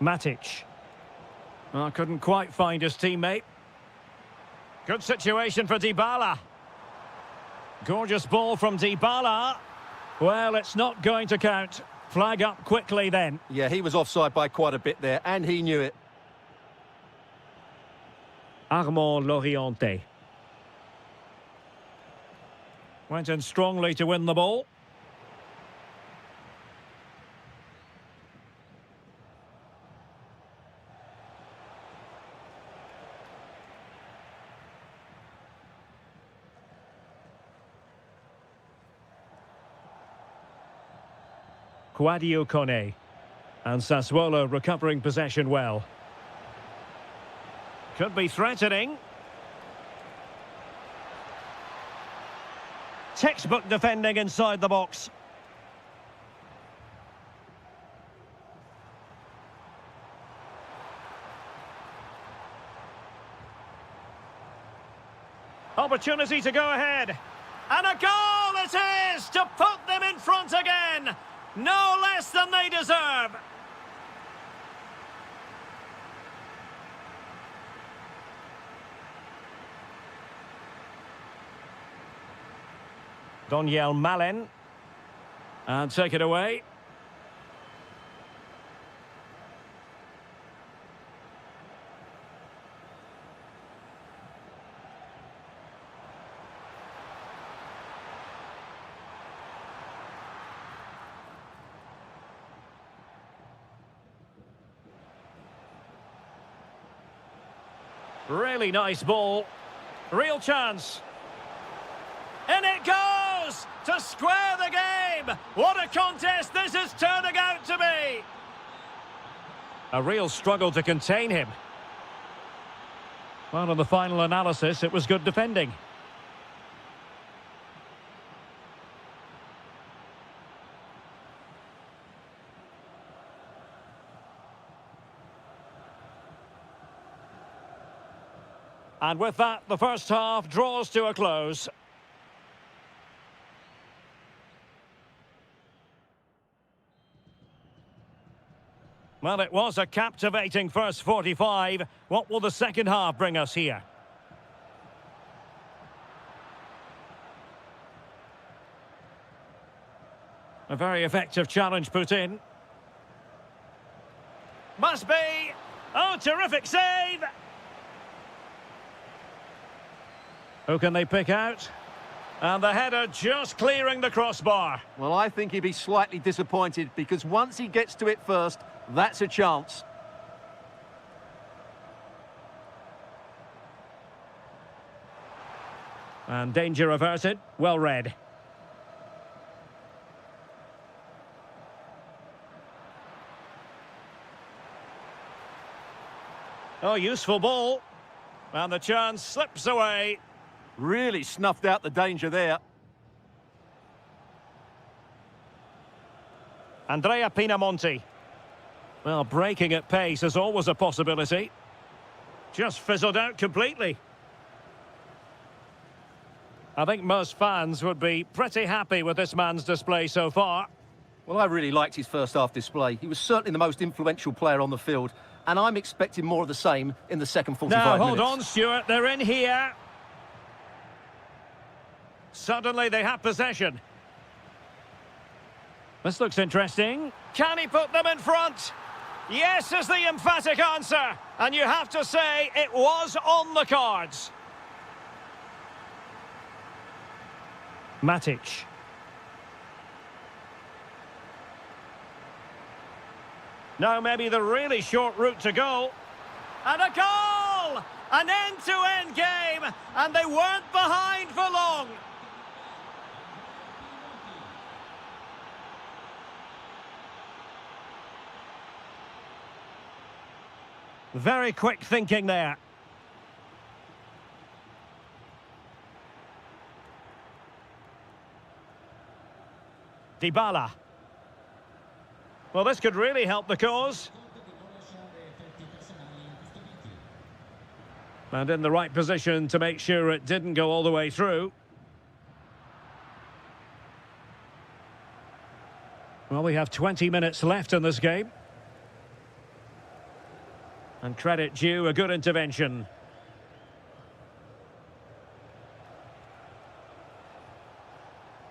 Matic. Oh, couldn't quite find his teammate. Good situation for Dybala. Gorgeous ball from Dybala. Well, it's not going to count. Flag up quickly then. Yeah, he was offside by quite a bit there, and he knew it. Armand Loriente. Went in strongly to win the ball. Quadio Kone. And Sassuolo recovering possession well. Could be threatening. Textbook defending inside the box. Opportunity to go ahead. And a goal it is to put them in front again. No less than they deserve. Doniel Malen. And take it away. Really nice ball. Real chance. And it goes to square the game. What a contest this is turning out to be. A real struggle to contain him. Well, in the final analysis, it was good defending. And with that, the first half draws to a close. Well, it was a captivating first 45. What will the second half bring us here? A very effective challenge put in. Must be. Oh, terrific save! Who can they pick out? And the header just clearing the crossbar. Well, I think he'd be slightly disappointed because once he gets to it first, that's a chance. And danger averted. Well read. Oh, useful ball. And the chance slips away. Really snuffed out the danger there. Andrea Pinamonti. Well, breaking at pace is always a possibility. Just fizzled out completely. I think most fans would be pretty happy with this man's display so far. Well, I really liked his first half display. He was certainly the most influential player on the field, and I'm expecting more of the same in the second 45 now, minutes. hold on, Stuart. They're in here. Suddenly they have possession. This looks interesting. Can he put them in front? Yes is the emphatic answer. And you have to say it was on the cards. Matic. Now maybe the really short route to goal. And a goal! An end-to-end game, and they weren't behind for long. Very quick thinking there. Dybala. Well, this could really help the cause. And in the right position to make sure it didn't go all the way through. Well, we have 20 minutes left in this game. And credit due, a good intervention.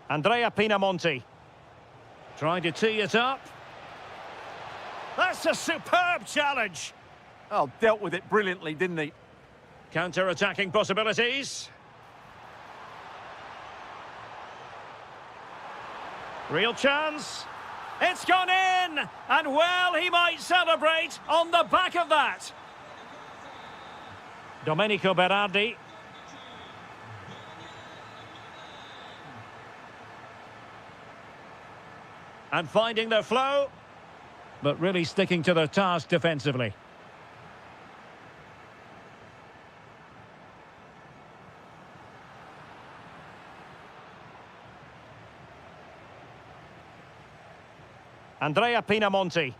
Andrea Pinamonti. Trying to tee it up. That's a superb challenge. Oh, dealt with it brilliantly, didn't he? Counter-attacking possibilities. Real chance. It's gone in! And well, he might celebrate on the back of that. Domenico Berardi. And finding their flow, but really sticking to their task defensively. Andrea Pinamonti.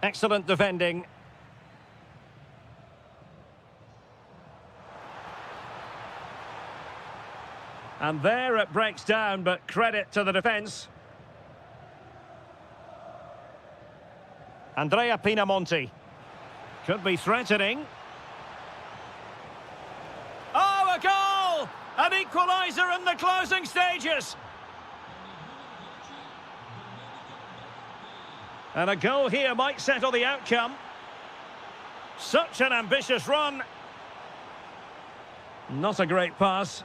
Excellent defending. And there it breaks down, but credit to the defence. Andrea Pinamonti. Could be threatening. Oh, a goal! An equaliser in the closing stages. And a goal here might settle the outcome. Such an ambitious run. Not a great pass.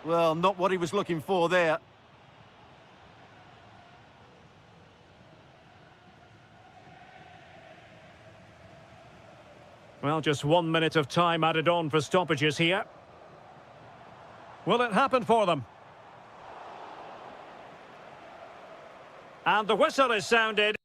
Well, not what he was looking for there. Well, just 1 minute of time added on for stoppages here. Will it happen for them? And the whistle is sounded.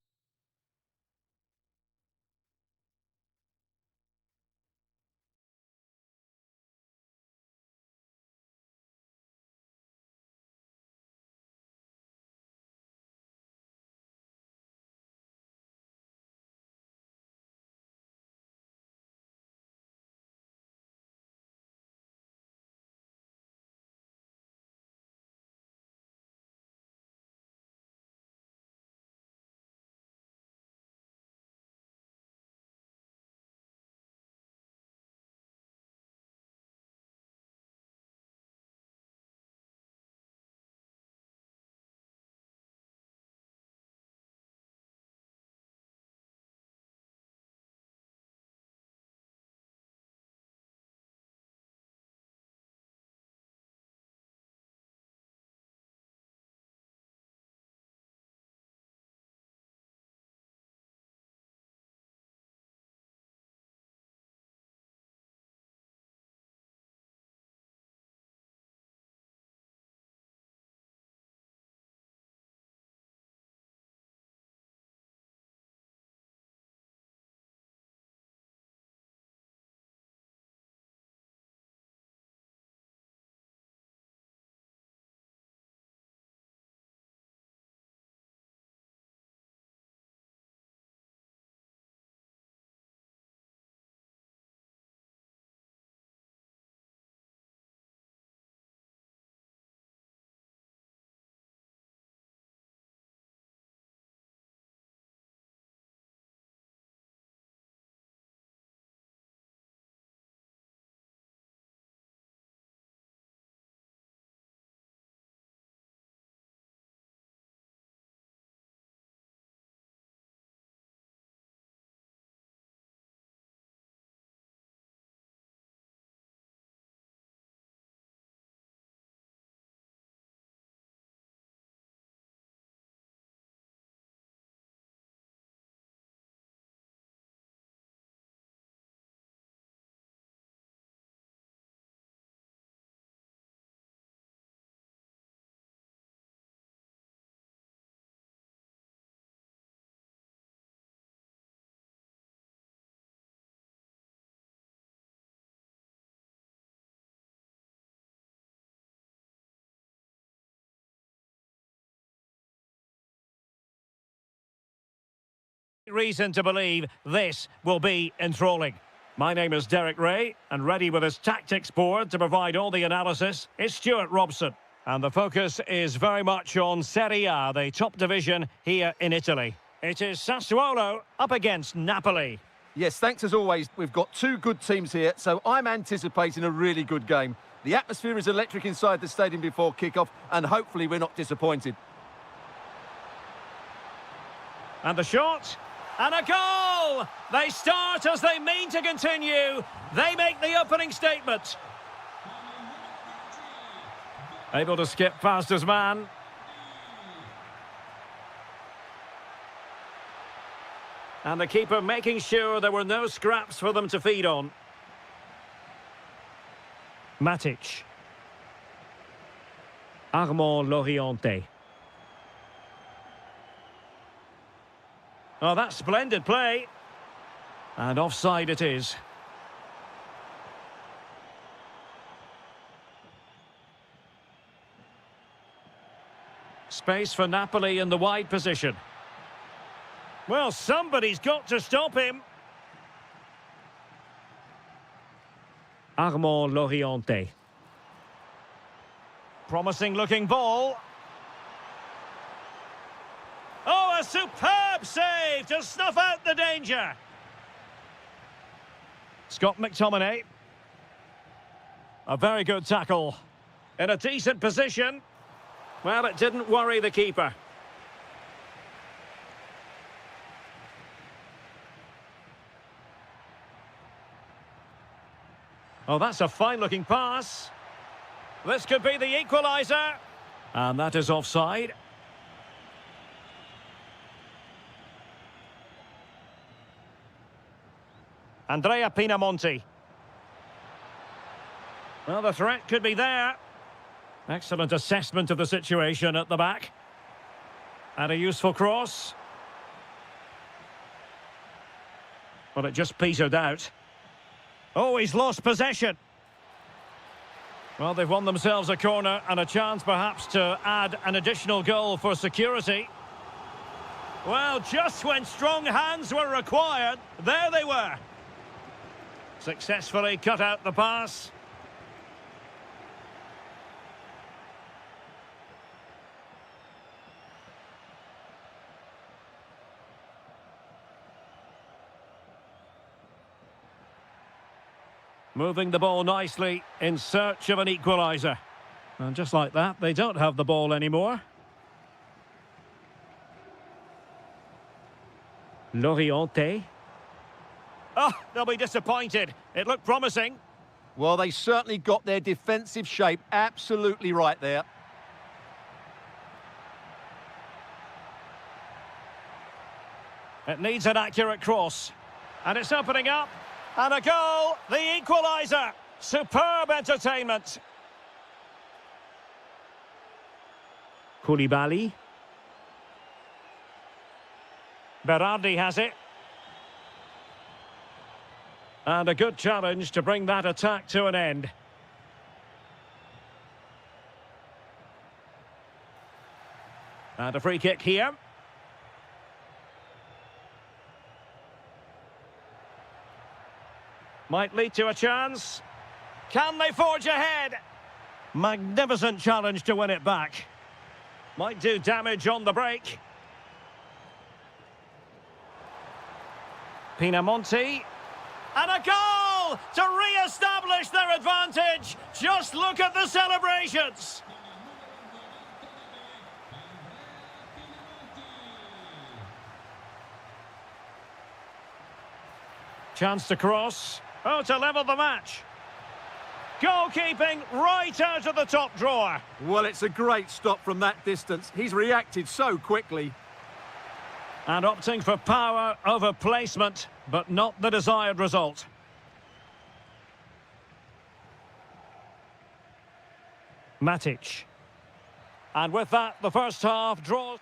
Reason to believe this will be enthralling. My name is Derek Ray, and ready with his tactics board to provide all the analysis is Stuart Robson. And the focus is very much on Serie A, the top division here in Italy. It is Sassuolo up against Napoli. Yes, thanks as always. We've got two good teams here, so I'm anticipating a really good game. The atmosphere is electric inside the stadium before kick-off, and hopefully we're not disappointed. And the shot, and a goal! They start as they mean to continue. They make the opening statement. Able to skip past his man. And the keeper making sure there were no scraps for them to feed on. Matic. Armand Loriente. Oh, that's splendid play. And offside it is. Space for Napoli in the wide position. Well, somebody's got to stop him. Armand Loriente. Promising looking ball. Oh, a superb save to snuff out the danger. Scott McTominay. A very good tackle. In a decent position. Well, it didn't worry the keeper. Oh, that's a fine-looking pass. This could be the equaliser. And that is offside. Andrea Pinamonti. Well, the threat could be there. Excellent assessment of the situation at the back. And a useful cross. But it just petered out. Oh, he's lost possession. Well, they've won themselves a corner and a chance perhaps to add an additional goal for security. Well, just when strong hands were required, there they were. Successfully cut out the pass. Moving the ball nicely in search of an equaliser. And just like that, they don't have the ball anymore. Loriente. Oh, they'll be disappointed. It looked promising. Well, they certainly got their defensive shape absolutely right there. It needs an accurate cross. And it's opening up. And a goal, the equaliser. Superb entertainment. Koulibaly. Berardi has it. And a good challenge to bring that attack to an end. And a free kick here. Might lead to a chance. Can they forge ahead? Magnificent challenge to win it back. Might do damage on the break. Pinamonti. And a goal to re-establish their advantage. Just look at the celebrations. Chance to cross. Oh, to level the match. Goalkeeping right out of the top drawer. Well, it's a great stop from that distance. He's reacted so quickly. And opting for power over placement, but not the desired result. Matic. And with that, the first half draws.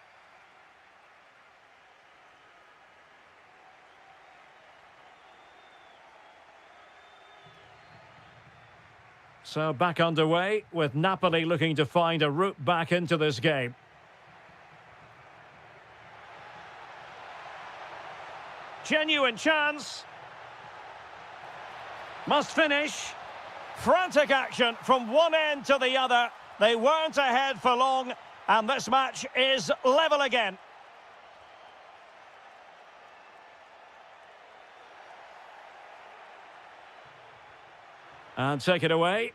So back underway, with Napoli looking to find a route back into this game. Genuine chance. Must finish. Frantic action from one end to the other. They weren't ahead for long, and this match is level again. And take it away.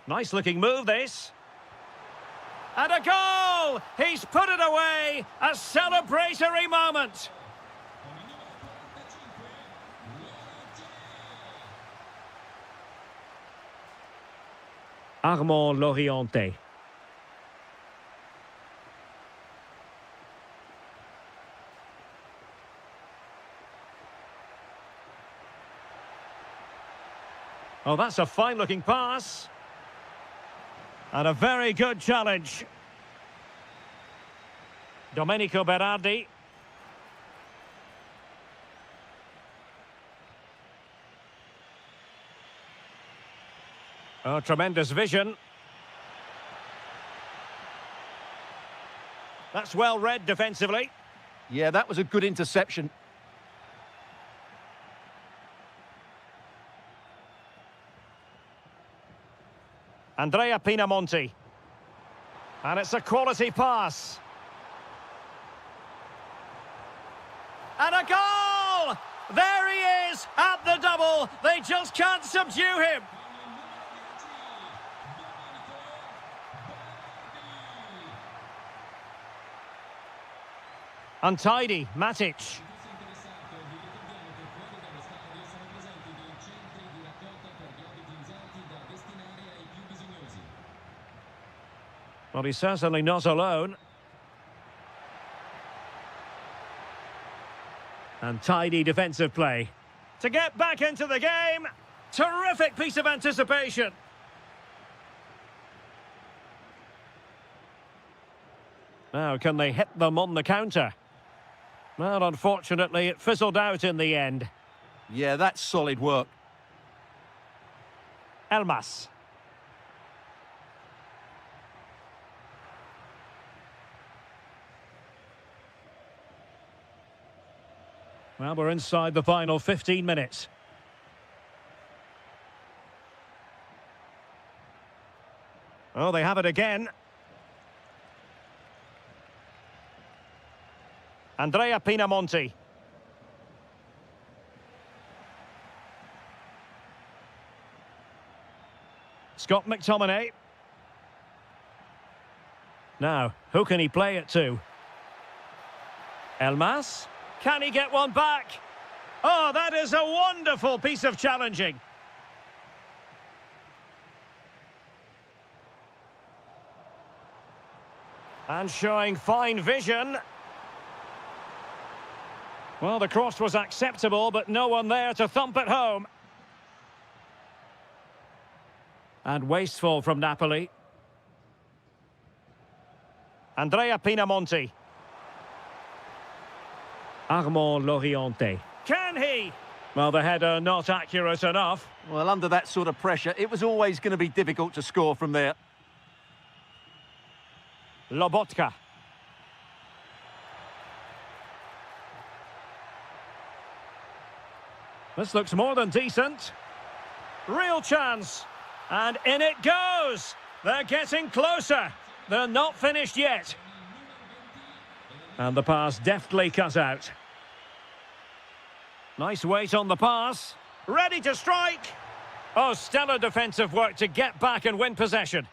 Nice looking move, this. And a goal! He's put it away! A celebratory moment! Armand Loriente. Oh, that's a fine-looking pass. And a very good challenge. Domenico Berardi. Oh, tremendous vision. That's well read defensively. Yeah, that was a good interception. Andrea Pinamonti. And it's a quality pass. And a goal! There he is at the double. They just can't subdue him. Untidy, Matic. Well, he's certainly not alone. And tidy defensive play. To get back into the game, terrific piece of anticipation. Now, can they hit them on the counter? Well, unfortunately, it fizzled out in the end. Yeah, that's solid work. Elmas. Well, we're inside the final 15 minutes. Oh, they have it again. Andrea Pinamonti. Scott McTominay. Now, who can he play it to? Elmas. Can he get one back? Oh, that is a wonderful piece of challenging. And showing fine vision. Well, the cross was acceptable, but no one there to thump it home. And wasteful from Napoli. Andrea Pinamonti. Armand Loriente. Can he? Well, the header not accurate enough. Well, under that sort of pressure, it was always going to be difficult to score from there. Lobotka. This looks more than decent. Real chance. And in it goes. They're getting closer. They're not finished yet. And the pass deftly cut out. Nice weight on the pass. Ready to strike. Oh, stellar defensive work to get back and win possession.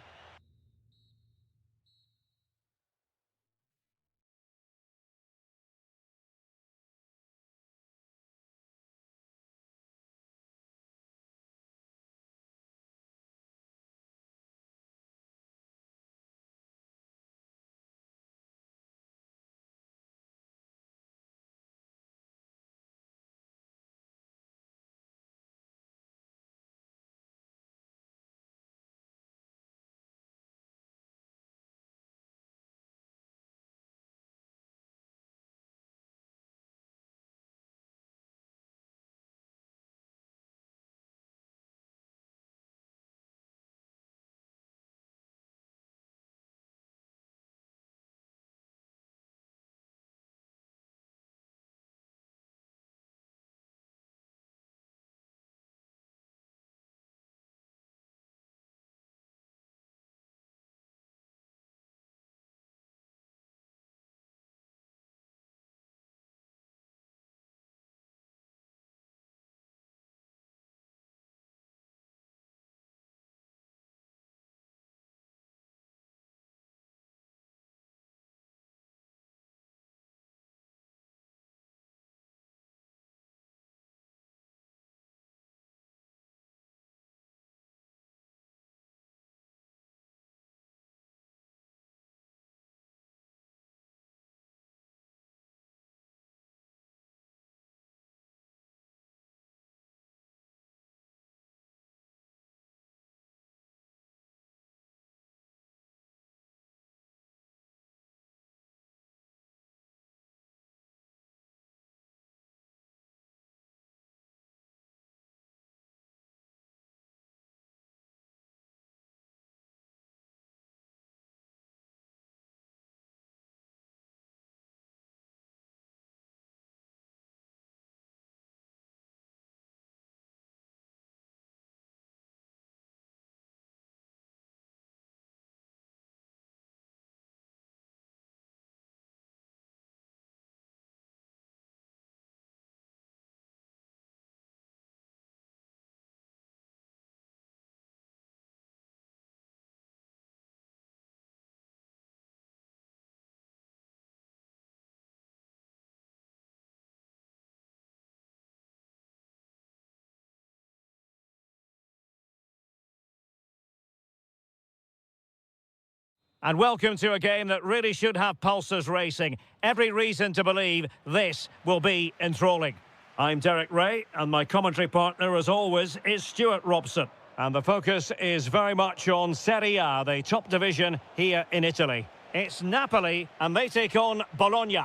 And welcome to a game that really should have pulses racing. Every reason to believe this will be enthralling. I'm Derek Ray, and my commentary partner, as always, is Stuart Robson. And the focus is very much on Serie A, the top division here in Italy. It's Napoli, and they take on Bologna.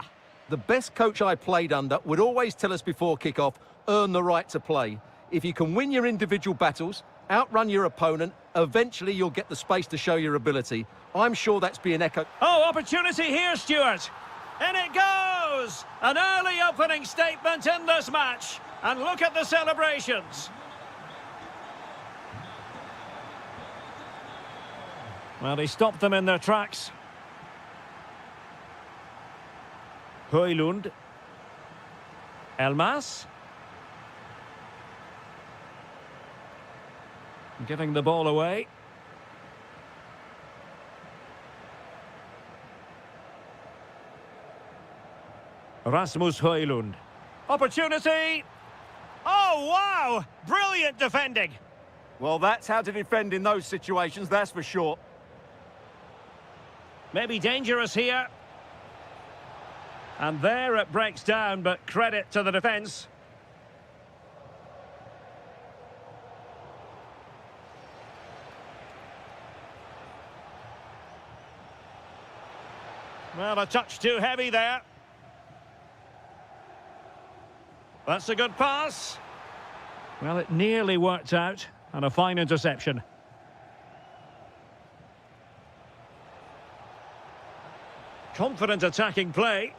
The best coach I played under would always tell us before kick-off, earn the right to play. If you can win your individual battles, outrun your opponent, eventually you'll get the space to show your ability. I'm sure that's being echoed. Oh, opportunity here, Stuart. In it goes! An early opening statement in this match. And look at the celebrations. Well, he stopped them in their tracks. Højlund. Elmas. Giving the ball away. Rasmus Højlund. Opportunity! Oh, wow! Brilliant defending. Well, that's how to defend in those situations, that's for sure. Maybe dangerous here. And there it breaks down, but credit to the defence. Well, a touch too heavy there. That's a good pass. Well, it nearly worked out, and a fine interception. Confident attacking play.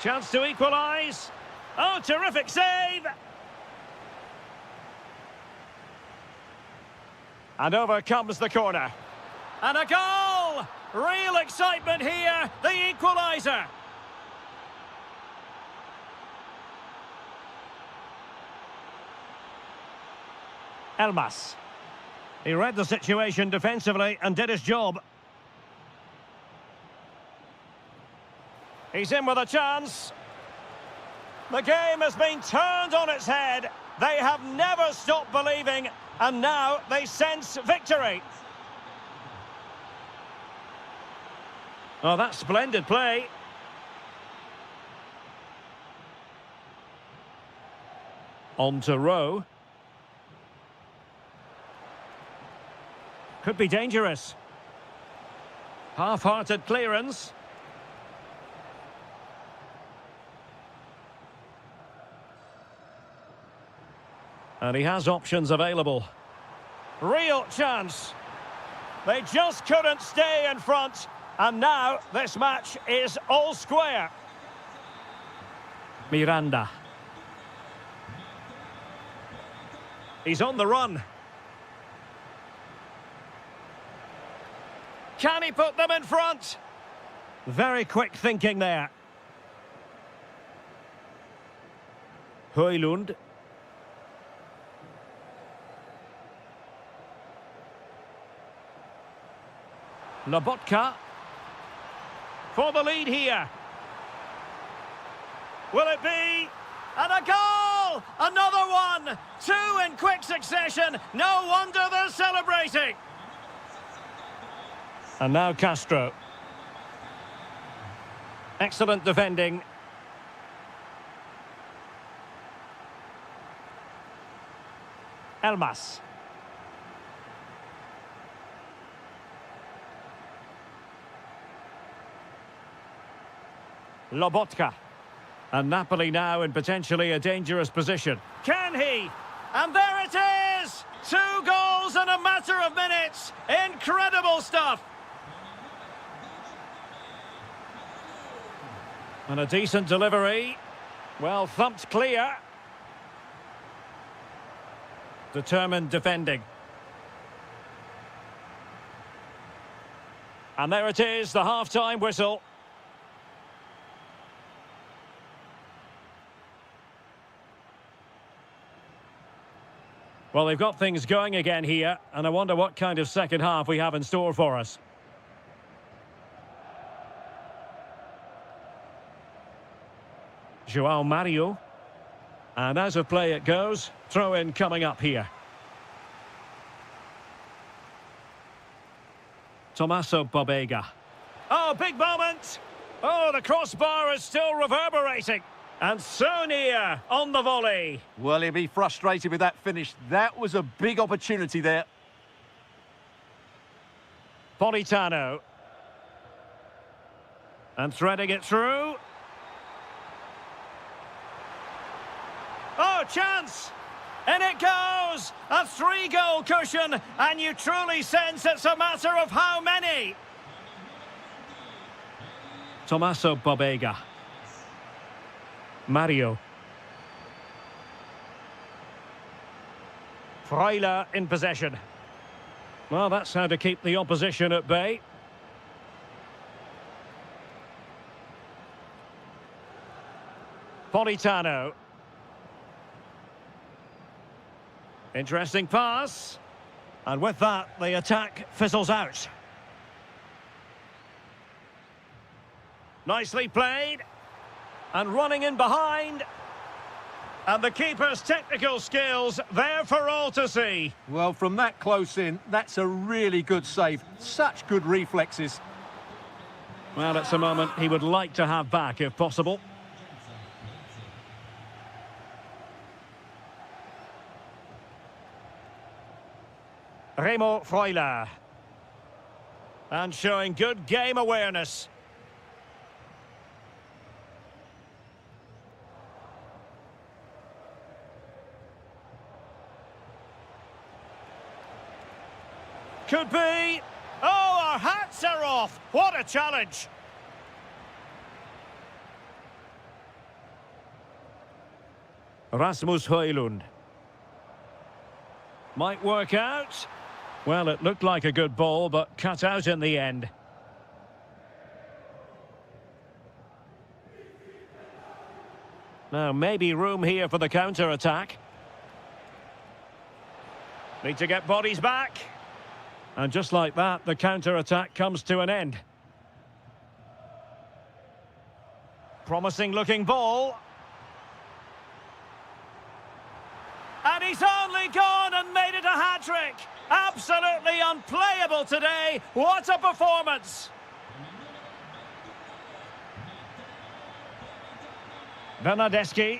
Chance to equalise. Oh, terrific save! And over comes the corner. And a goal! Real excitement here, the equaliser. Elmas. He read the situation defensively and did his job. He's in with a chance. The game has been turned on its head. They have never stopped believing, and now they sense victory. Oh, that's splendid play. On to Rowe. Could be dangerous. Half-hearted clearance. And he has options available. Real chance. They just couldn't stay in front. And now this match is all square. Miranda. He's on the run. Can he put them in front? Very quick thinking there. Højlund. Lobotka. For the lead here. Will it be? And a goal! Another one! Two in quick succession. No wonder they're celebrating. And now Castro. Excellent defending. Elmas. Lobotka. And Napoli now in potentially a dangerous position. Can he? And there it is! 2 goals in a matter of minutes. Incredible stuff. And a decent delivery. Well thumped clear. Determined defending. And there it is, the half-time whistle. Well, they've got things going again here, and I wonder what kind of second half we have in store for us. João Mario. And as of play it goes, throw-in coming up here. Tommaso Pobega. Oh, big moment! Oh, the crossbar is still reverberating. And so near on the volley. Well, he'll be frustrated with that finish. That was a big opportunity there. Politano. And threading it through. Oh, chance! In it goes! A 3-goal cushion, and you truly sense it's a matter of how many. Tommaso Pobega. Mario. Freuler in possession. Well, that's how to keep the opposition at bay. Politano. Interesting pass. And with that, the attack fizzles out. Nicely played. And running in behind. And the keeper's technical skills there for all to see. Well, from that close in, that's a really good save. Such good reflexes. Well, it's a moment he would like to have back if possible. Remo Freuler. And showing good game awareness. Could be. Oh, our hats are off. What a challenge. Rasmus Højlund. Might work out. Well, it looked like a good ball, but cut out in the end. Now, maybe room here for the counter-attack. Need to get bodies back. And just like that, the counter-attack comes to an end. Promising looking ball. And he's only gone and made it a hat-trick. Absolutely unplayable today. What a performance. Bernardeschi.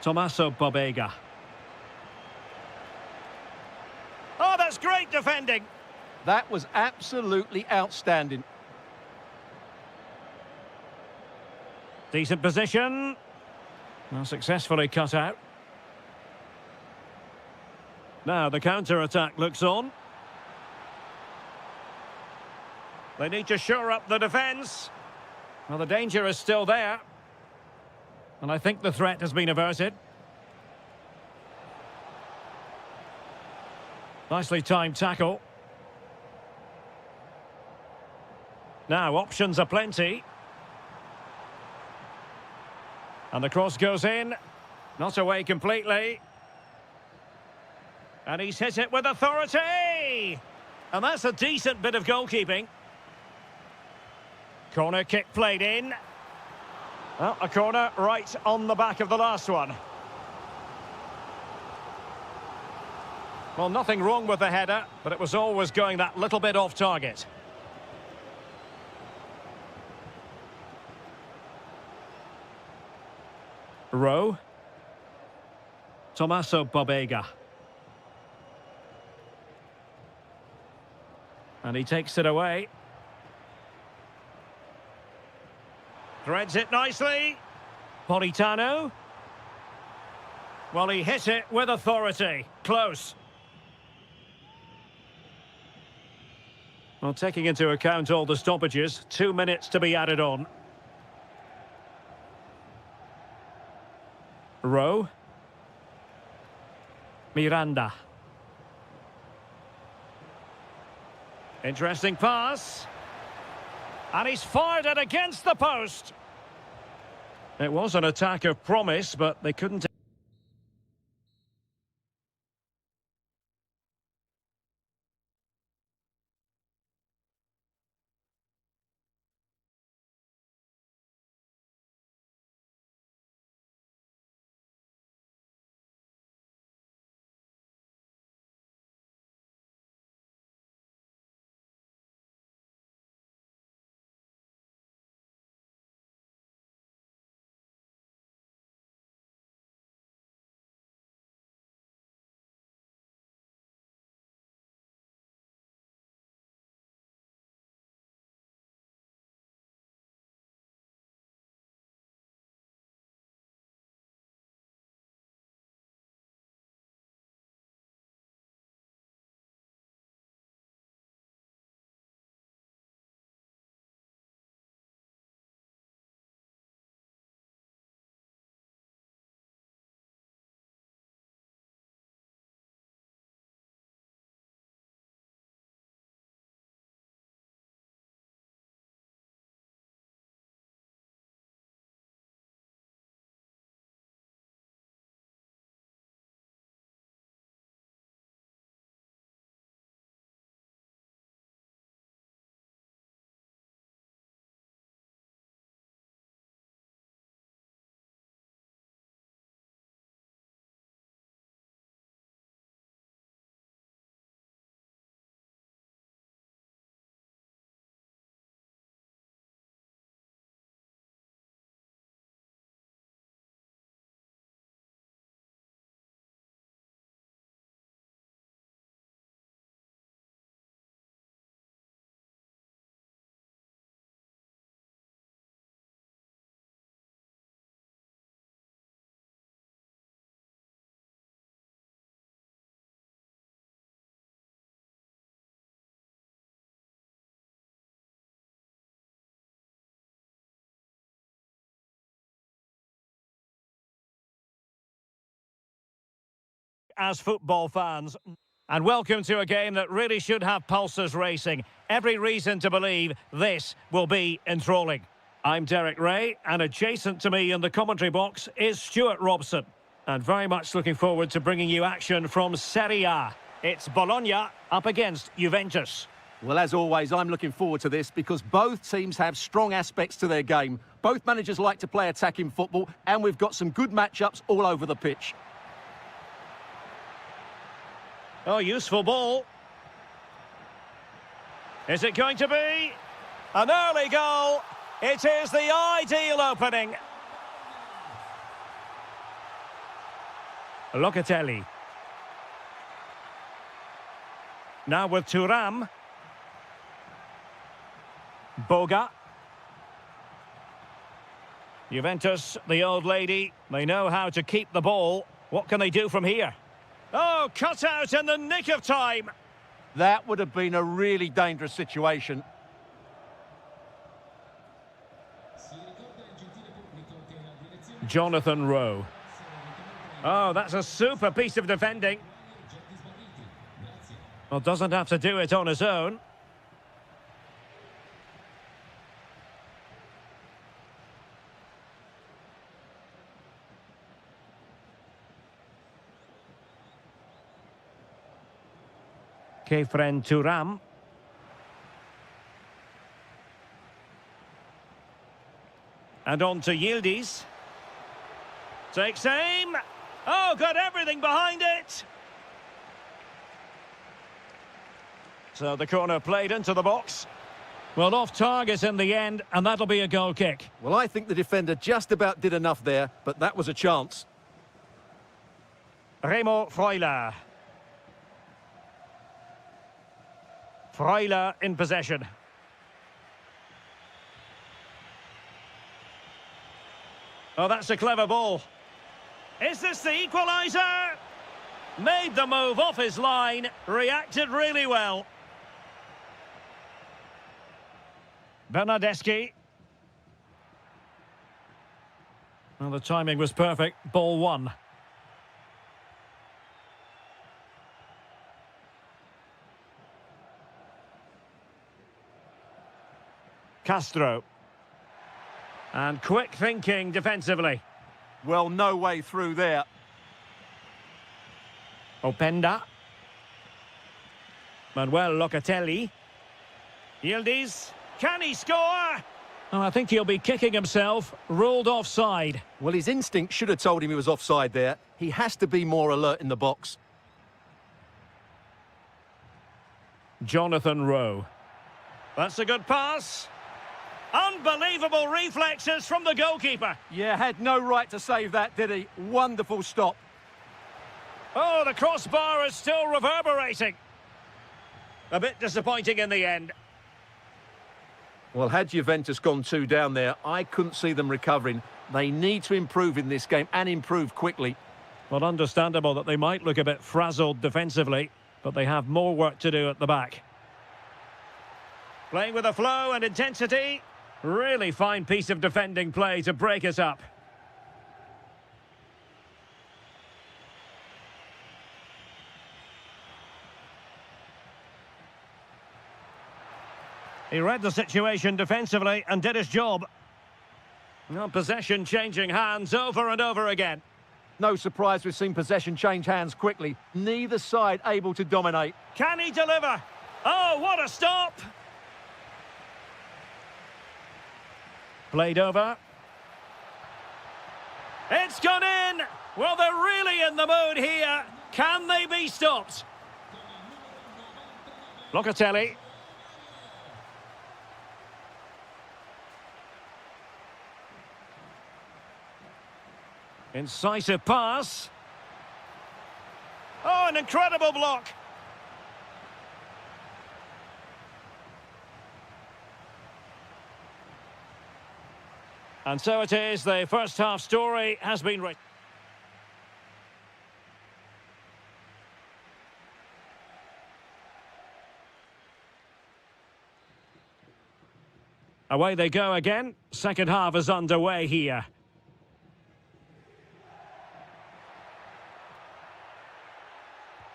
Tommaso Pobega. Oh, that's great defending. That was absolutely outstanding. Decent position. Well, successfully cut out. Now the counter-attack looks on. They need to shore up the defence. Well, the danger is still there. And I think the threat has been averted. Nicely timed tackle. Now, options are plenty. And the cross goes in. Not away completely. And he's hit it with authority! And that's a decent bit of goalkeeping. Corner kick played in. Well, a corner right on the back of the last one. Well, nothing wrong with the header, but it was always going that little bit off target. Rowe. Tommaso Pobega. And he takes it away. Threads it nicely. Politano. Well, he hit it with authority. Close. Well, taking into account all the stoppages, 2 minutes to be added on. Rowe. Miranda. Interesting pass. And he's fired it against the post. It was an attack of promise, but they couldn't... as football fans. And welcome to a game that really should have pulses racing. Every reason to believe this will be enthralling. I'm Derek Ray, and adjacent to me in the commentary box is Stuart Robson. And very much looking forward to bringing you action from Serie A. It's Bologna up against Juventus. Well, as always, I'm looking forward to this because both teams have strong aspects to their game. Both managers like to play attacking football, and we've got some good matchups all over the pitch. Oh, useful ball. Is it going to be an early goal? It is the ideal opening. Locatelli. Now with Thuram. Boga. Juventus, the old lady, they know how to keep the ball. What can they do from here? Oh, cut out in the nick of time. That would have been a really dangerous situation. Jonathan Rowe. Oh, that's a super piece of defending. Well, doesn't have to do it on his own. Kefren Thuram. And on to Yildiz. Takes aim. Oh, got everything behind it. So the corner played into the box. Well, off target in the end, and that'll be a goal kick. Well, I think the defender just about did enough there, but that was a chance. Remo Freuler. Freuler in possession. Oh, that's a clever ball. Is this the equaliser? Made the move off his line, reacted really well. Bernardeschi. Well, the timing was perfect. Ball one. Castro. And quick thinking defensively. Well, no way through there. Openda. Manuel Locatelli. Yildiz. Can he score? Oh, I think he'll be kicking himself. Ruled offside. Well, his instinct should have told him he was offside there. He has to be more alert in the box. Jonathan Rowe. That's a good pass. Unbelievable reflexes from the goalkeeper. Yeah, had no right to save that, did he? Wonderful stop. Oh, the crossbar is still reverberating. A bit disappointing in the end. Well, had Juventus gone 2 down there, I couldn't see them recovering. They need to improve in this game and improve quickly. Well, understandable that they might look a bit frazzled defensively, but they have more work to do at the back. Playing with a flow and intensity. Really fine piece of defending play to break us up. He read the situation defensively and did his job. Well, possession changing hands over and over again. No surprise we've seen possession change hands quickly. Neither side able to dominate. Can he deliver? Oh, what a stop! Played over. It's gone in! Well, they're really in the mood here. Can they be stopped? Locatelli. Incisive pass. Oh, an incredible block. And so it is, the first half story has been written. Away they go again. Second half is underway here.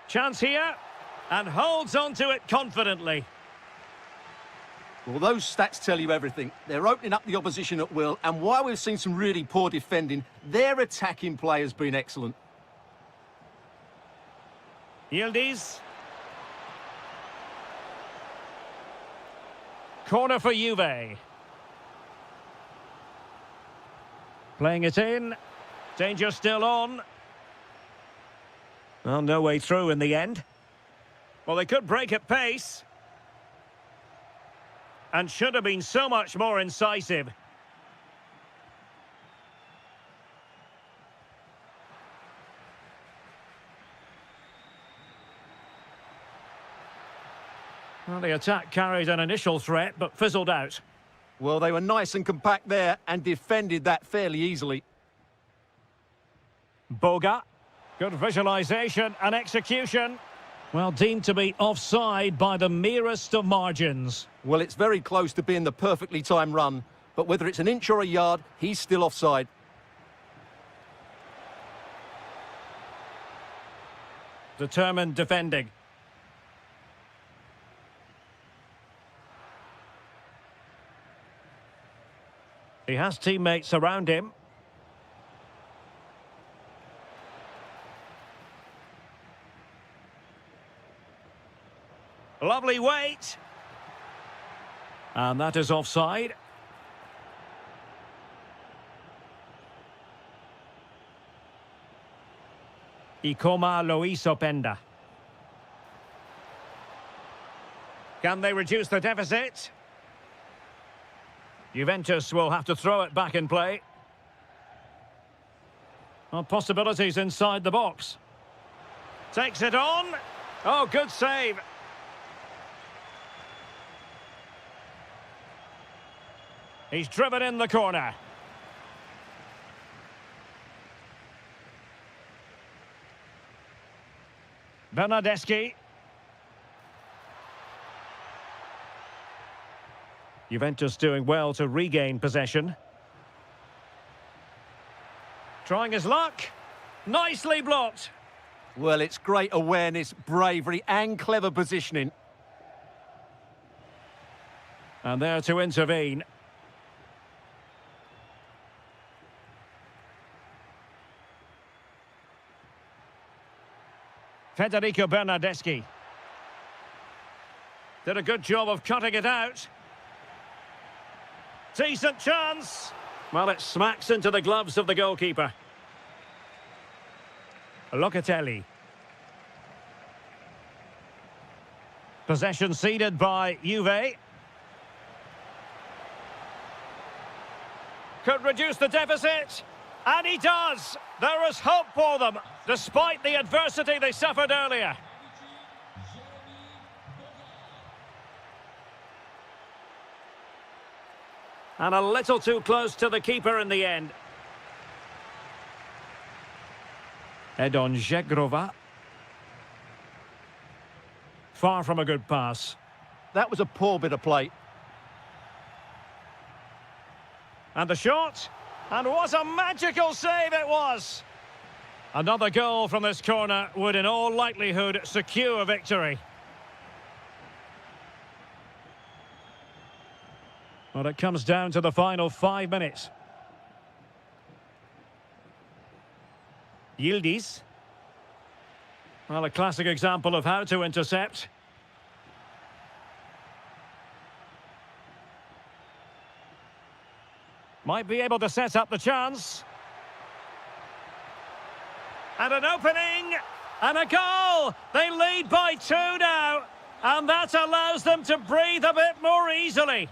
Chance here, and holds on to it confidently. Well, those stats tell you everything. They're opening up the opposition at will, and while we've seen some really poor defending, their attacking play has been excellent. Yildiz. Corner for Juve. Playing it in. Danger still on. Well, no way through in the end. Well, they could break at pace. And should have been so much more incisive. Well, the attack carried an initial threat, but fizzled out. Well, they were nice and compact there and defended that fairly easily. Boga. Good visualisation and execution. Well, deemed to be offside by the merest of margins. Well, it's very close to being the perfectly timed run, but whether it's an inch or a yard, he's still offside. Determined defending. He has teammates around him. Lovely weight. And that is offside. Ikoma Loisopenda. Can they reduce the deficit? Juventus will have to throw it back in play. Well, possibilities inside the box. Takes it on. Oh, good save. He's driven in the corner. Bernardeschi. Juventus doing well to regain possession. Trying his luck. Nicely blocked. Well, it's great awareness, bravery and clever positioning. And there to intervene. Federico Bernardeschi. Did a good job of cutting it out. Decent chance. Well, it smacks into the gloves of the goalkeeper. Locatelli. Possession ceded by Juve. Could reduce the deficit. And he does. There is hope for them, despite the adversity they suffered earlier. And a little too close to the keeper in the end. Edon Žegrova. Far from a good pass. That was a poor bit of play. And the shot. And what a magical save it was! Another goal from this corner would in all likelihood secure victory. Well, it comes down to the final 5 minutes. Yildiz. Well, a classic example of how to intercept. Might be able to set up the chance. And an opening. And a goal. They lead by 2 now. And that allows them to breathe a bit more easily.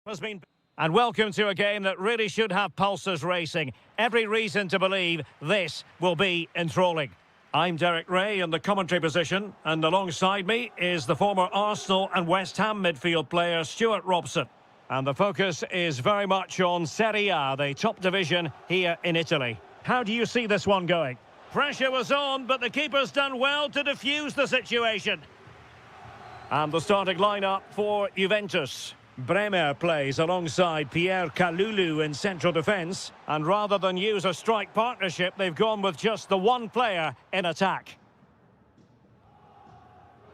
Has been. And welcome to a game that really should have pulses racing. Every reason to believe this will be enthralling. I'm Derek Ray in the commentary position, and alongside me is the former Arsenal and West Ham midfield player Stuart Robson. And the focus is very much on Serie A, the top division here in Italy. How do you see this one going? Pressure was on, but the keeper's done well to defuse the situation. And the starting lineup for Juventus. Bremer plays alongside Pierre Kalulu in central defence, and rather than use a strike partnership, they've gone with just the one player in attack.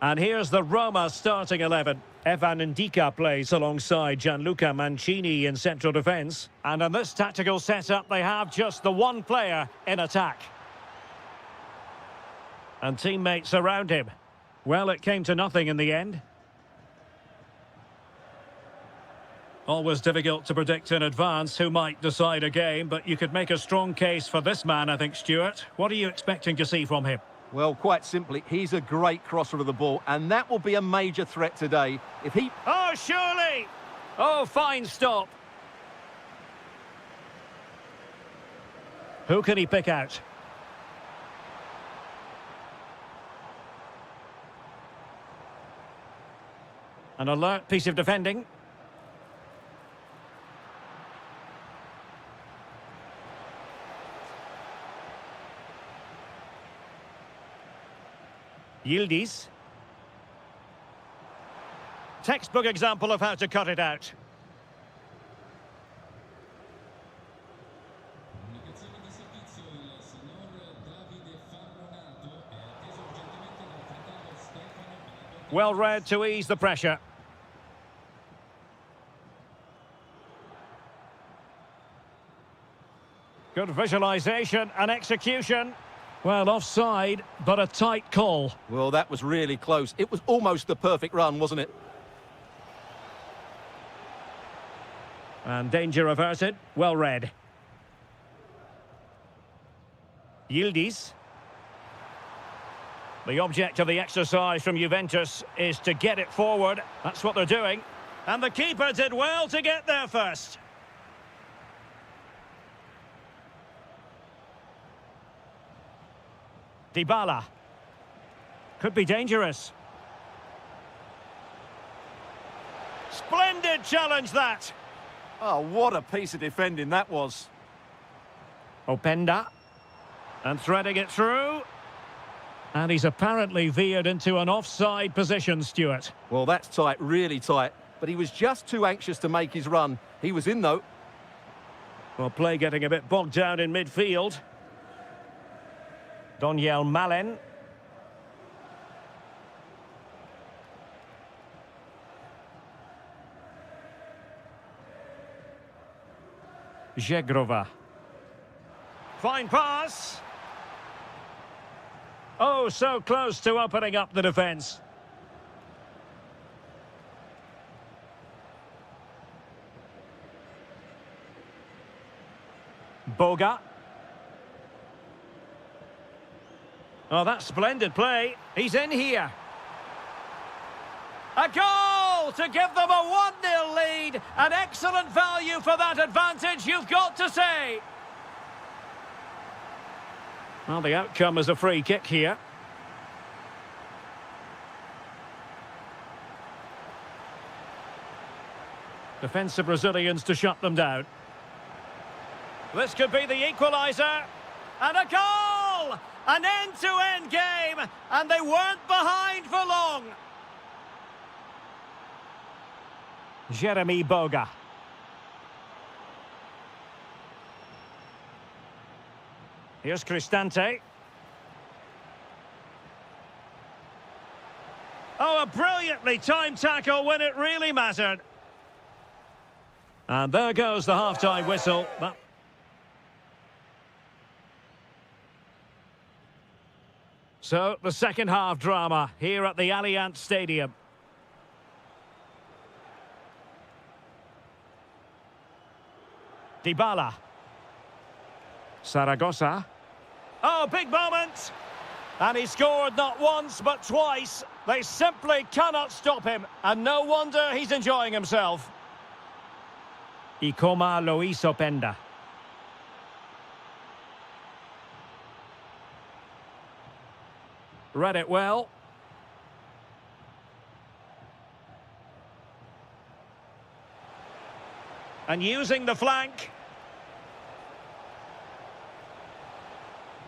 And here's the Roma starting 11. Evan Ndika plays alongside Gianluca Mancini in central defence, and in this tactical setup they have just the one player in attack. And teammates around him. Well, it came to nothing in the end. Always difficult to predict in advance who might decide a game, but you could make a strong case for this man, I think, Stuart. What are you expecting to see from him? Well, quite simply, he's a great crosser of the ball, and that will be a major threat today. If he... Oh, surely! Oh, fine stop. Who can he pick out? An alert piece of defending. Yildiz. Textbook example of how to cut it out. Well read to ease the pressure. Good visualisation and execution. Well, offside, but a tight call. Well, that was really close. It was almost the perfect run, wasn't it? And danger averted. Well read. Yildiz. The object of the exercise from Juventus is to get it forward. That's what they're doing. And the keeper did well to get there first. Dybala. Could be dangerous. Splendid challenge, that. Oh, what a piece of defending that was. Openda. And threading it through. And he's apparently veered into an offside position, Stuart. Well, that's tight, really tight. But he was just too anxious to make his run. He was in, though. Well, play getting a bit bogged down in midfield. Doniel Malen. Zegrova. Fine pass. Oh, so close to opening up the defence. Boga. Oh, that's splendid play. He's in here. A goal to give them a 1-0 lead. An excellent value for that advantage, you've got to say. Well, the outcome is a free kick here. Defensive Brazilians to shut them down. This could be the equaliser. And a goal! An end-to-end game, and they weren't behind for long. Jeremy Boga. Here's Cristante. Oh, a brilliantly timed tackle when it really mattered. And there goes the half-time whistle. So, the second half drama here at the Allianz Stadium. Dybala. Zaragoza. Oh, big moment! And he scored not once, but twice. They simply cannot stop him, and no wonder he's enjoying himself. Y como lo hizo Penda. Read it well. And using the flank.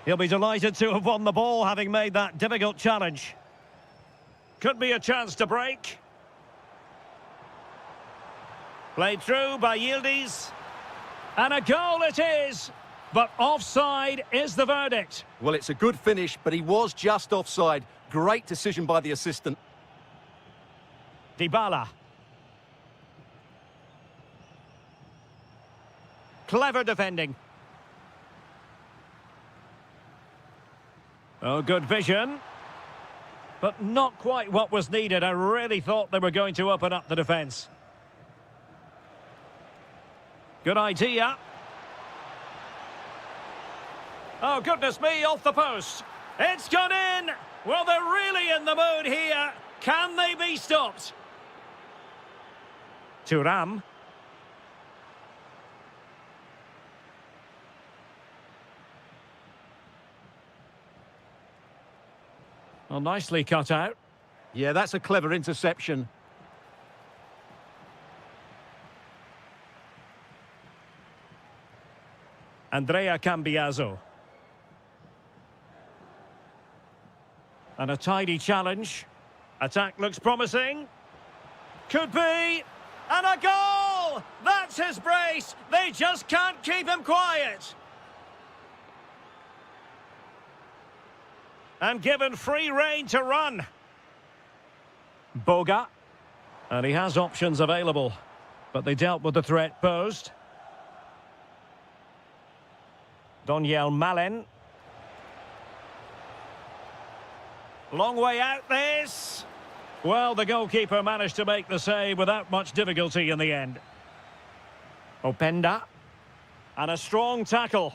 He'll be delighted to have won the ball, having made that difficult challenge. Could be a chance to break. Played through by Yildiz. And a goal it is. But offside is the verdict. Well, it's a good finish, but he was just offside. Great decision by the assistant. Dybala. Clever defending. Oh, good vision. But not quite what was needed. I really thought they were going to open up the defence. Good idea. Oh, goodness me, off the post. It's gone in. Well, they're really in the mood here. Can they be stopped? Thuram. Well, nicely cut out. Yeah, that's a clever interception. Andrea Cambiaso. And a tidy challenge. Attack looks promising. Could be. And a goal! That's his brace. They just can't keep him quiet. And given free rein to run. Boga. And he has options available. But they dealt with the threat posed. Doniel Malen. Long way out this. Well, the goalkeeper managed to make the save without much difficulty in the end. Openda. And a strong tackle.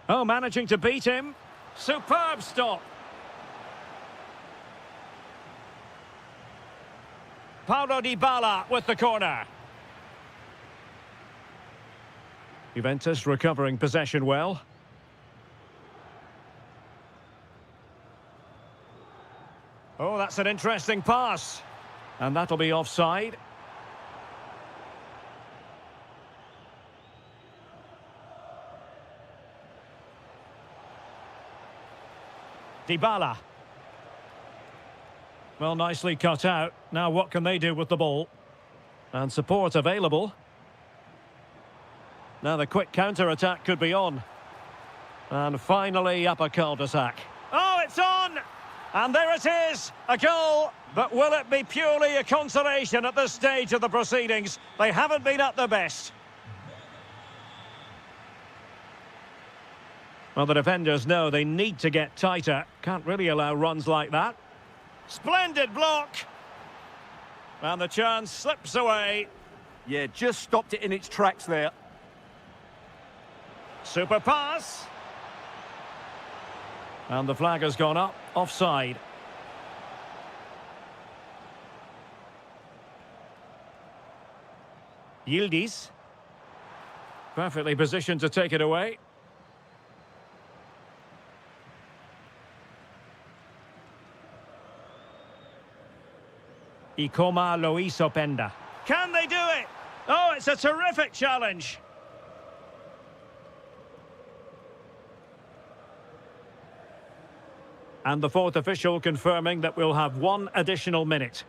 Oh, managing to beat him. Superb stop. Paulo Dybala with the corner. Juventus recovering possession well. Oh, that's an interesting pass. And that'll be offside. Dybala. Well, nicely cut out. Now what can they do with the ball? And support available. Now the quick counter-attack could be on. And finally up a cul-de-sac. Oh, it's on! And there it is, a goal. But will it be purely a consolation at this stage of the proceedings? They haven't been at their best. Well, the defenders know they need to get tighter. Can't really allow runs like that. Splendid block. And the chance slips away. Yeah, just stopped it in its tracks there. Super pass. And the flag has gone up, offside. Yildiz. Perfectly positioned to take it away. Y como lo hizo Penda. Can they do it? Oh, it's a terrific challenge. And the fourth official confirming that we'll have one additional minute.